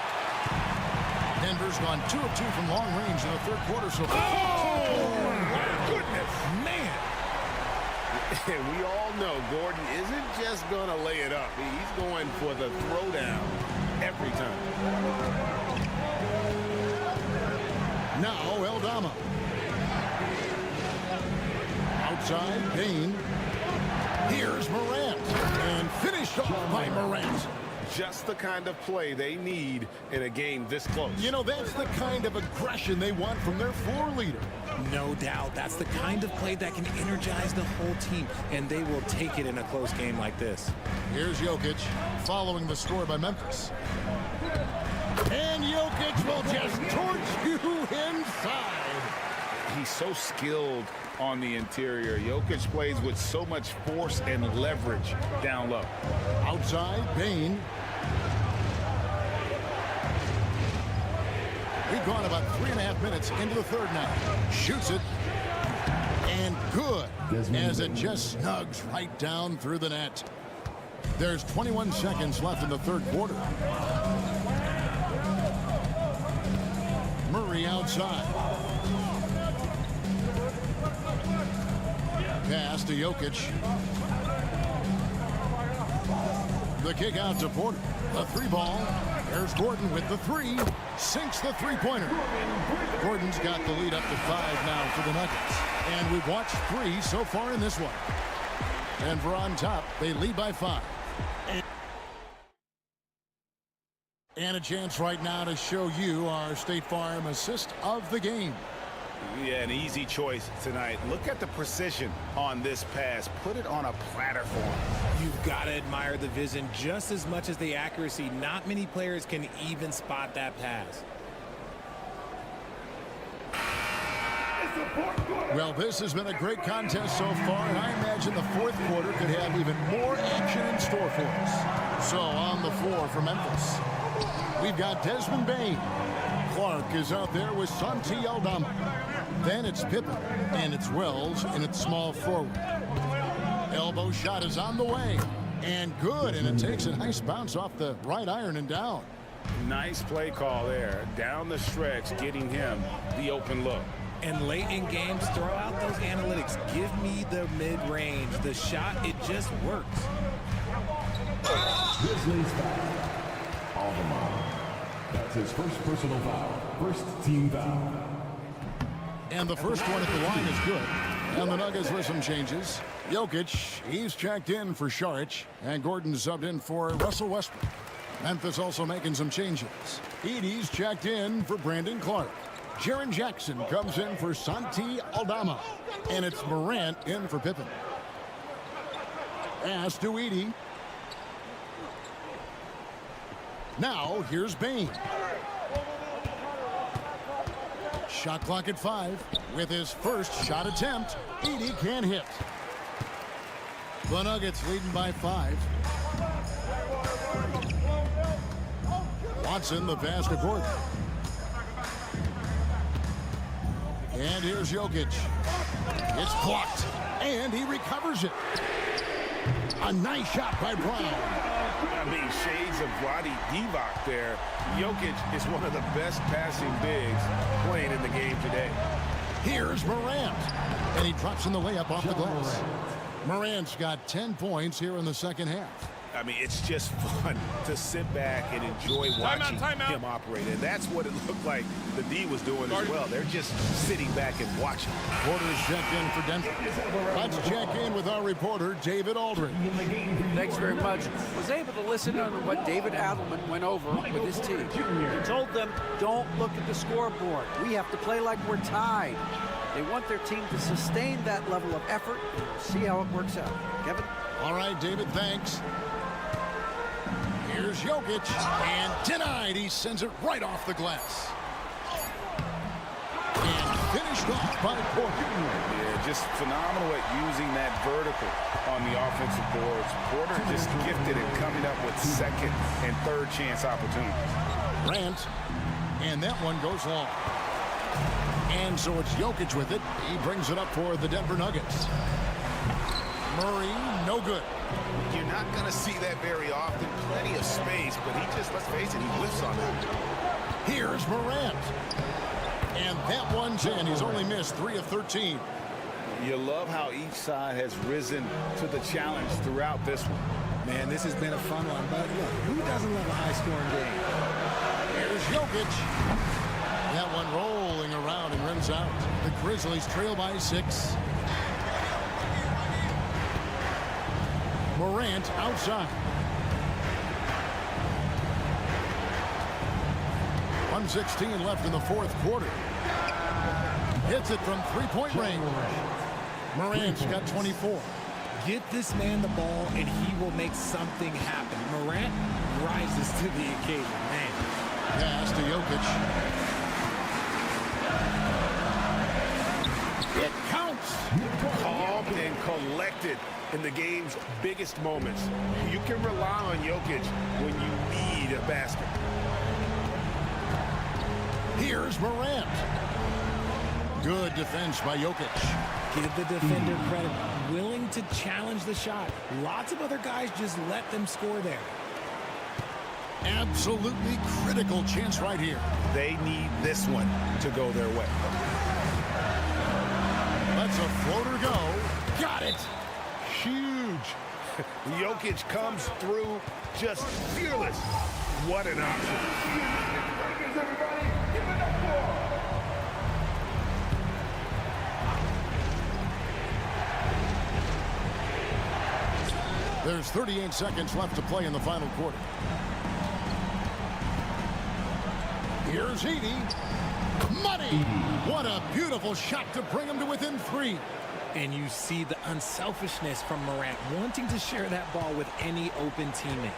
Denver's gone 2 of 2 from long range in the third quarter so far. Oh, my goodness. Man. And we all know Gordon isn't just going to lay it up. He's going for the throwdown every time. Now Aldama. Outside, Bain. Here's Morant. And finished off by Morant. Just the kind of play they need in a game this close. You know, that's the kind of aggression they want from their floor leader. No doubt. That's the kind of play that can energize the whole team, and they will take it in a close game like this. Here's Jokic following the score by Memphis. And Jokic will just torch you inside. He's so skilled on the interior. Jokic plays with so much force and leverage down low. Outside, Bain. We've gone about 3.5 minutes into the third now. Shoots it. And good. As it just snugs right down through the net. There's 21 seconds left in the third quarter. Murray outside. Pass to Jokic. The kick out to Porter. The 3-ball. There's Gordon with the 3. Sinks the 3-pointer. Gordon's got the lead up to 5 now for the Nuggets. And we've watched 3 so far in this one. Denver on top. They lead by 5. And a chance right now to show you our State Farm assist of the game. Yeah, an easy choice tonight. Look at the precision on this pass. Put it on a platter for him. You've got to admire the vision just as much as the accuracy. Not many players can even spot that pass. Well, this has been a great contest so far, and I imagine the fourth quarter could have even more action in store for us. So on the floor for Memphis, we've got Desmond Bain. Clark is out there with Santi Aldama. Then it's Pippen, and it's Wells, and it's small forward. Elbow shot is on the way, and good, and it takes a nice bounce off the right iron and down. Nice play call there. Down the stretch, getting him the open look. And late in games, throw out those analytics. Give me the mid-range. The shot, it just works. Grizzlies foul. Aldama. That's his first personal foul. First team foul. And the first one at the line is good. And the Nuggets with some changes. Jokic, he's checked in for Šarić. And Gordon subbed in for Russell Westbrook. Memphis also making some changes. Edey's checked in for Brandon Clark. Jaren Jackson comes in for Santi Aldama. And it's Morant in for Pippen. Pass to Edey. Now, here's Bain. Shot clock at 5. With his first shot attempt, Edey can't hit. The Nuggets leading by 5. Watson, the pass to Gordon. And here's Jokic. It's blocked, and he recovers it. A nice shot by Brown. I mean, shades of Vlade Divac there. Jokic is one of the best passing bigs playing in the game today. Here's Morant, and he drops in the layup off the glass. Morant's got 10 points here in the second half. I mean, it's just fun to sit back and enjoy watching him operate. And that's what it looked like the D was doing as well. They're just sitting back and watching. Porter's checked in for Denver. Let's check in with our reporter, David Aldridge. Thanks very much. I was able to listen to what David Adelman went over with his team. He told them, don't look at the scoreboard. We have to play like we're tied. They want their team to sustain that level of effort. See how it works out. Kevin? All right, David, thanks. Here's Jokic, and denied. He sends it right off the glass. And finished off by Porter. Yeah, just phenomenal at using that vertical on the offensive boards. Porter just gifted at coming up with second and third chance opportunities. Grant, and that one goes long. And so it's Jokic with it. He brings it up for the Denver Nuggets. Murray, no good. You're not going to see that very often. Plenty of space, but he just, let's face it, he whiffs on that. Here's Morant. And that one's in. He's only missed 3 of 13. You love how each side has risen to the challenge throughout this one. Man, this has been a fun one, but look, who doesn't love a high-scoring game? Here's Jokic. That one rolling around and rims out. The Grizzlies trail by 6. Morant outside. 1:16 left in the fourth quarter. Hits it from three-point range. Morant's got 24. Get this man the ball, and he will make something happen. Morant rises to the occasion, man. Pass to Jokic. It counts. Calm and collected in the game's biggest moments. You can rely on Jokic when you need a basket. Here's Morant. Good defense by Jokic. Give the defender credit. Willing to challenge the shot. Lots of other guys just let them score there. Absolutely critical chance right here. They need this one to go their way. Lets a floater go. Got it. Huge. Jokic comes through just fearless. What an option. There's 38 seconds left to play in the final quarter. Here's Edie. Money! What a beautiful shot to bring him to within 3. And you see the unselfishness from Morant, wanting to share that ball with any open teammate.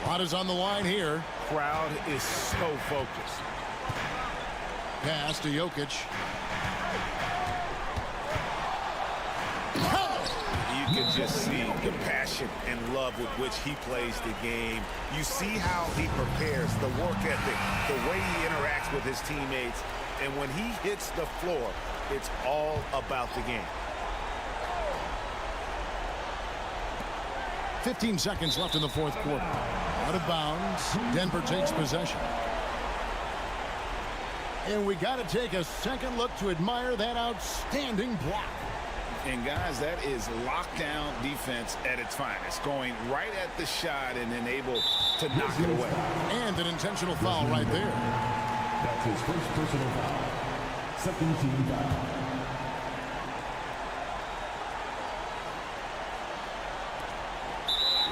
A lot is on the line here. Crowd is so focused. Pass to Jokic. You can just see the passion and love with which he plays the game. You see how he prepares, the work ethic, the way he interacts with his teammates. And when he hits the floor, it's all about the game. 15 seconds left in the fourth quarter. Out of bounds. Denver takes possession. And we got to take a second look to admire that outstanding block. And guys, that is lockdown defense at its finest, going right at the shot and then able to knock it away. And an intentional foul right there. That's his first personal foul. Second team foul.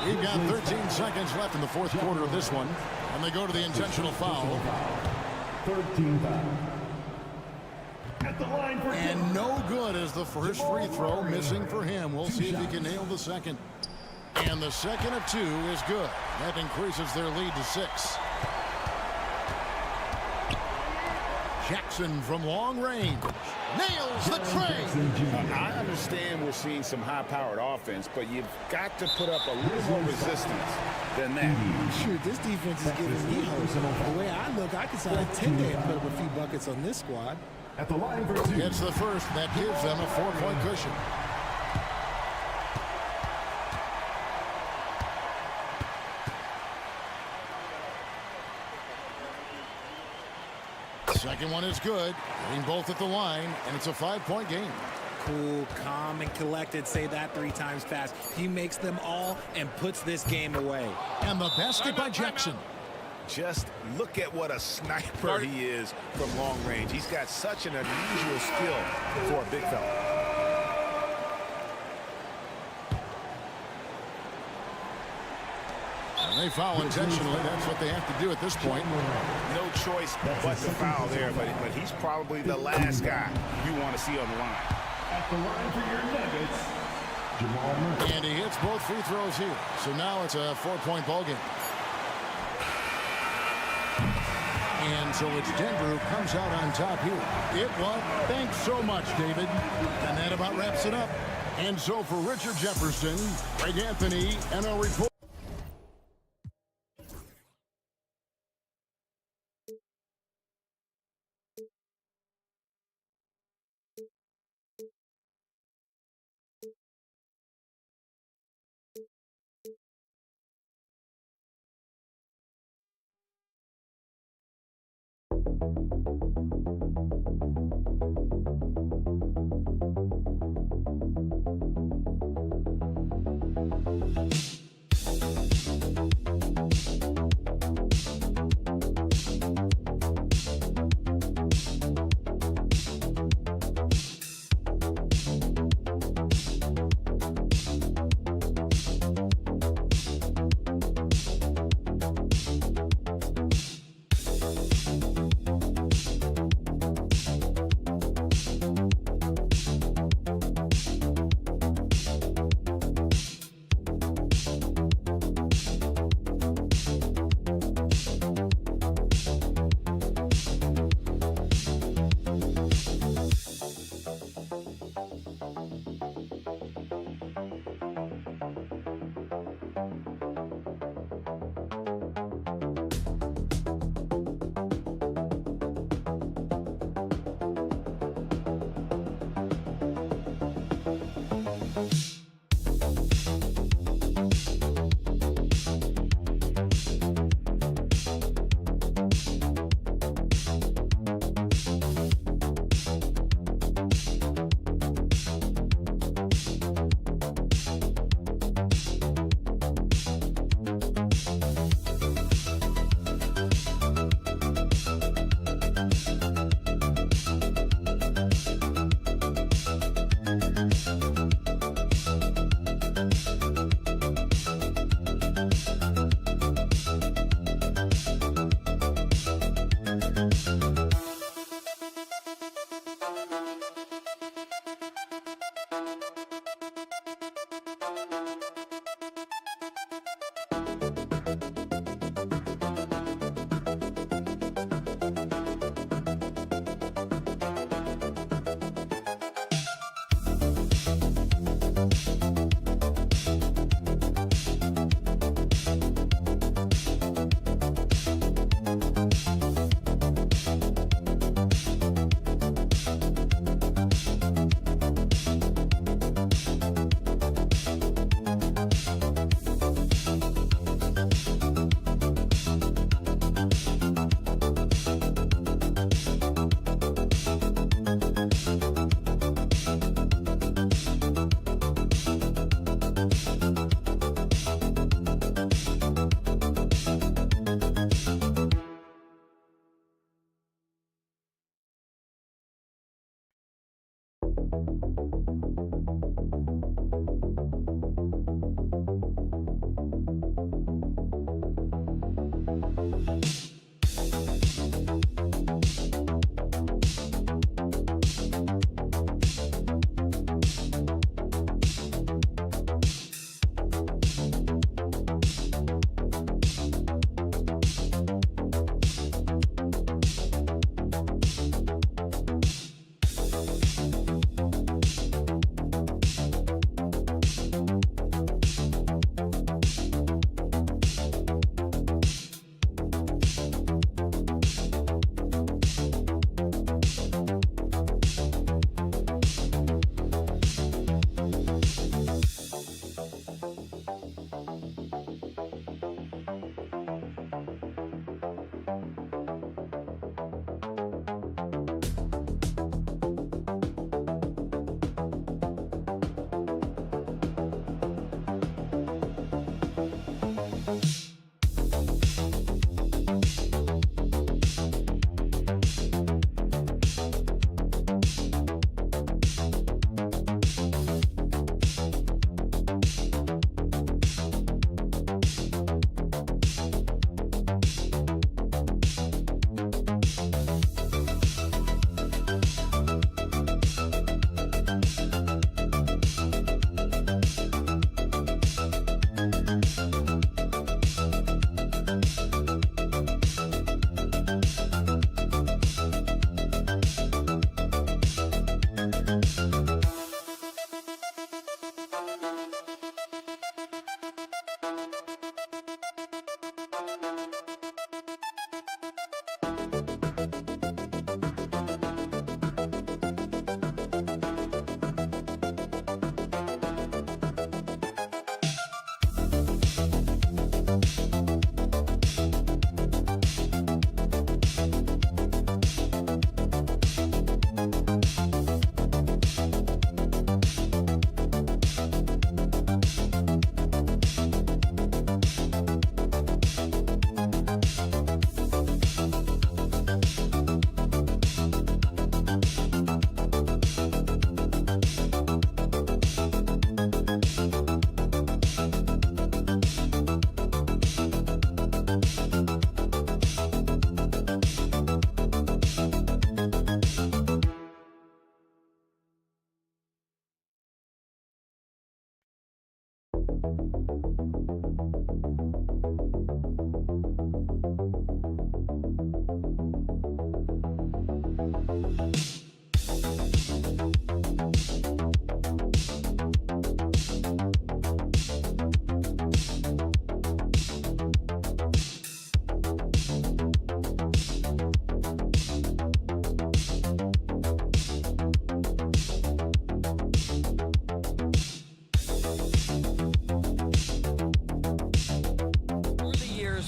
We've got 13 seconds left in the fourth quarter of this one. And they go to the intentional foul. Third team foul. At the line for and no good as the first free throw missing for him. We'll see if he can nail the second. And the second of 2 is good. That increases their lead to 6. Jackson from long range nails the tray. I understand we're seeing some high-powered offense, but you've got to put up a little more resistance than that. Shoot, this defense is giving me hope. The way I look, I could sign a 10-day and put up a few buckets on this squad. At the line for 2. Gets the first. That gives them a 4-point cushion. Second one is good. Getting both at the line, and it's a 5-point game. Cool, calm, and collected. Say that 3 times fast. He makes them all and puts this game away. And the basket by Jackson. Just look at what a sniper he is from long range. He's got such an unusual skill for a big fella. And they foul intentionally. That's what they have to do at this point. No choice but to foul there, but he's probably the last guy you want to see on the line. At the line for your Nuggets, Jamal Murray. And he hits both free throws here. So now it's a 4-point ball game. And so it's Denver who comes out on top here. It was. Thanks so much, David. And that about wraps it up. And so for Richard Jefferson, Greg Anthony, and our report.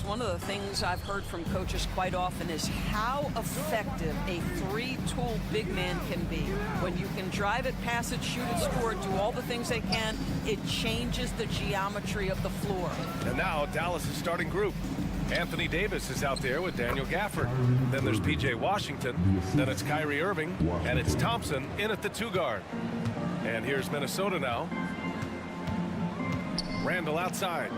One of the things I've heard from coaches quite often is how effective a three-tool big man can be. When you can drive it, pass it, shoot it, score it, do all the things they can, it changes the geometry of the floor. And now Dallas' starting group. Anthony Davis is out there with Daniel Gafford. Then there's P.J. Washington. Then it's Kyrie Irving. And it's Thompson in at the 2 guard. And here's Minnesota now. Randall outside.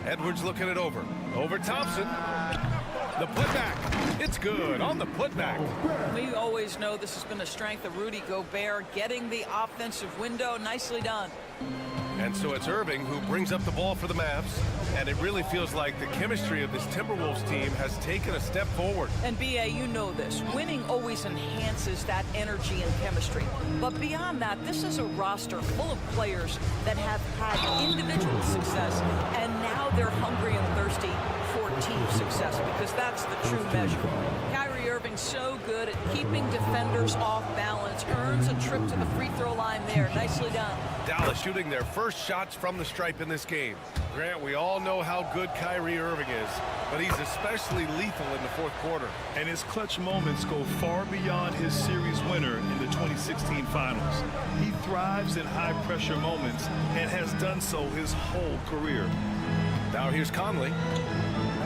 Edwards looking it over. Over Thompson. The putback. It's good on the putback. We always know this has been a strength of Rudy Gobert, getting the offensive window. Nicely done. And so it's Irving who brings up the ball for the Mavs. And it really feels like the chemistry of this Timberwolves team has taken a step forward. And B.A., you know this. Winning always enhances that energy and chemistry. But beyond that, this is a roster full of players that have had individual success, and now they're hungry and thirsty for team success, because that's the true measure. Kyrie Irving so good at keeping defenders off balance, earns a trip to the free throw line there. Nicely done. Dallas shooting their first shots from the stripe in this game. Grant, we all know how good Kyrie Irving is, but he's especially lethal in the fourth quarter. And his clutch moments go far beyond his series winner in the 2016 finals. He thrives in high-pressure moments and has done so his whole career. Now here's Conley.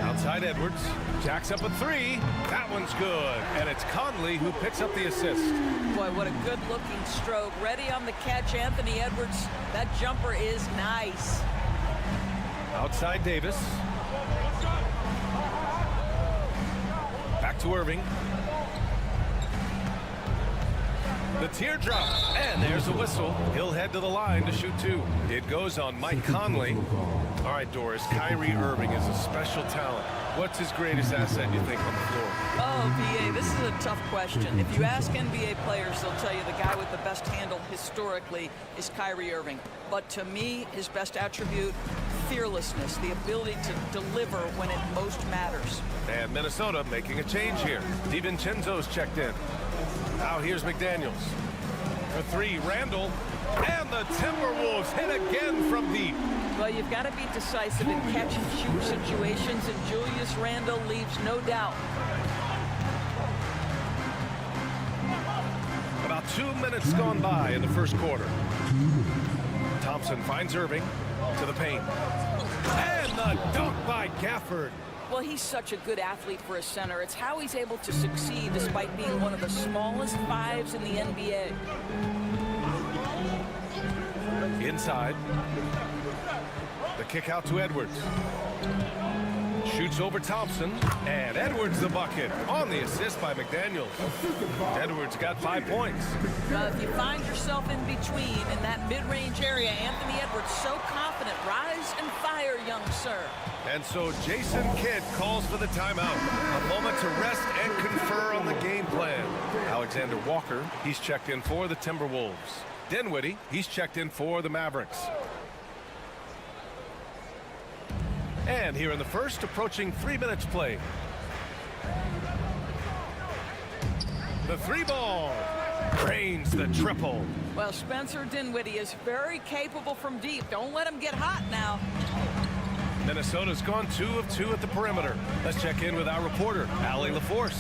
Outside Edwards. Jacks up a 3. That one's good. And it's Conley who picks up the assist. Boy, what a good-looking stroke. Ready on the catch, Anthony Edwards. That jumper is nice. Outside Davis. Back to Irving. The teardrop, and there's a whistle. He'll head to the line to shoot 2. It goes on Mike Conley. All right, Doris, Kyrie Irving is a special talent. What's his greatest asset, you think, on the floor? Oh, B.A., this is a tough question. If you ask NBA players, they'll tell you the guy with the best handle historically is Kyrie Irving. But to me, his best attribute, fearlessness, the ability to deliver when it most matters. And Minnesota making a change here. DiVincenzo's checked in. Now here's McDaniels. For 3, Randall. And the Timberwolves hit again from deep. Well, you've got to be decisive in catch-and-shoot situations, and Julius Randle leaves no doubt. About 2 minutes gone by in the first quarter. Thompson finds Irving to the paint. And the dunk by Gafford. Well, he's such a good athlete for a center. It's how he's able to succeed despite being one of the smallest 5s in the NBA. Inside. The kick out to Edwards. Shoots over Thompson. And Edwards the bucket on the assist by McDaniels. Edwards got 5 points. If you find yourself in between in that mid-range area, Anthony Edwards so confident. Rise and fire, young sir. And so Jason Kidd calls for the timeout. A moment to rest and confer on the game plan. Alexander Walker, he's checked in for the Timberwolves. Dinwiddie, he's checked in for the Mavericks. And here in the first, approaching 3 minutes played. The 3-ball drains the triple. Well, Spencer Dinwiddie is very capable from deep. Don't let him get hot now. Minnesota's gone 2 of 2 at the perimeter. Let's check in with our reporter, Allie LaForce.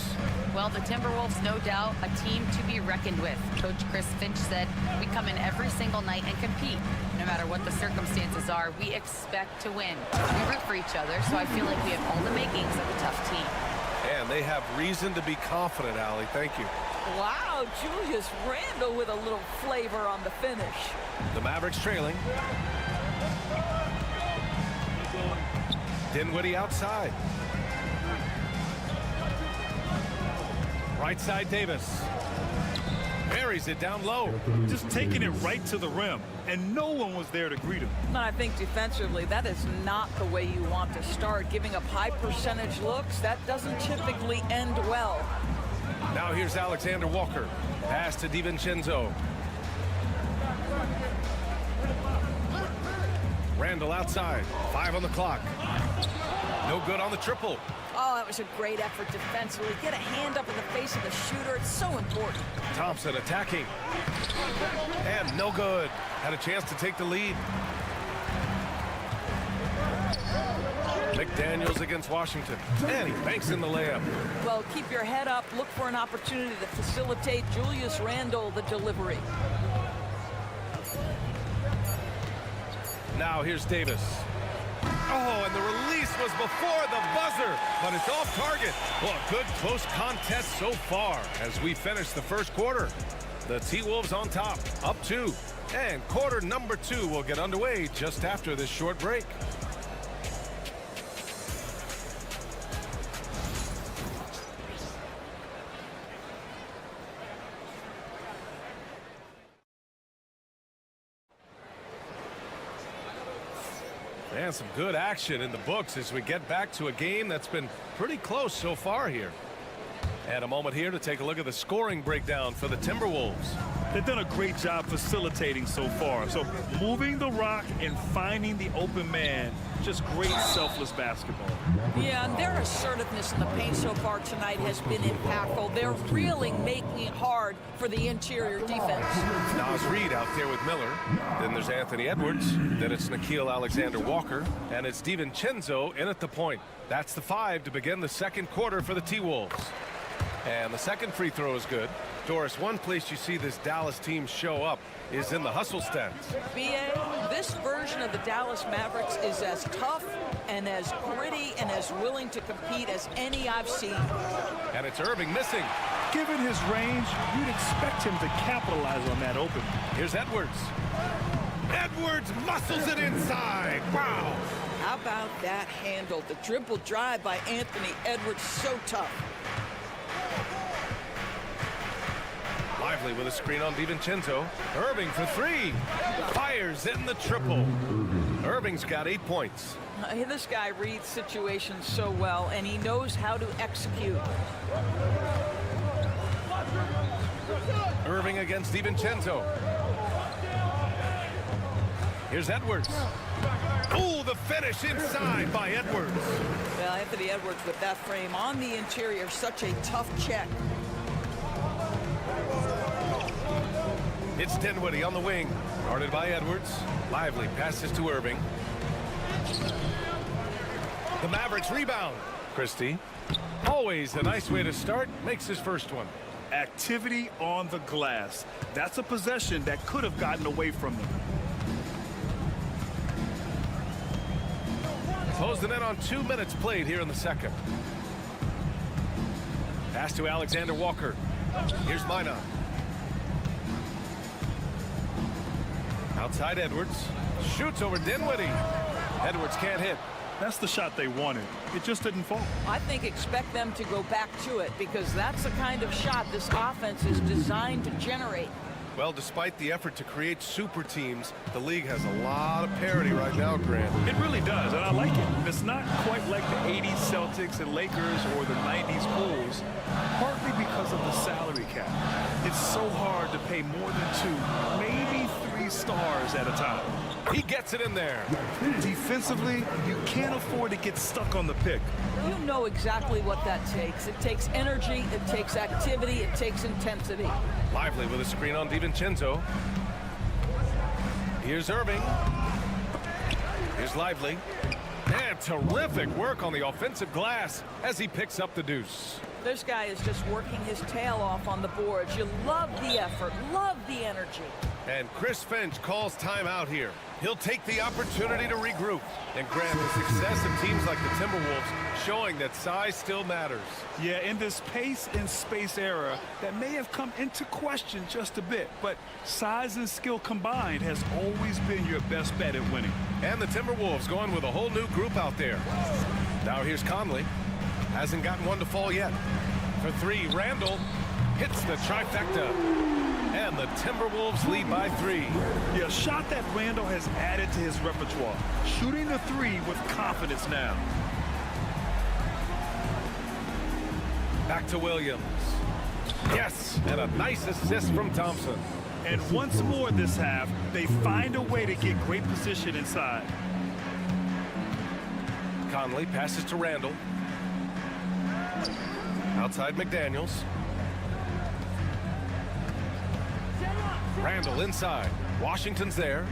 Well, the Timberwolves, no doubt, a team to be reckoned with. Coach Chris Finch said, we come in every single night and compete. No matter what the circumstances are, we expect to win. We root for each other, so I feel like we have all the makings of a tough team. And they have reason to be confident, Allie. Thank you. Wow, Julius Randle with a little flavor on the finish. The Mavericks trailing. Dinwiddie outside. Right side Davis. Buries it down low. Just taking it right to the rim, and no one was there to greet him. And I think defensively, that is not the way you want to start. Giving up high percentage looks, that doesn't typically end well. Now here's Alexander Walker. Pass to DiVincenzo. Randall outside. 5 on the clock. No good on the triple. Oh, that was a great effort defensively. Get a hand up in the face of the shooter. It's so important. Thompson attacking. And no good. Had a chance to take the lead. McDaniels against Washington. And he banks in the layup. Well, keep your head up. Look for an opportunity to facilitate Julius Randle the delivery. Now here's Davis. Oh, and the release was before the buzzer, but it's off target. Well, a good close contest so far as we finish the first quarter. The T-Wolves on top, up 2. And quarter number 2 will get underway just after this short break. And some good action in the books as we get back to a game that's been pretty close so far here. And a moment here to take a look at the scoring breakdown for the Timberwolves. They've done a great job facilitating so far. So moving the rock and finding the open man, just great selfless basketball. Yeah, and their assertiveness in the paint so far tonight has been impactful. They're really making it hard for the interior defense. Nas Reed out there with Miller. Then there's Anthony Edwards. Then it's Nickeil Alexander-Walker. And it's DiVincenzo in at the point. That's the 5 to begin the second quarter for the T-Wolves. And the second free throw is good. Doris, one place you see this Dallas team show up is in the hustle stance. B.A., this version of the Dallas Mavericks is as tough and as gritty and as willing to compete as any I've seen. And it's Irving missing. Given his range, you'd expect him to capitalize on that open. Here's Edwards. Edwards muscles it inside. Wow. How about that handle? The dribble drive by Anthony Edwards, so tough. Lively with a screen on DiVincenzo. Irving for 3. Fires in the triple. Irving's got 8 points. This guy reads situations so well, and he knows how to execute. Irving against DiVincenzo. Here's Edwards. Oh, the finish inside by Edwards. Well, Anthony Edwards with that frame on the interior, such a tough check. It's Dinwiddie on the wing. Guarded by Edwards. Lively passes to Irving. The Mavericks rebound. Christie. Always a nice way to start. Makes his first one. Activity on the glass. That's a possession that could have gotten away from them. Closing in on 2 minutes played here in the second. Pass to Alexander Walker. Here's Minot. Outside Edwards. Shoots over Dinwiddie. Edwards can't hit. That's the shot they wanted. It just didn't fall. I think expect them to go back to it because that's the kind of shot this offense is designed to generate. Well, despite the effort to create super teams, the league has a lot of parity right now, Grant. It really does, and I like it. It's not quite like the 80s Celtics and Lakers or the 90s Bulls, partly because of the salary cap. It's so hard to pay more than 2, maybe 3 stars at a time. He gets it in there. Defensively, you can't afford to get stuck on the pick. You know exactly what that takes. It takes energy, it takes activity, it takes intensity. Lively with a screen on DiVincenzo. Here's Irving. Here's Lively. And terrific work on the offensive glass as he picks up the deuce. This guy is just working his tail off on the boards. You love the effort, love the energy. And Chris Finch calls timeout here. He'll take the opportunity to regroup and grant the success of teams like the Timberwolves, showing that size still matters. Yeah, in this pace and space era, that may have come into question just a bit, but size and skill combined has always been your best bet at winning. And the Timberwolves going with a whole new group out there. Now here's Conley. Hasn't gotten one to fall yet. For 3, Randall hits the trifecta. And the Timberwolves lead by 3. Yeah, a shot that Randall has added to his repertoire. Shooting the 3 with confidence now. Back to Williams. Yes, and a nice assist from Thompson. And once more this half, they find a way to get great position inside. Conley passes to Randall. Outside McDaniels. Randall inside. Washington's there.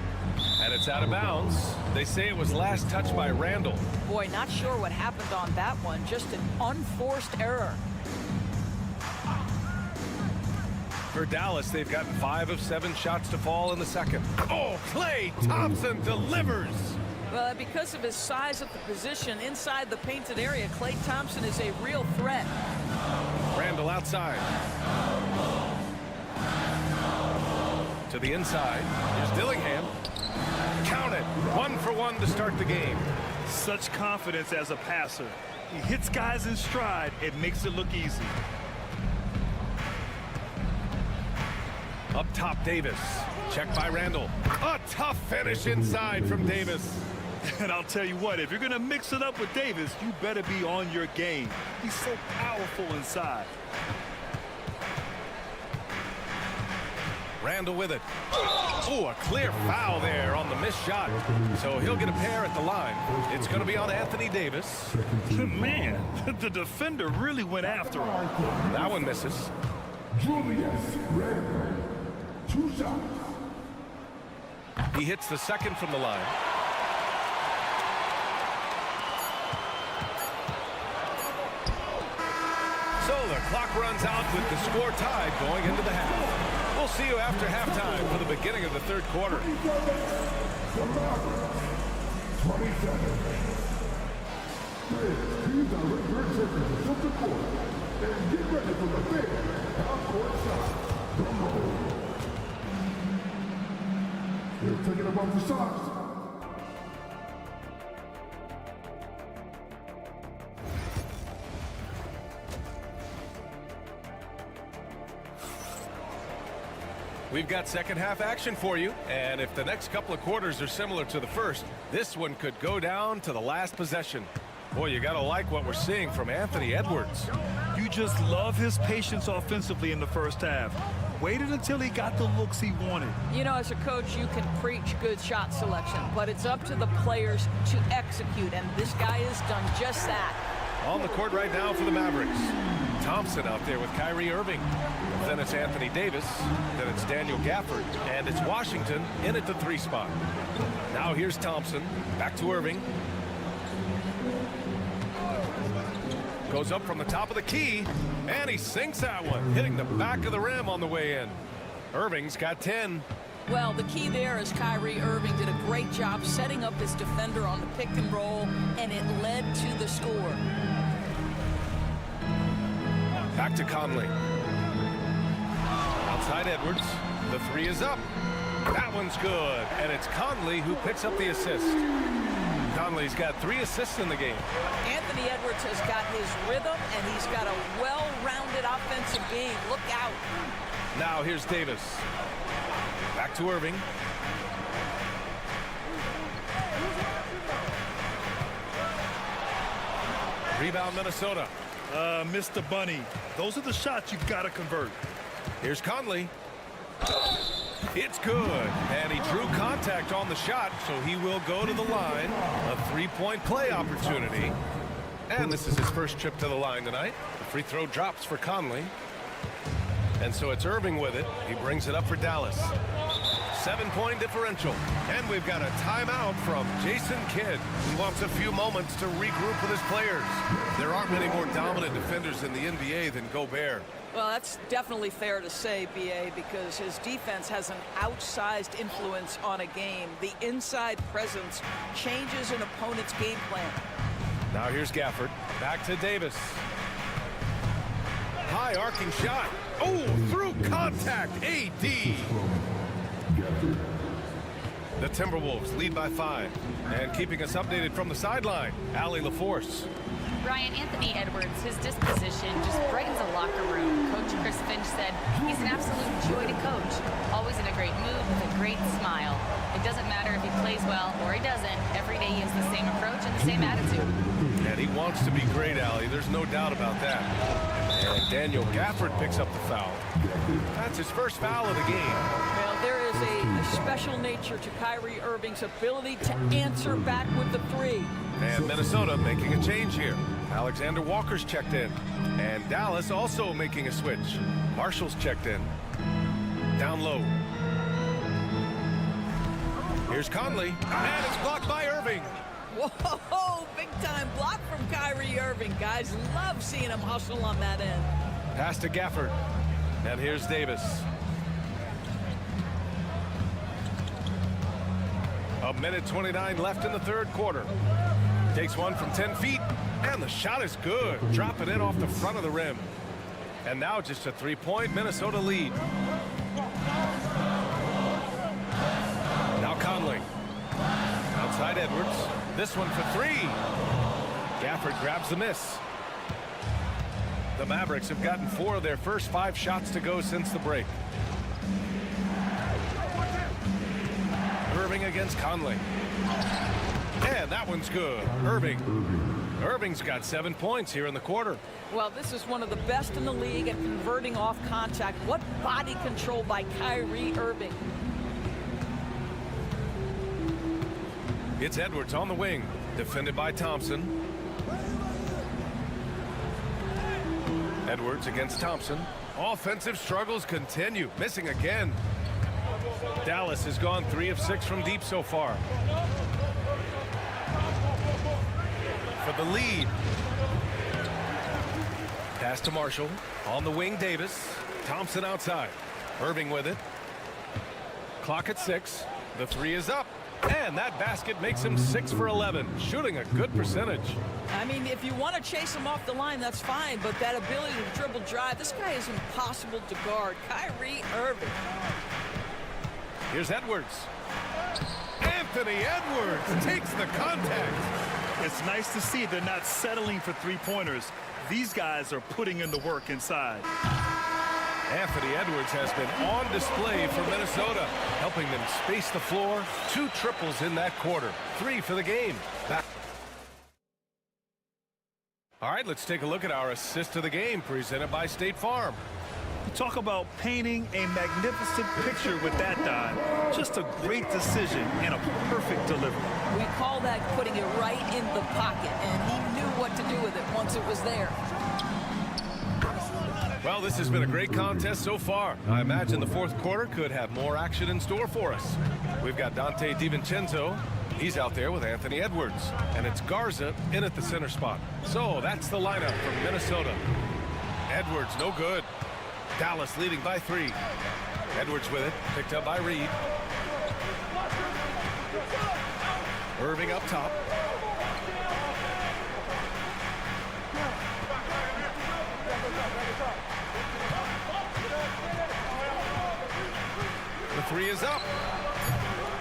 And it's out of bounds. They say it was last touched by Randall. Boy, not sure what happened on that one. Just an unforced error. For Dallas, they've gotten 5 of 7 shots to fall in the second. Oh, Klay Thompson delivers. Well, because of his size at the position inside the painted area, Klay Thompson is a real threat. Randall outside. To the inside. Here's Dillingham. Count it. 1 for 1 to start the game. Such confidence as a passer. He hits guys in stride. It makes it look easy. Up top, Davis. Check by Randall. A tough finish inside from Davis. And I'll tell you what, if you're going to mix it up with Davis, you better be on your game. He's so powerful inside. Randall with it. Oh, a clear foul there on the missed shot. So he'll get a pair at the line. It's going to be on Anthony Davis. Man, the defender really went after him. That one misses. Julius Randle. 2 shots. He hits the second from the line. So the clock runs out with the score tied going into the half. We'll see you after halftime for the beginning of the third quarter. 27. Please direct your attention to center court and get ready for the big half-court shot. Drum roll. They're taking about the shots. We've got second half action for you, and if the next couple of quarters are similar to the first, this one could go down to the last possession. Boy, you gotta like what we're seeing from Anthony Edwards. You just love his patience offensively in the first half. Waited until he got the looks he wanted. You know, as a coach, you can preach good shot selection, but it's up to the players to execute, and this guy has done just that. On the court right now for the Mavericks. Thompson out there with Kyrie Irving. Then it's Anthony Davis. Then it's Daniel Gafford. And it's Washington in at the 3 spot. Now here's Thompson. Back to Irving. Goes up from the top of the key. And he sinks that one, hitting the back of the rim on the way in. Irving's got 10. Well, the key there is Kyrie Irving did a great job setting up his defender on the pick and roll, and it led to the score. Back to Conley. Outside Edwards. The 3 is up. That one's good. And it's Conley who picks up the assist. Conley's got 3 assists in the game. Anthony Edwards has got his rhythm, and he's got a well-rounded offensive game. Look out. Now here's Davis. Back to Irving. Rebound Minnesota. Mr. Bunny, those are the shots you've got to convert. Here's Conley. It's good. And he drew contact on the shot, so he will go to the line. A 3-point play opportunity. And this is his first trip to the line tonight. The free throw drops for Conley. And so it's Irving with it. He brings it up for Dallas. 7-point differential. And we've got a timeout from Jason Kidd, who wants a few moments to regroup with his players. There aren't many more dominant defenders in the NBA than Gobert. Well, that's definitely fair to say, B.A., because his defense has an outsized influence on a game. The inside presence changes an opponent's game plan. Now here's Gafford. Back to Davis. High arcing shot. Oh, through contact. AD. The Timberwolves lead by 5. And keeping us updated from the sideline, Allie LaForce. Brian, Anthony Edwards, his disposition just brightens a locker room. Coach Chris Finch said he's an absolute joy to coach. Always in a great mood with a great smile. It doesn't matter if he plays well or he doesn't. Every day he has the same approach and the same attitude. And he wants to be great, Allie. There's no doubt about that. And Daniel Gafford picks up the foul. That's his first foul of the game. Well, there is a special nature to Kyrie Irving's ability to answer back with the three. And Minnesota making a change here. Alexander Walker's checked in. And Dallas also making a switch. Marshall's checked in. Down low. Here's Conley. And it's blocked by Irving. Whoa, big time block from Kyrie Irving. Guys love seeing him hustle on that end. Pass to Gafford. And here's Davis. A minute 29 left in the third quarter. Takes one from 10 feet. And the shot is good. Dropping it off the front of the rim. And now just a three-point Minnesota lead. Now Conley. Outside Edwards. This one for 3. Gafford grabs the miss. The Mavericks have gotten 4 of their first 5 shots to go since the break. Irving against Conley. And that one's good. Irving's got 7 points here in the quarter. Well, this is one of the best in the league at converting off contact. What body control by Kyrie Irving. It's Edwards on the wing, defended by Thompson. Edwards against Thompson. Offensive struggles continue, missing again. Dallas has gone 3 of 6 from deep so far. For the lead. Pass to Marshall. On the wing, Davis. Thompson outside. Irving with it. Clock at 6. The 3 is up. And that basket makes him 6 for 11, shooting a good percentage. I mean, if you want to chase him off the line, that's fine, but that ability to dribble drive, this guy is impossible to guard. Kyrie Irving. Here's Edwards. Anthony Edwards takes the contact. It's nice to see they're not settling for three-pointers. These guys are putting in the work inside. Anthony Edwards has been on display for Minnesota, helping them space the floor. 2 triples in that quarter. 3 for the game. All right, let's take a look at our assist of the game presented by State Farm. Talk about painting a magnificent picture with that dive. Just a great decision and a perfect delivery. We call that putting it right in the pocket, and he knew what to do with it once it was there. Well, this has been a great contest so far. I imagine the fourth quarter could have more action in store for us. We've got Dante DiVincenzo. He's out there with Anthony Edwards. And it's Garza in at the center spot. So that's the lineup from Minnesota. Edwards, no good. Dallas leading by 3. Edwards with it, picked up by Reed. Irving up top. The 3 is up.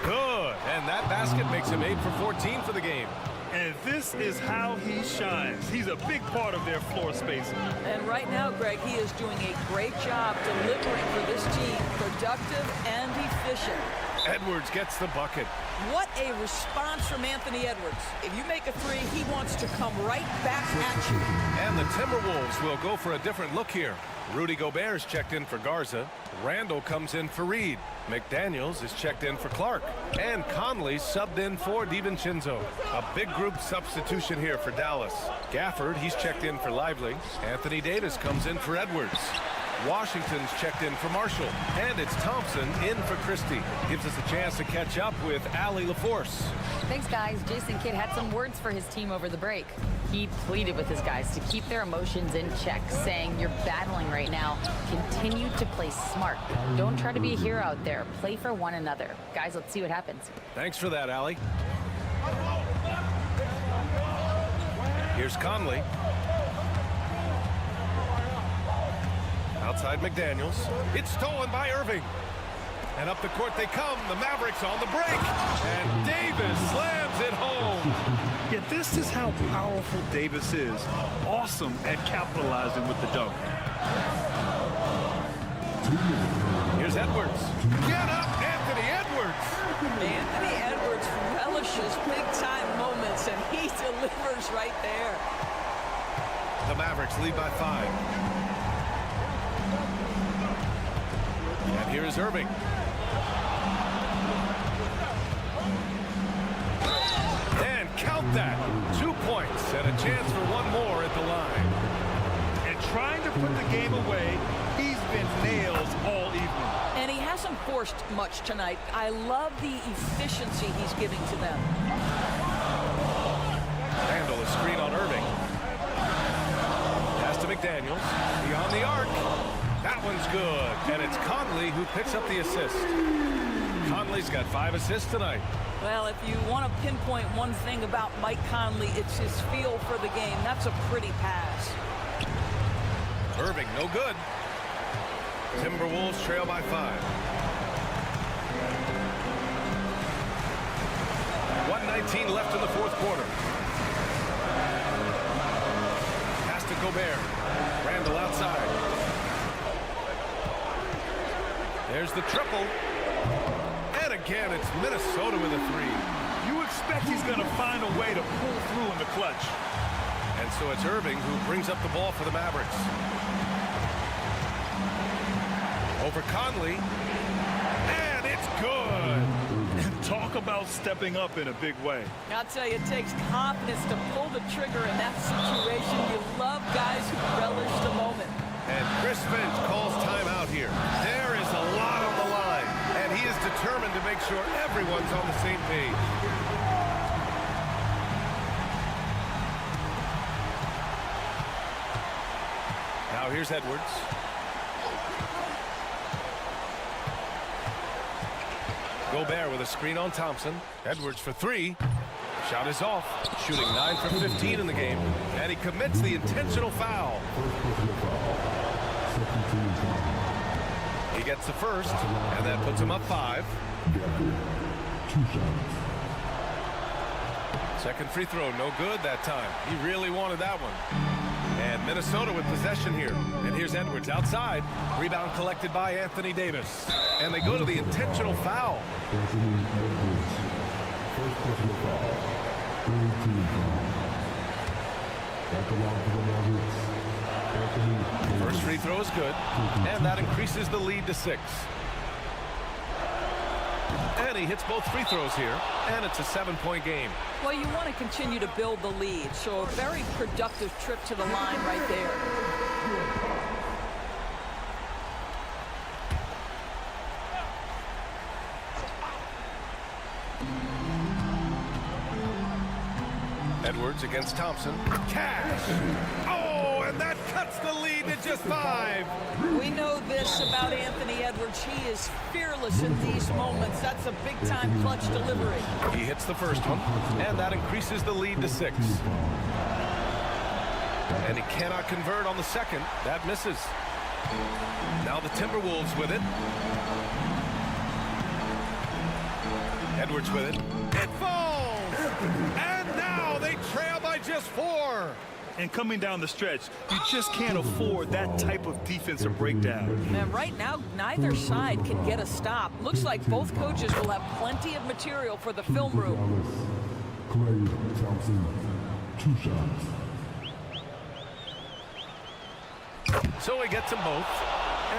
Good. And that basket makes him 8 for 14 for the game. And this is how he shines. He's a big part of their floor spacing. And right now, Greg, he is doing a great job delivering for this team, productive and efficient. Edwards gets the bucket. What a response from Anthony Edwards. If you make a 3, he wants to come right back at you. And the Timberwolves will go for a different look here. Rudy Gobert's checked in for Garza. Randall comes in for Reed. McDaniels is checked in for Clark. And Conley subbed in for DiVincenzo. A big group substitution here for Dallas. Gafford, he's checked in for Lively. Anthony Davis comes in for Edwards. Washington's checked in for Marshall. And it's Thompson in for Christie. Gives us a chance to catch up with Allie LaForce. Thanks, guys. Jason Kidd had some words for his team over the break. He pleaded with his guys to keep their emotions in check, saying, "You're battling right now. Continue to play smart. Don't try to be a hero out there. Play for one another." Guys, let's see what happens. Thanks for that, Allie. Here's Conley. Outside McDaniels. It's stolen by Irving. And up the court they come. The Mavericks on the break. And Davis slams it home. Yeah, this is how powerful Davis is. Awesome at capitalizing with the dunk. Here's Edwards. Get up, Anthony Edwards. Anthony Edwards relishes big-time moments, and he delivers right there. The Mavericks lead by 5. And here is Irving. And count that. 2 points and a chance for one more at the line. And trying to put the game away, he's been nails all evening. And he hasn't forced much tonight. I love the efficiency he's giving to them. Randall is screen on Irving. Pass to McDaniels. Beyond the arc. That one's good. And it's Conley who picks up the assist. Conley's got 5 assists tonight. Well, if you want to pinpoint one thing about Mike Conley, it's his feel for the game. That's a pretty pass. Irving, no good. Timberwolves trail by 5. 1:19 left in the fourth quarter. Pass to Gobert. Randall outside. There's the triple. And again, it's Minnesota with a 3. You expect he's going to find a way to pull through in the clutch. And so it's Irving who brings up the ball for the Mavericks. Over Conley. And it's good. And talk about stepping up in a big way. I'll tell you, it takes confidence to pull the trigger in that situation. You love guys who relish the moment. And Chris Finch calls timeout here. There is a lot on the line, and he is determined to make sure everyone's on the same page. Now here's Edwards. Gobert with a screen on Thompson. Edwards for 3. Shot is off. Shooting 9 for 15 in the game. And he commits the intentional foul. He gets the first, and that puts him up 5. Second free throw, no good that time. He really wanted that one. And Minnesota with possession here. And here's Edwards outside. Rebound collected by Anthony Davis. And they go to the intentional foul. First free throw is good. And that increases the lead to 6. And he hits both free throws here. And it's a 7-point game. Well, you want to continue to build the lead, so a very productive trip to the line right there. Edwards against Thompson. Cash! Oh, and that cuts the lead to just 5. We know this about Anthony Edwards. He is fearless in these moments. That's a big-time clutch delivery. He hits the first one, and that increases the lead to 6. And he cannot convert on the second. That misses. Now the Timberwolves with it. Edwards with it. It falls! And now they trail by just 4. And coming down the stretch, you just can't afford that type of defensive breakdown. And right now, neither side can get a stop. Looks like both coaches will have plenty of material for the film room. Clay Thompson, 2 shots. So he gets them both,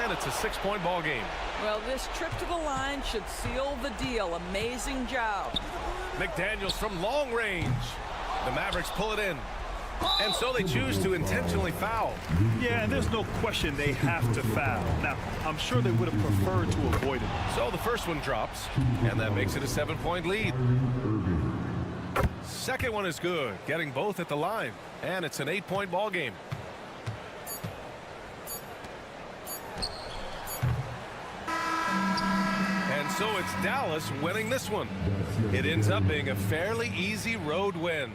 and it's a 6-point ball game. Well, this trip to the line should seal the deal. Amazing job. McDaniels from long range. The Mavericks pull it in. And so they choose to intentionally foul. Yeah, and there's no question they have to foul. Now, I'm sure they would have preferred to avoid it. So the first one drops, and that makes it a 7-point lead. Second one is good, getting both at the line. And it's an 8-point ball game. And so it's Dallas winning this one. It ends up being a fairly easy road win.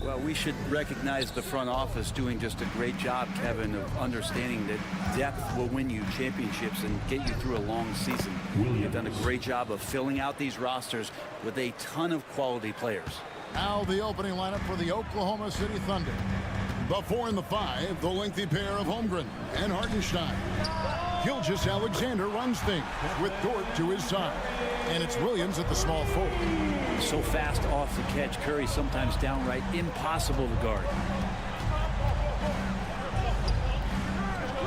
Well, we should recognize the front office doing just a great job, Kevin, of understanding that depth will win you championships and get you through a long season. They've done a great job of filling out these rosters with a ton of quality players. Now the opening lineup for the Oklahoma City Thunder. The 4 and the 5, the lengthy pair of Holmgren and Hartenstein. Gilgeous-Alexander runs things with Dort to his side. And it's Williams at the small forward. So fast off the catch, Curry sometimes downright impossible to guard.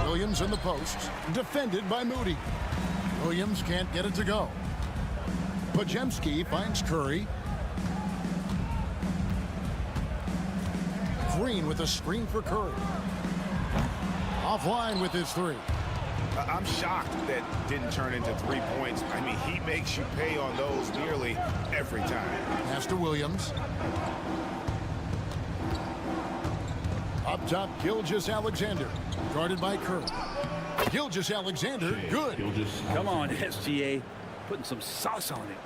Williams in the post, defended by Moody. Williams can't get it to go. Podziemski finds Curry. Green with a screen for Curry. Offline with his three. I'm shocked that didn't turn into 3 points. I mean, he makes you pay on those nearly every time. Pass to Williams. Up top, Gilgeous-Alexander. Guarded by Curry. Gilgeous-Alexander, good. Come on, SGA. Putting some sauce on it.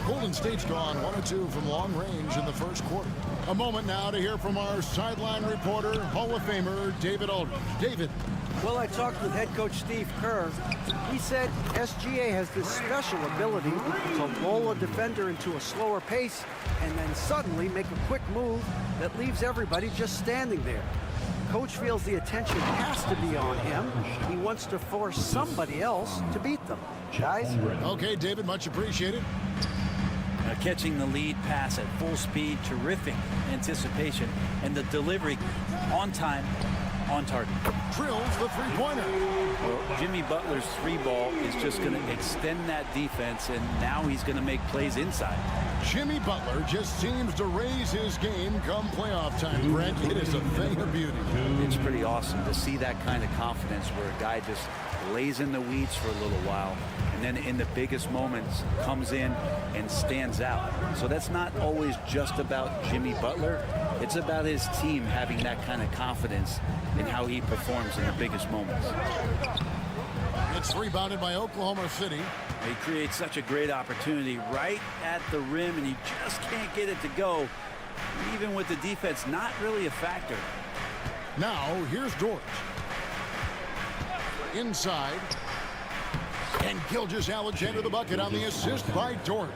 Golden State's gone 1-2 from long range in the first quarter. A moment now to hear from our sideline reporter, Hall of Famer David Aldridge. David. Well, I talked with head coach Steve Kerr. He said SGA has this special ability to lull a defender into a slower pace and then suddenly make a quick move that leaves everybody just standing there. Coach feels the attention has to be on him. He wants to force somebody else to beat them. Guys? Okay, David, much appreciated. Catching the lead pass at full speed, terrific anticipation, and the delivery on time, on target. Drills the three-pointer. Well, Jimmy Butler's three ball is just going to extend that defense, and now he's going to make plays inside. Jimmy Butler just seems to raise his game come playoff time, Brent. It is a thing of beauty. It's pretty awesome to see that kind of confidence where a guy just lays in the weeds for a little while and then in the biggest moments comes in and stands out. So that's not always just about Jimmy Butler. It's about his team having that kind of confidence in how he performs in the biggest moments. It's rebounded by Oklahoma City. He creates such a great opportunity right at the rim, and he just can't get it to go. Even with the defense, not really a factor. Now, here's Dort. Inside. And Gilgeous-Alexander the bucket on the assist by Dort.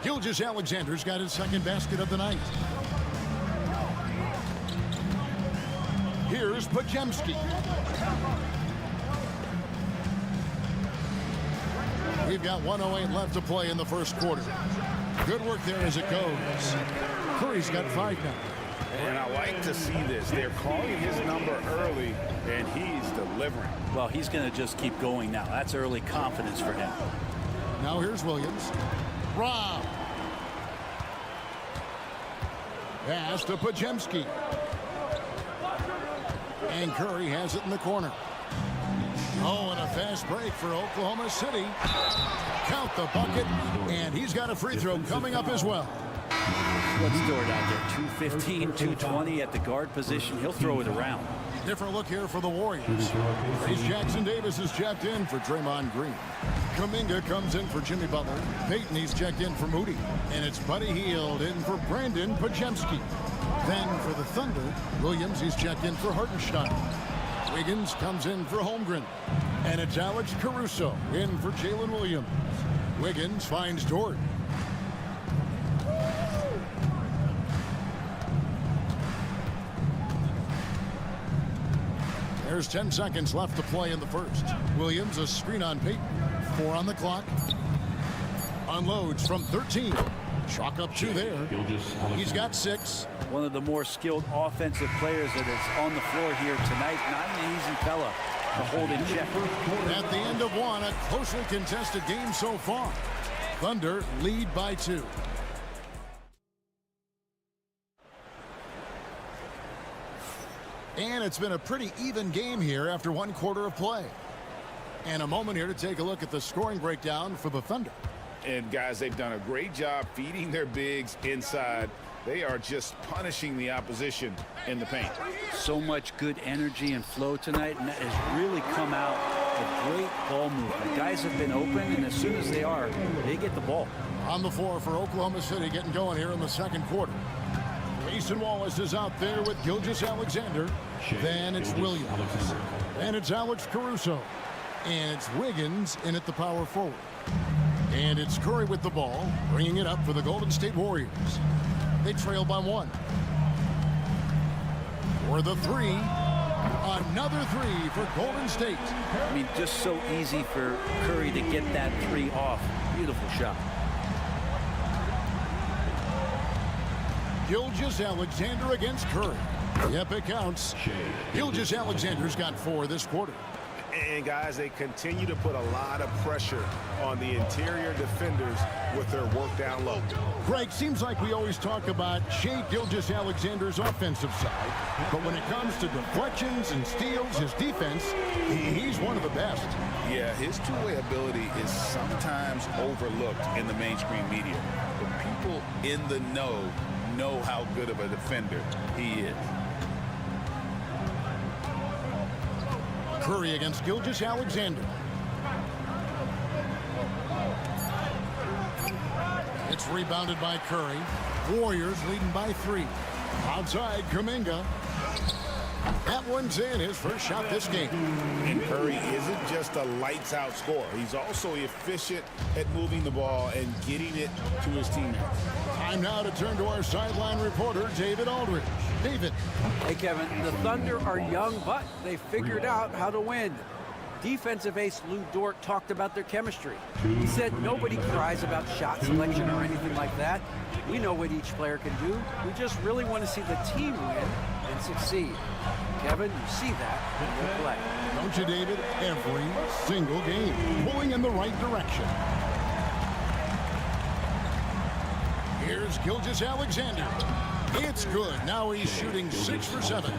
Gilgeous-Alexander's got his second basket of the night. Here's Podziemski. We've got 1:08 left to play in the first quarter. Good work there as it goes. Curry's got 5 now. And I like to see this. They're calling his number early, and he's delivering. Well, he's going to just keep going now. That's early confidence for him. Now here's Williams. Rob. Pass to Podziemski. And Curry has it in the corner. Oh, and a fast break for Oklahoma City. Count the bucket, and he's got a free throw coming up as well. What's Dort out there? 215, 220 at the guard position. He'll throw it around. Different look here for the Warriors. Reese Jackson-Davis is checked in for Draymond Green. Kuminga comes in for Jimmy Butler. Payton, he's checked in for Moody. And it's Buddy Hield in for Brandon Podziemski. Then for the Thunder, Williams, he's checked in for Hartenstein. Wiggins comes in for Holmgren. And it's Alex Caruso in for Jalen Williams. Wiggins finds Dort. There's 10 seconds left to play in the first. Williams, a screen on Payton. 4 on the clock. Unloads from 13. Chalk up 2 there. He's got 6. One of the more skilled offensive players that is on the floor here tonight. Not an easy fella to hold in check. At the end of 1, a closely contested game so far. Thunder lead by 2. And it's been a pretty even game here after 1 quarter of play. And a moment here to take a look at the scoring breakdown for the Thunder. And guys, they've done a great job feeding their bigs inside. They are just punishing the opposition in the paint. So much good energy and flow tonight, and that has really come out of great ball movement. Guys have been open, and as soon as they are, they get the ball. On the floor for Oklahoma City, getting going here in the second quarter. Mason Wallace is out there with Gilgeous-Alexander. Then it's Williams. And it's Alex Caruso. And it's Wiggins in at the power forward. And it's Curry with the ball, bringing it up for the Golden State Warriors. They trail by 1. For the 3. Another 3 for Golden State. I mean, just so easy for Curry to get that 3 off. Beautiful shot. Gilgeous-Alexander against Curry. Yep, it counts. Gilgeous-Alexander's got 4 this quarter. And guys, they continue to put a lot of pressure on the interior defenders with their work down low. Greg, seems like we always talk about Shai Gilgeous-Alexander's offensive side, but when it comes to deflections and steals, his defense, he's one of the best. Yeah, his two-way ability is sometimes overlooked in the mainstream media. But people in the know how good of a defender he is. Curry against Gilgeous-Alexander. It's rebounded by Curry. Warriors leading by 3. Outside, Kuminga. That one's in, his first shot this game. And Curry isn't just a lights-out scorer. He's also efficient at moving the ball and getting it to his teammates. Time now to turn to our sideline reporter, David Aldridge. David. Hey, Kevin, the Thunder are young, but they figured out how to win. Defensive ace Lou Dort talked about their chemistry. He said nobody cries about shot selection or anything like that. We know what each player can do. We just really want to see the team win, and succeed. Kevin, you see that in your play. Don't you, David? Every single game, pulling in the right direction. Here's Gilgeous-Alexander. It's good. Now he's shooting 6 for 7.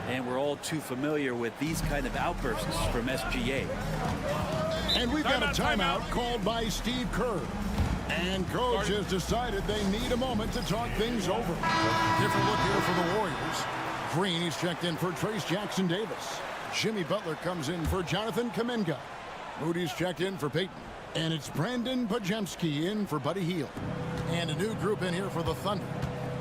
And we're all too familiar with these kind of outbursts from SGA. And we've got a timeout called by Steve Kerr. And coach has decided they need a moment to talk things over. Different look here for the Warriors. Green, he's checked in for Trace Jackson-Davis. Jimmy Butler comes in for Jonathan Kuminga. Moody's checked in for Peyton. And it's Brandon Podziemski in for Buddy Hield. And a new group in here for the Thunder.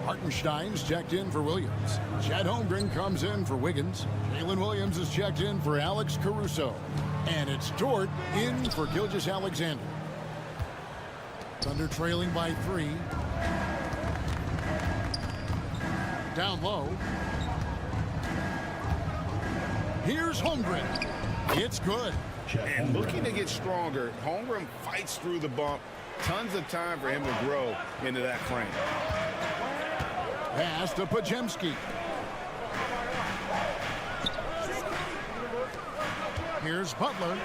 Hartenstein's checked in for Williams. Chad Holmgren comes in for Wiggins. Jalen Williams is checked in for Alex Caruso. And it's Dort in for Gilgeous-Alexander. Thunder trailing by 3. Down low. Here's Holmgren. It's good. And looking to get stronger, Holmgren fights through the bump. Tons of time for him to grow into that frame. Pass to Podziemski. Here's Butler.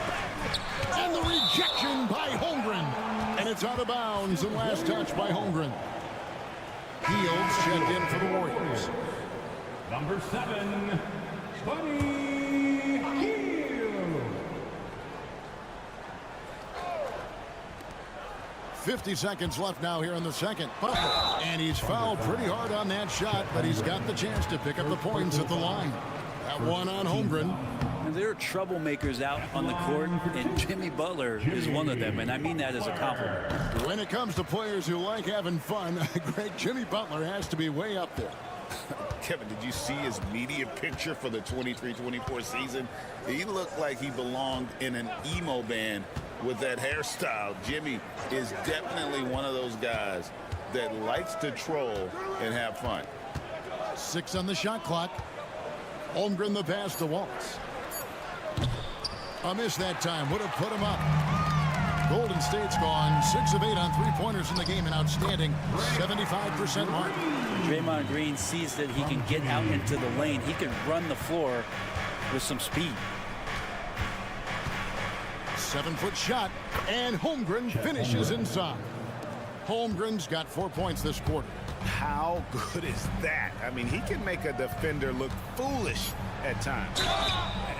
And the rejection by Holmgren. And it's out of bounds and last touch by Holmgren. Hield's checked in for the Warriors. Number 7, Buddy Hield. 50 seconds left now here in the second. Butler. And he's fouled pretty hard on that shot, but he's got the chance to pick up the points at the line. That one on Holmgren. And there are troublemakers out on the court, and Jimmy Butler is one of them, and I mean that as a compliment. When it comes to players who like having fun, great Jimmy Butler has to be way up there. Kevin, did you see his media picture for the 23-24 season? He looked like he belonged in an emo band with that hairstyle. Jimmy is definitely one of those guys that likes to troll and have fun. 6 on the shot clock. Holmgren the pass to Wallace. A miss that time. Would have put him up. Golden State's gone 6 of 8 on three-pointers in the game. An outstanding 75% mark. Draymond Green sees that he can get out into the lane. He can run the floor with some speed. 7-foot shot. And Holmgren finishes inside. Holmgren's got 4 points this quarter. How good is that? I mean, he can make a defender look foolish at times.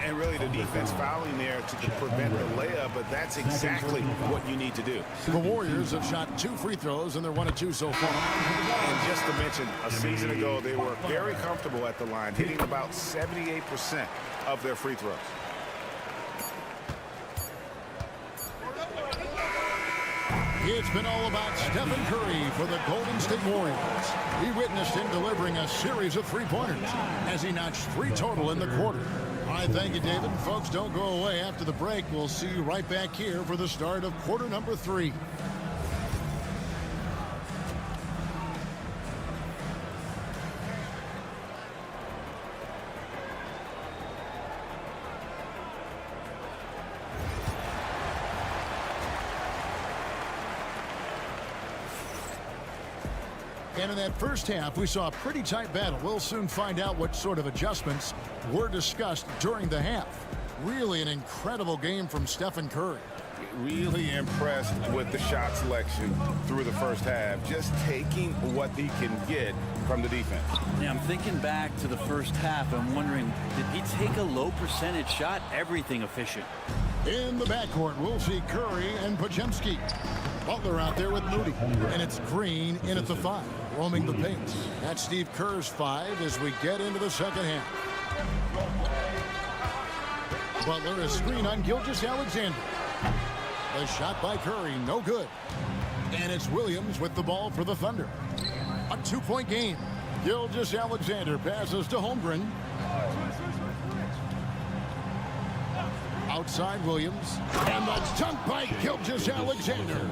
And really the defense fouling there to prevent the layup, but that's exactly what you need to do. The Warriors have shot 2 free throws, and they're 1 of 2 so far. And just to mention, a season ago, they were very comfortable at the line, hitting about 78% of their free throws. It's been all about Stephen Curry for the Golden State Warriors. We witnessed him delivering a series of three-pointers as he notched 3 total in the quarter. I thank you, David. Folks, don't go away after the break. We'll see you right back here for the start of quarter number 3. And in that first half, we saw a pretty tight battle. We'll soon find out what sort of adjustments were discussed during the half. Really an incredible game from Stephen Curry. Really impressed with the shot selection through the first half. Just taking what he can get from the defense. Yeah, I'm thinking back to the first half. I'm wondering, did he take a low percentage shot? Everything efficient. In the backcourt, we'll see Curry and Podziemski. Butler out there with Moody. And it's Green in at the 5, roaming the paint. That's Steve Kerr's 5 as we get into the second half. Butler a screen on Gilgeous-Alexander. The shot by Curry, no good. And it's Williams with the ball for the Thunder. A 2-point game. Gilgeous-Alexander passes to Holmgren. Outside Williams. And the dunk by Gilgeous-Alexander.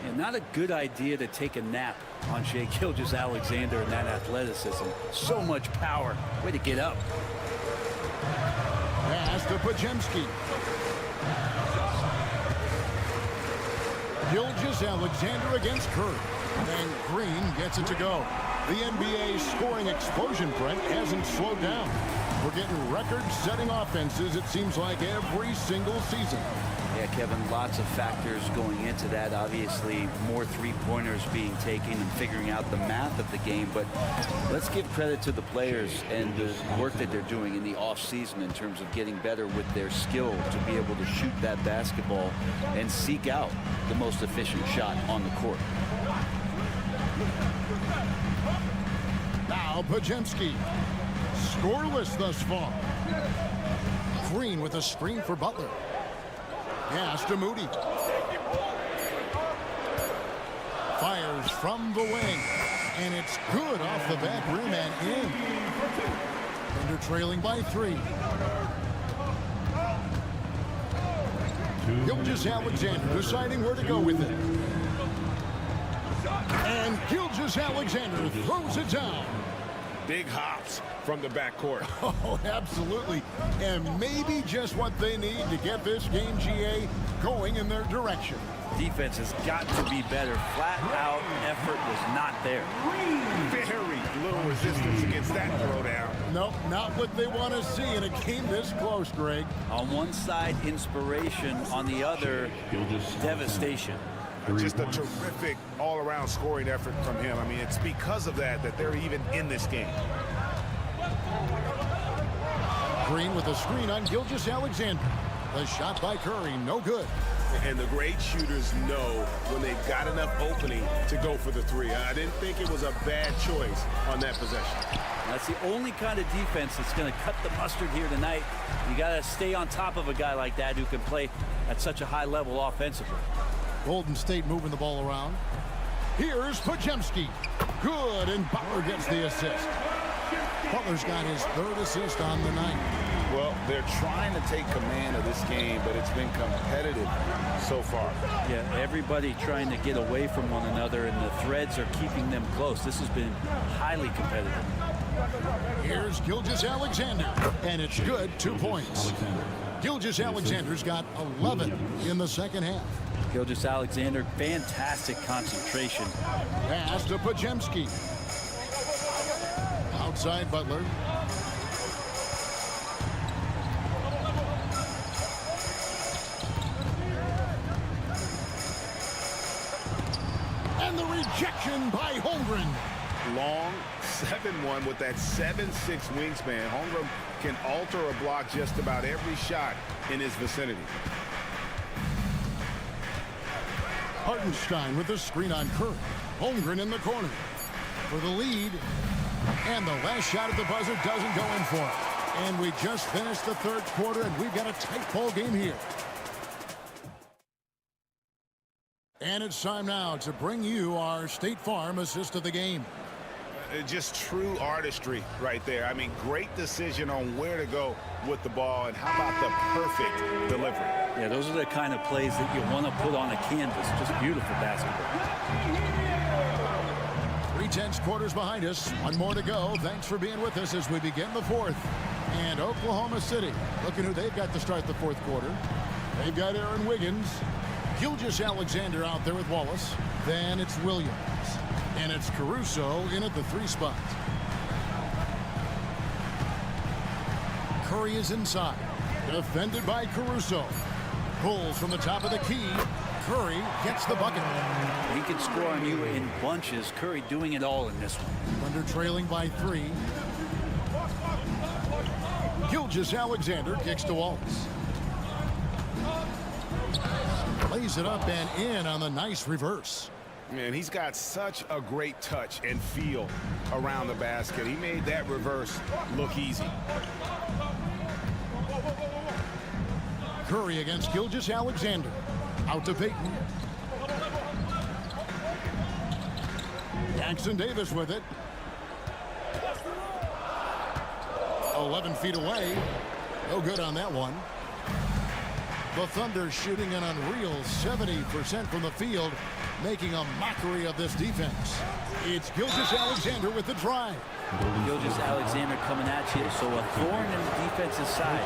And not a good idea to take a nap on Shai Gilgeous-Alexander and that athleticism. So much power. Way to get up. Pass to Podziemski. Gilgeous-Alexander against Curry. And Green gets it to go. The NBA scoring explosion, Brent, hasn't slowed down. We're getting record-setting offenses, it seems like, every single season. Yeah, Kevin, lots of factors going into that. Obviously, more three-pointers being taken and figuring out the math of the game. But let's give credit to the players and the work that they're doing in the off-season in terms of getting better with their skill to be able to shoot that basketball and seek out the most efficient shot on the court. Now Podziemski. Scoreless thus far. Green with a screen for Butler. Pass to Moody. Fires from the wing. And it's good off the back rim and in. Thunder trailing by 3. Gilgeous-Alexander deciding where to go with it. And Gilgeous-Alexander throws it down. Big hops from the backcourt. Oh, absolutely. And maybe just what they need to get this game, GA, going in their direction. Defense has got to be better. Flat out effort was not there. Very little resistance against that throwdown. Nope, not what they want to see in a game this close, Greg. On one side, inspiration. On the other, devastation. Just a terrific all-around scoring effort from him. I mean, it's because of that they're even in this game. Green with a screen on Gilgeous-Alexander. The shot by Curry, no good. And the great shooters know when they've got enough opening to go for the three. I didn't think it was a bad choice on that possession. That's the only kind of defense that's going to cut the mustard here tonight. You got to stay on top of a guy like that who can play at such a high level offensively. Golden State moving the ball around. Here's Podziemski. Good, and Butler gets the assist. Butler's got his 3rd assist on the night. Well, they're trying to take command of this game, but it's been competitive so far. Yeah, everybody trying to get away from one another, and the threads are keeping them close. This has been highly competitive. Here's Gilgeous-Alexander, and it's good, 2 points. Gilgeous-Alexander's got 11 in the second half. Gilgeous-Alexander, fantastic concentration. Pass to Podziemski. Outside Butler. And the rejection by Holmgren. Long 7-1 with that 7'6" wingspan. Holmgren can alter or block just about every shot in his vicinity. Hartenstein with the screen on Curry. Holmgren in the corner for the lead. And the last shot at the buzzer doesn't go in for it. And we just finished the 3rd quarter, and we've got a tight ball game here. And it's time now to bring you our State Farm assist of the game. Just true artistry right there. I mean, great decision on where to go with the ball, and how about the perfect delivery? Yeah, those are the kind of plays that you want to put on a canvas. Just beautiful basketball. 3/10 quarters behind us. 1 more to go. Thanks for being with us as we begin the 4th. And Oklahoma City, look at who they've got to start the 4th quarter. They've got Aaron Wiggins. Gilgeous-Alexander out there with Wallace. Then it's Williams. And it's Caruso in at the 3 spot. Curry is inside. Defended by Caruso. Pulls from the top of the key. Curry gets the bucket. He can score on you in bunches. Curry doing it all in this one. Under trailing by 3. Gilgeous-Alexander kicks to Wallace. Lays it up and in on the nice reverse. Man, he's got such a great touch and feel around the basket. He made that reverse look easy. Curry against Gilgeous-Alexander. Out to Payton. Jackson Davis with it. 11 feet away. No good on that one. The Thunder shooting an unreal 70% from the field, making a mockery of this defense. It's Gilgeous-Alexander with the drive. Gilgeous-Alexander coming at you, so a thorn in the defensive side.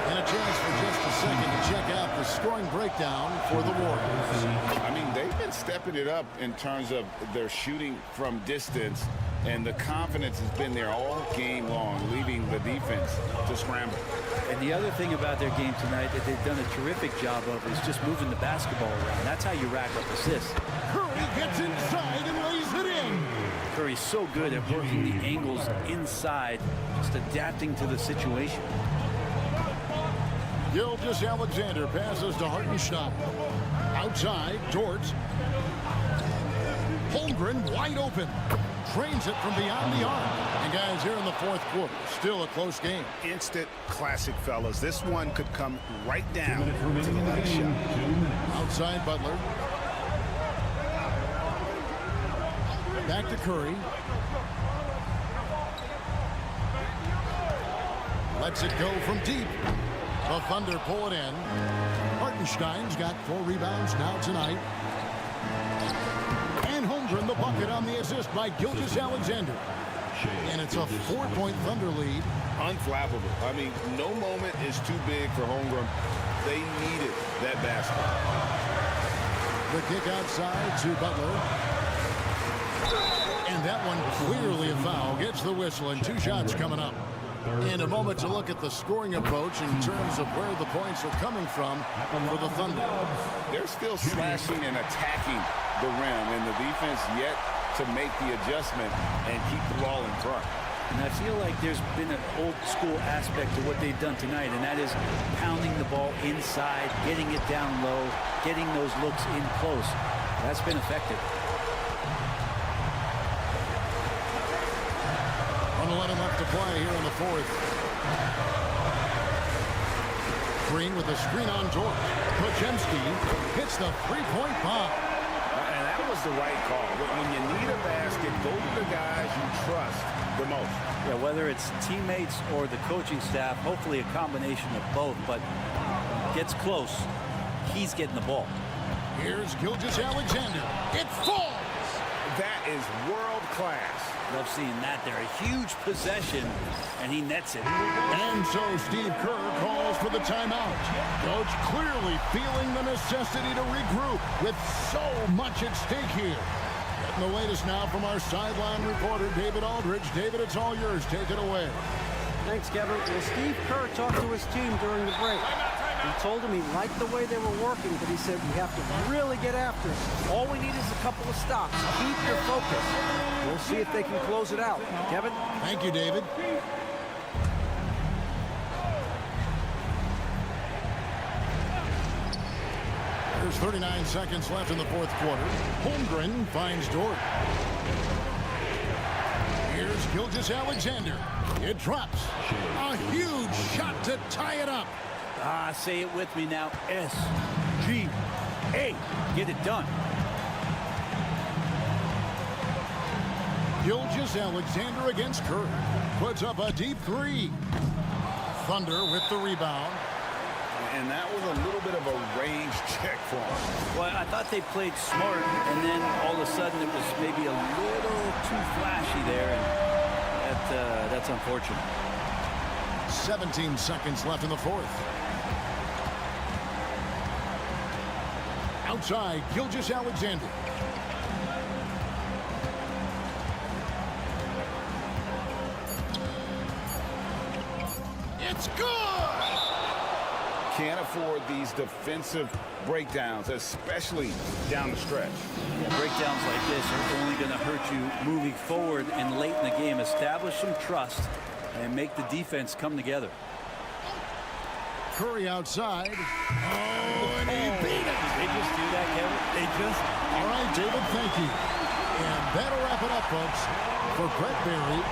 And a chance for just a second to check out the scoring breakdown for the Warriors. I mean, they've been stepping it up in terms of their shooting from distance. And the confidence has been there all game long, leaving the defense to scramble. And the other thing about their game tonight that they've done a terrific job of is just moving the basketball around. That's how you rack up assists. Curry gets inside and lays it in. Curry's so good at working the angles inside, just adapting to the situation. Gilgeous-Alexander passes to Hartenstein. Outside, Dort. Holmgren wide open. Trains it from beyond the arc. And guys, here in the fourth quarter, still a close game. Instant classic, fellas. This one could come right down to the last shot. Outside Butler. Back to Curry. Lets it go from deep. The Thunder pull it in. Hartenstein's got 4 rebounds now tonight. And Holmgren the bucket on the assist by Gilgeous-Alexander. And it's a 4-point Thunder lead. Unflappable. I mean, no moment is too big for Holmgren. They needed that basket. The kick outside to Butler. And that one clearly a foul. Gets the whistle and 2 shots coming up. In a moment to look at the scoring approach in terms of where the points are coming from for the Thunder. They're still slashing and attacking the rim, and the defense yet to make the adjustment and keep the ball in front. And I feel like there's been an old school aspect to what they've done tonight, and that is pounding the ball inside, getting it down low, getting those looks in close. That's been effective. 1:11 left to play here in the fourth. Green with a screen on Dort. Podziemski hits the 3-point bomb. And that was the right call. When you need a basket, go to the guys you trust the most. Yeah, whether it's teammates or the coaching staff, hopefully a combination of both, but gets close, he's getting the ball. Here's Gilgeous-Alexander. It falls! That is world class. Love seeing that there. A huge possession, and he nets it. And so Steve Kerr calls for the timeout. Coach clearly feeling the necessity to regroup with so much at stake here. Getting the latest now from our sideline reporter, David Aldridge. David, it's all yours. Take it away. Thanks, Kevin. Well, Steve Kerr talked to his team during the break. He told them he liked the way they were working, but he said we have to really get after it. All we need is a couple of stops. Keep your focus. We'll see if they can close it out. Kevin? Thank you, David. There's 39 seconds left in the fourth quarter. Holmgren finds Dort. Here's Gilgeous-Alexander. It drops. A huge shot to tie it up. Say it with me now. S-G-A. Get it done. Gilgeous-Alexander against Curry. Puts up a deep 3. Thunder with the rebound. And that was a little bit of a range check for him. Well, I thought they played smart, and then all of a sudden it was maybe a little too flashy there, and that's unfortunate. 17 seconds left in the fourth. Outside, Gilgeous-Alexander. It's good! Can't afford these defensive breakdowns, especially down the stretch. Yeah, breakdowns like this are only going to hurt you moving forward and late in the game. Establish some trust and make the defense come together. Curry outside. Oh, and he beat it. Did they just do that, Kevin? They just. All right, David, thank you. And that'll wrap it up, folks. For Brett Barry.